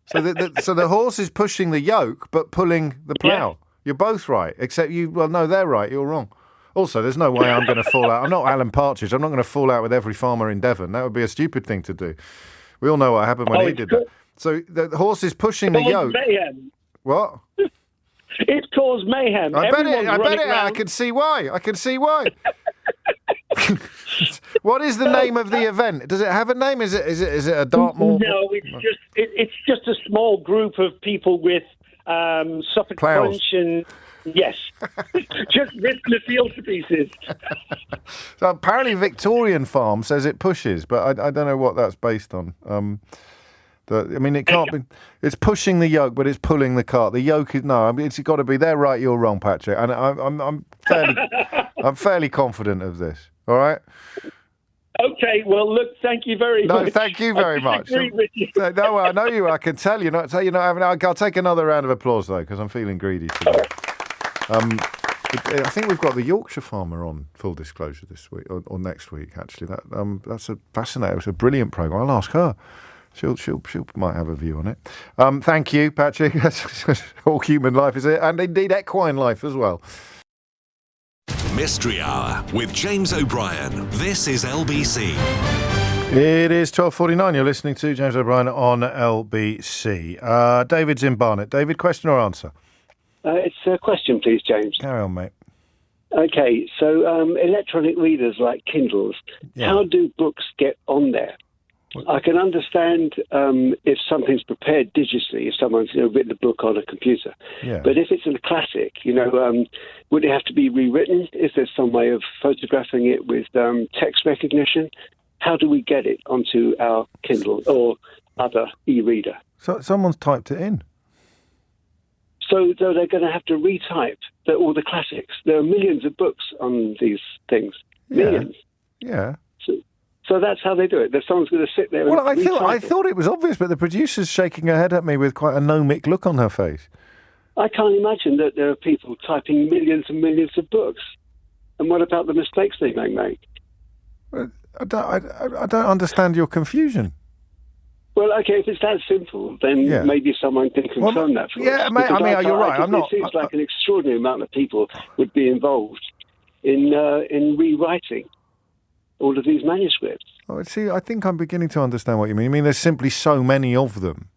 So the horse is pushing the yoke, but pulling the plough. Yes. You're both right, except you. Well, no, they're right. You're wrong. Also, there's no way I'm going to fall out. I'm not Alan Partridge. I'm not going to fall out with every farmer in Devon. That would be a stupid thing to do. We all know what happened when he did that. So the horse is pushing the yoke. Mayhem. What? It caused mayhem. I bet it. I can see why. What is the name of the event? Does it have a name? Is it a Dartmoor? No, it's just a small group of people with Suffolk Punch and yes, just ripping the field to pieces. So apparently, Victorian Farm says it pushes, but I don't know what that's based on. It can't be. It's pushing the yoke, but it's pulling the cart. The yoke is it's got to be. They're right. You're wrong, Patrick. And I'm fairly confident of this. All right. Okay. Well, look. Thank you very much. No, thank you very much. I disagree with you. No, I know you. I can tell you're not having. I'll take another round of applause though, because I'm feeling greedy today. I think we've got the Yorkshire farmer on. Full disclosure this week or next week. Actually, that's a fascinating. It's a brilliant program. I'll ask her. She might have a view on it. Thank you, Patrick. All human life is it, and indeed equine life as well. Mystery Hour with James O'Brien. This is LBC. It is 12:49. You're listening to James O'Brien on LBC. David's in Barnet. David, question or answer? It's a question, please, James. Carry on, mate. Okay, so electronic readers like Kindles, how do books get on there? I can understand if something's prepared digitally, if someone's written a book on a computer. Yeah. But if it's a classic, would it have to be rewritten? Is there some way of photographing it with text recognition? How do we get it onto our Kindle or other e-reader? So someone's typed it in. So they're going to have to retype all the classics. There are millions of books on these things. Millions. Yeah. So that's how they do it. Someone's going to sit there and I thought it was obvious, but the producer's shaking her head at me with quite a gnomic look on her face. I can't imagine that there are people typing millions and millions of books. And what about the mistakes they may make? I don't understand your confusion. Well, okay, if it's that simple, then maybe someone can confirm that for us. Yeah, mate, you're right. It seems like an extraordinary amount of people would be involved in rewriting all of these manuscripts. Oh, see, I think I'm beginning to understand what you mean. I mean, there's simply so many of them.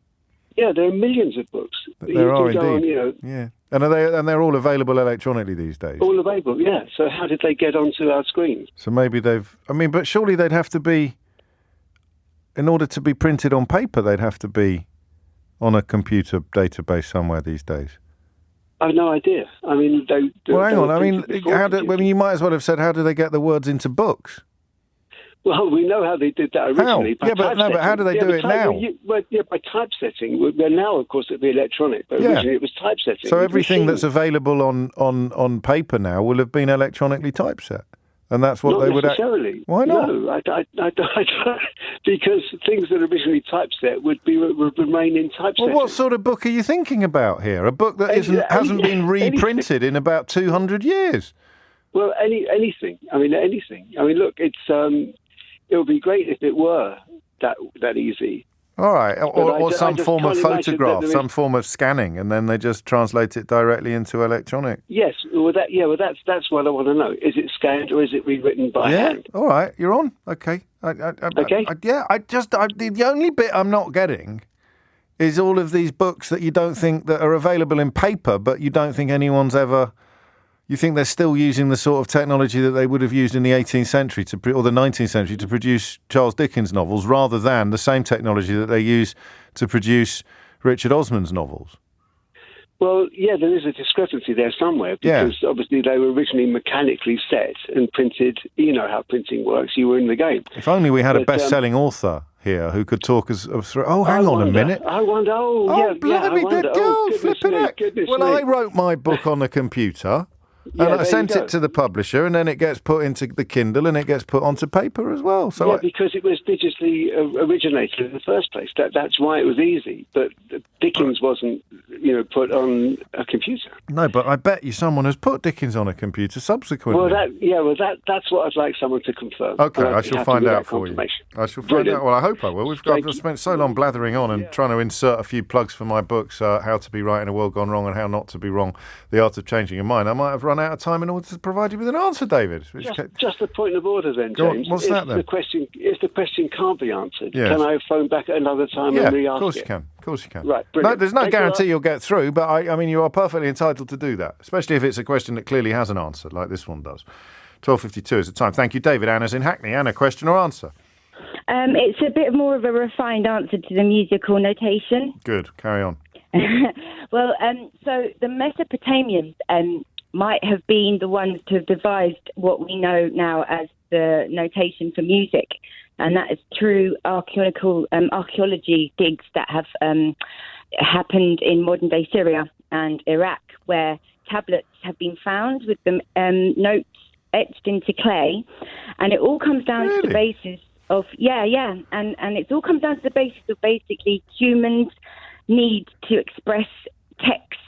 Yeah, there are millions of books. There are indeed. Yeah, and they're all available electronically these days. All available, yeah. So how did they get onto our screens? So maybe but surely they'd have to be, in order to be printed on paper, they'd have to be on a computer database somewhere these days. I've no idea. I mean, well, hang on. I mean, you might as well have said, how do they get the words into books? Well, we know how they did that originally. How? But how do they do it now? By typesetting. Well, now, of course, it'd be electronic, but originally it was typesetting. So everything that's available on paper now will have been electronically typeset. And that's what not they would... necessarily. Why not? No, I because things that are originally typeset would remain in typeset. Well, what sort of book are you thinking about here? A book that hasn't been reprinted in about 200 years? Well, anything. I mean, anything. I mean, look, it would be great if it were that easy. All right, or some form of photograph, some form of scanning, and then they just translate it directly into electronic. Yes, that's what I want to know. Is it scanned or is it rewritten by hand? All right, you're on. Okay. The only bit I'm not getting is all of these books that you don't think that are available in paper, but you don't think anyone's ever... You think they're still using the sort of technology that they would have used in the 18th century or the 19th century to produce Charles Dickens novels, rather than the same technology that they use to produce Richard Osman's novels? Well, yeah, there is a discrepancy there somewhere, because obviously they were originally mechanically set and printed. You know how printing works. You were in the game. If only we had a best-selling author here who could talk us through... Oh, hang on a minute. I wonder... blimey, flipping heck. Well, I wrote my book on a computer... And I sent it to the publisher, and then it gets put into the Kindle, and it gets put onto paper as well. So because it was digitally originated in the first place. That's why it was easy. But Dickens wasn't, put on a computer. No, but I bet you someone has put Dickens on a computer subsequently. That's what I'd like someone to confirm. Okay, I shall find out for you. I shall find out. Well, I hope I will. I've spent so long blathering on and trying to insert a few plugs for my books, How to Be Right in a World Gone Wrong and How Not to Be Wrong, The Art of Changing Your Mind. I might have run out of time in order to provide you with an answer, David. Just a point of order then, James. What's that then? If the question can't be answered, yes. Can I phone back at another time and re-ask it? Of course you can. Right, no, there's no guarantee you'll get through, but I mean, you are perfectly entitled to do that, especially if it's a question that clearly has an answer, like this one does. 12:52 is the time. Thank you, David. Anna's in Hackney. Anna, question or answer? It's a bit more of a refined answer to the musical notation. Good. Carry on. Well, so the Mesopotamians might have been the ones to have devised what we know now as the notation for music, and that is through archaeology digs that have happened in modern-day Syria and Iraq, where tablets have been found with the notes etched into clay, and it all comes down to the basis of and it all comes down to the basis of basically humans' need to express text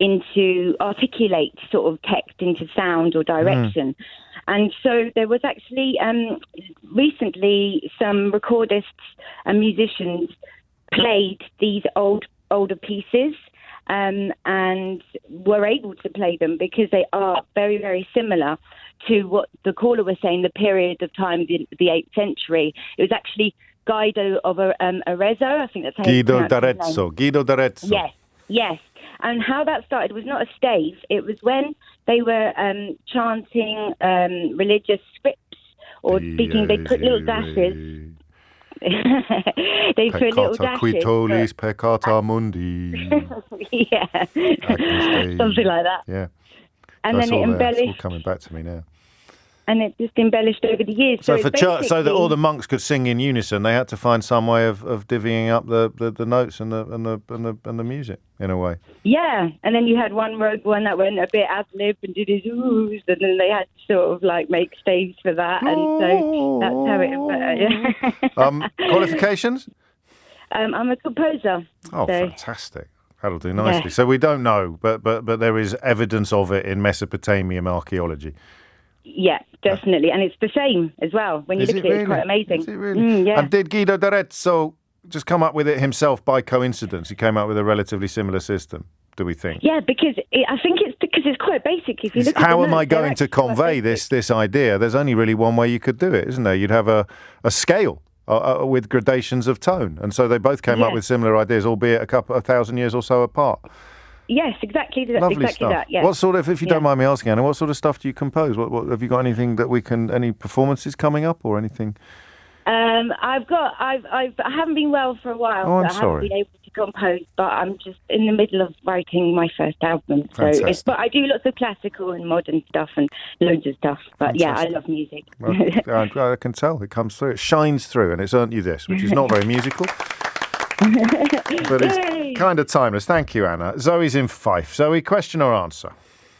into articulate sort of text into sound or direction. And so there was actually recently some recordists and musicians played these older pieces and were able to play them because they are very, very similar to what the caller was saying, the period of time, the 8th century. It was actually Guido of Arezzo, I think that's how Guido d'Arezzo. Yes. And how that started was not a stave. It was when they were chanting religious scripts or speaking. They put little dashes. They put little dashes. Quitolis peccata mundi. Something like that. Yeah. And then it embellished. It's all coming back to me now. And it just embellished over the years. So so that all the monks could sing in unison, they had to find some way of divvying up the notes and the music in a way. Yeah, and then you had one that went a bit ad lib and did his oohs, and then they had to sort of like make staves for that, and so that's how it. Qualifications? I'm a composer. Oh, fantastic! That'll do nicely. Yeah. So we don't know, but there is evidence of it in Mesopotamian archaeology. Yeah, definitely. And it's the same as well. When you look at it, it's quite amazing. Is it really? Yeah. And did Guido d'Arezzo just come up with it himself by coincidence? He came up with a relatively similar system, do we think? Yeah, because I think it's because it's quite basic. If you look How am I going to convey this idea? There's only really one way you could do it, isn't there? You'd have a scale with gradations of tone. And so they both came up with similar ideas, albeit a thousand years or so apart. Yes, exactly Lovely stuff. That. Yeah. What sort of, if you don't mind me asking, Anna, what sort of stuff do you compose? What have you got? Anything that we can? Any performances coming up or anything? I haven't been well for a while. Oh, I'm so I sorry. haven't been able to compose, but I'm just in the middle of writing my first album. Fantastic. But I do lots of classical and modern stuff and loads of stuff. But yeah, I love music. Well, I can tell it comes through. It shines through, and it's earned you this, which is not very musical. But it's kind of timeless. Thank you, Anna. Zoe's in Fife. Zoe, question or answer?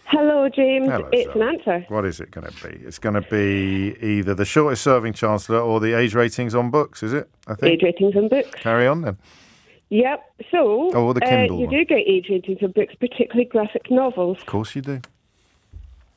Hello, James. Hello, it's Zoe. an answer. What is it going to be? It's going to be either the shortest serving Chancellor or the age ratings on books, is it? I think. Age ratings on books. Carry on then. Yep. So, or the Kindle you one. do get age ratings on books, particularly graphic novels. Of course you do.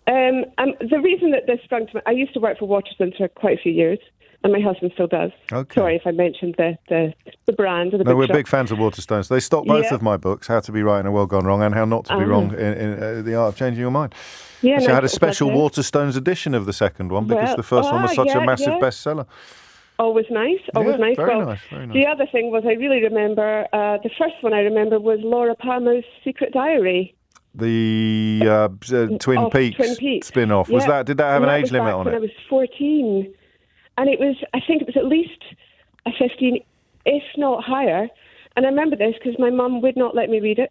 The reason that this sprung to me, I used to work for Waterstones for quite a few years, and my husband still does. Okay. Sorry if I mentioned the brand or the No, book we're shop. big fans of Waterstones. They stock both Yeah. of my books, How to Be Right in a World Gone Wrong and How Not to Be Wrong in The Art of Changing Your Mind. Yeah, Actually, I had a nice special little Waterstones edition of the second one because Well, the first one was such a massive bestseller. Always nice, always Yeah, nice. very Well, nice, very nice. The other thing was I really remember, the first one I remember was Laura Palmer's Secret Diary. The Twin Peaks spin-off. Yeah. Did that have an And age was limit back on when it? I was 14. And I think it was at least a 15, if not higher. And I remember this because my mum would not let me read it.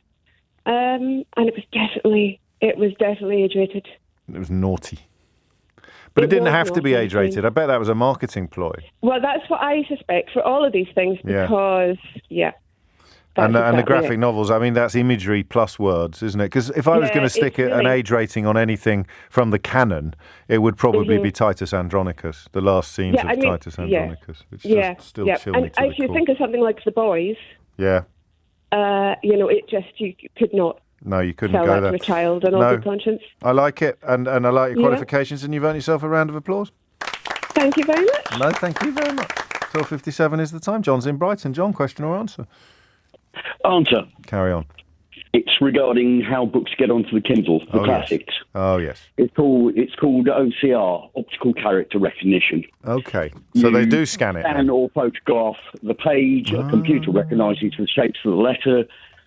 And it was definitely age-rated. It was naughty. But it didn't have to be age-rated. I bet that was a marketing ploy. Well, that's what I suspect for all of these things because, And the exactly graphic it. novels, I mean, that's imagery plus words, isn't it? Because if I was Yeah, going to stick it's an really- age rating on anything from the canon, it would probably be Titus Andronicus, the last scenes of Titus Andronicus. It's just still chill me And to the if you core. think of something like The Boys, Yeah. it just, you could not No, you couldn't tell go that there. to a child and all No. good conscience. I like it, and I like your Yeah. qualifications, and you've earned yourself a round of applause. Thank you very much. No, thank you very much. 12:57 is the time. John's in Brighton. John, question or answer? Answer. Carry on. It's regarding how books get onto the Kindle, the classics. Yes. Oh, yes. It's called OCR, optical character recognition. Okay. So they do scan it. Scan or photograph the page. A computer recognises the shapes of the letter.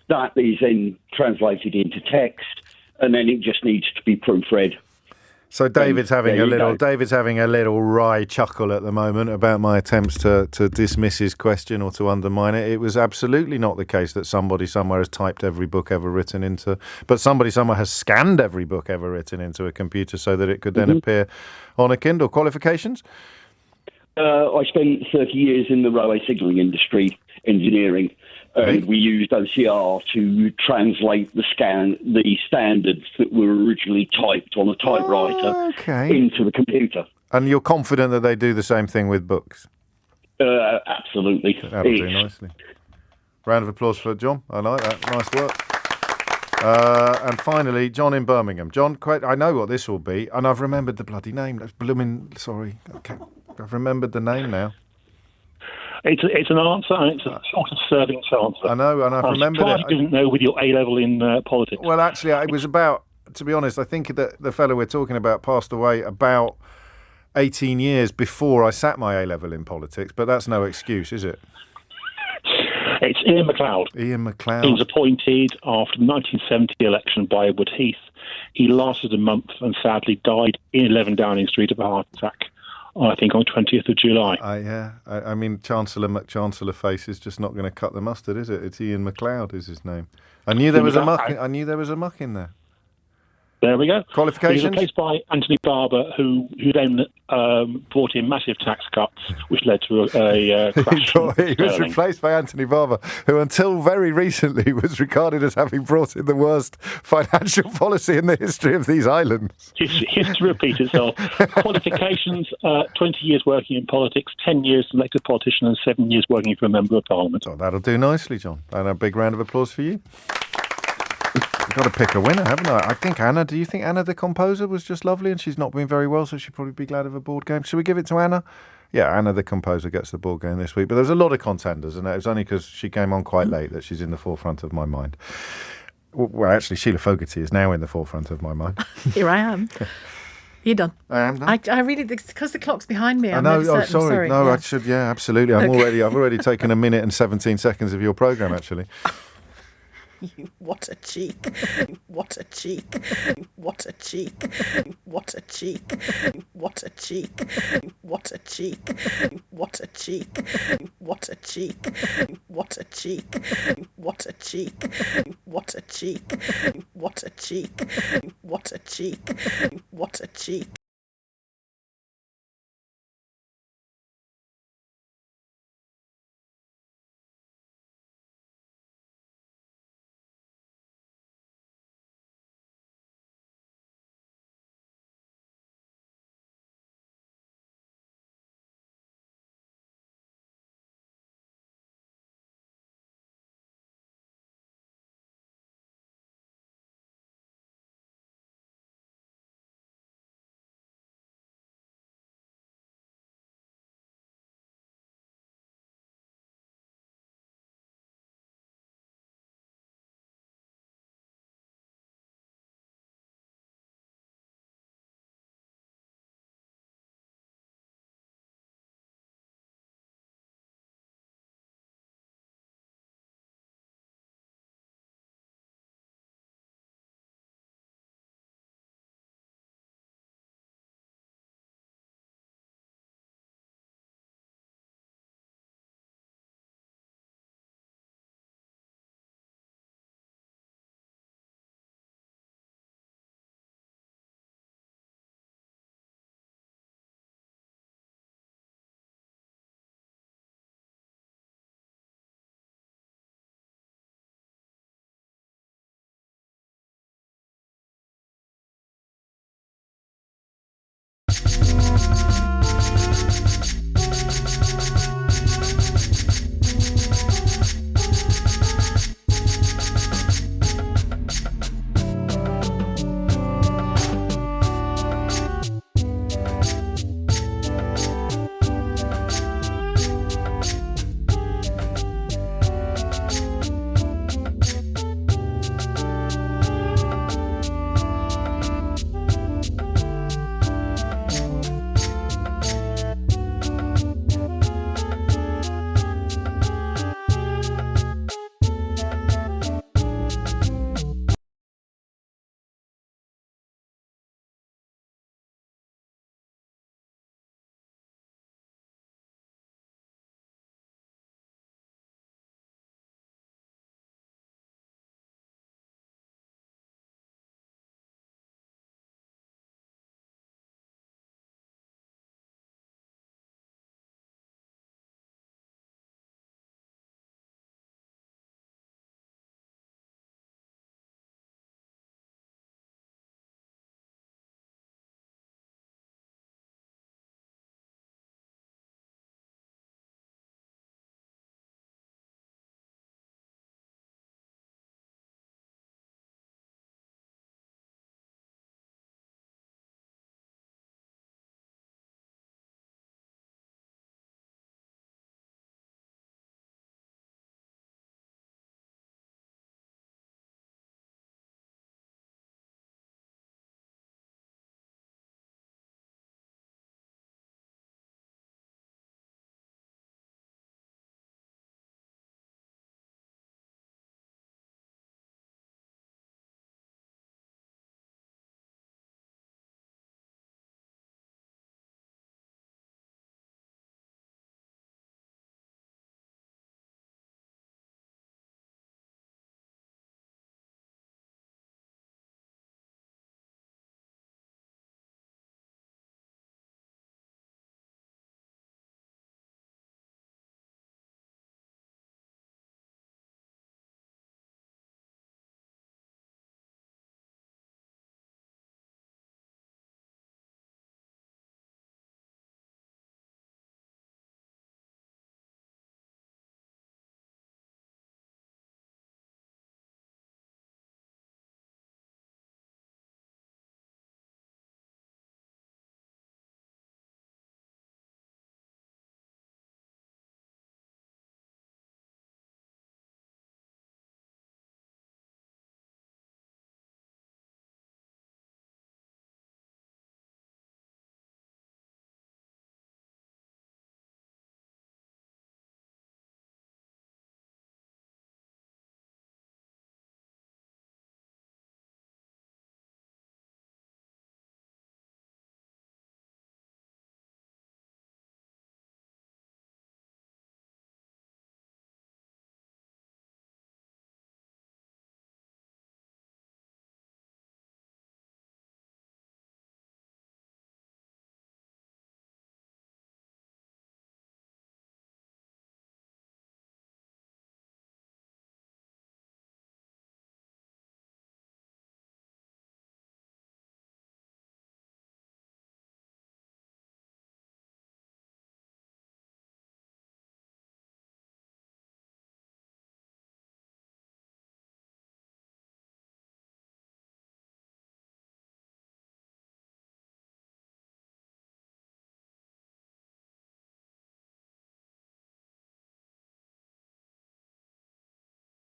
That is then translated into text, and then it just needs to be proofread. So David's having there a you little. go. David's having a little wry chuckle at the moment about my attempts to dismiss his question or to undermine it. It was absolutely not the case that somebody somewhere has typed every book ever written into, but somebody somewhere has scanned every book ever written into a computer so that it could then appear on a Kindle. Qualifications? I spent 30 years in the railway signalling industry, engineering, and we used OCR to translate the standards that were originally typed on a typewriter into the computer. And you're confident that they do the same thing with books? Absolutely. That'll do nicely. Round of applause for John. I like that. Nice work. And finally, John in Birmingham. John, I know what this will be, and I've remembered the bloody name. That's blooming. Sorry. Okay. I've remembered the name now. It's an answer, and it's a sort of serving answer. I know, and I've remembered it. You didn't know with your A-level in politics. Well, actually, it was about, to be honest, I think that the fellow we're talking about passed away about 18 years before I sat my A-level in politics, but that's no excuse, is it? It's Ian MacLeod. Ian MacLeod. He was appointed after the 1970 election by Edward Heath. He lasted a month and sadly died in 11 Downing Street of a heart attack, I think on 20th of July. I mean, Chancellor McChancellor face is just not going to cut the mustard, is it? It's Ian MacLeod is his name. I knew there was a muck. I knew there was a muck in there. There we go. Qualifications? He was replaced by Anthony Barber, who then brought in massive tax cuts, which led to a crash. He was replaced by Anthony Barber, who until very recently was regarded as having brought in the worst financial policy in the history of these islands. History repeats itself. Qualifications, 20 years working in politics, 10 years as elected politician, and 7 years working for a Member of Parliament. Oh, that'll do nicely, John. And a big round of applause for you. I've got to pick a winner, haven't I? I think Anna. Do you think Anna, the composer, was just lovely and she's not been very well, so she'd probably be glad of a board game? Should we give it to Anna? Yeah, Anna, the composer, gets the board game this week. But there's a lot of contenders, and it was only because she came on quite late that she's in the forefront of my mind. Well, actually, Sheila Fogarty is now in the forefront of my mind. Here I am. You done? I am done. I really, because the clock's behind me. I know. I'm sorry. No, yeah. I should. Yeah, absolutely. I've already taken 1 minute and 17 seconds of your programme, actually. You, what a cheek. What a cheek. What a cheek. What a cheek. What a cheek. What a cheek. What a cheek. What a cheek. What a cheek. What a cheek. What a cheek. What a cheek. What a cheek. What a cheek.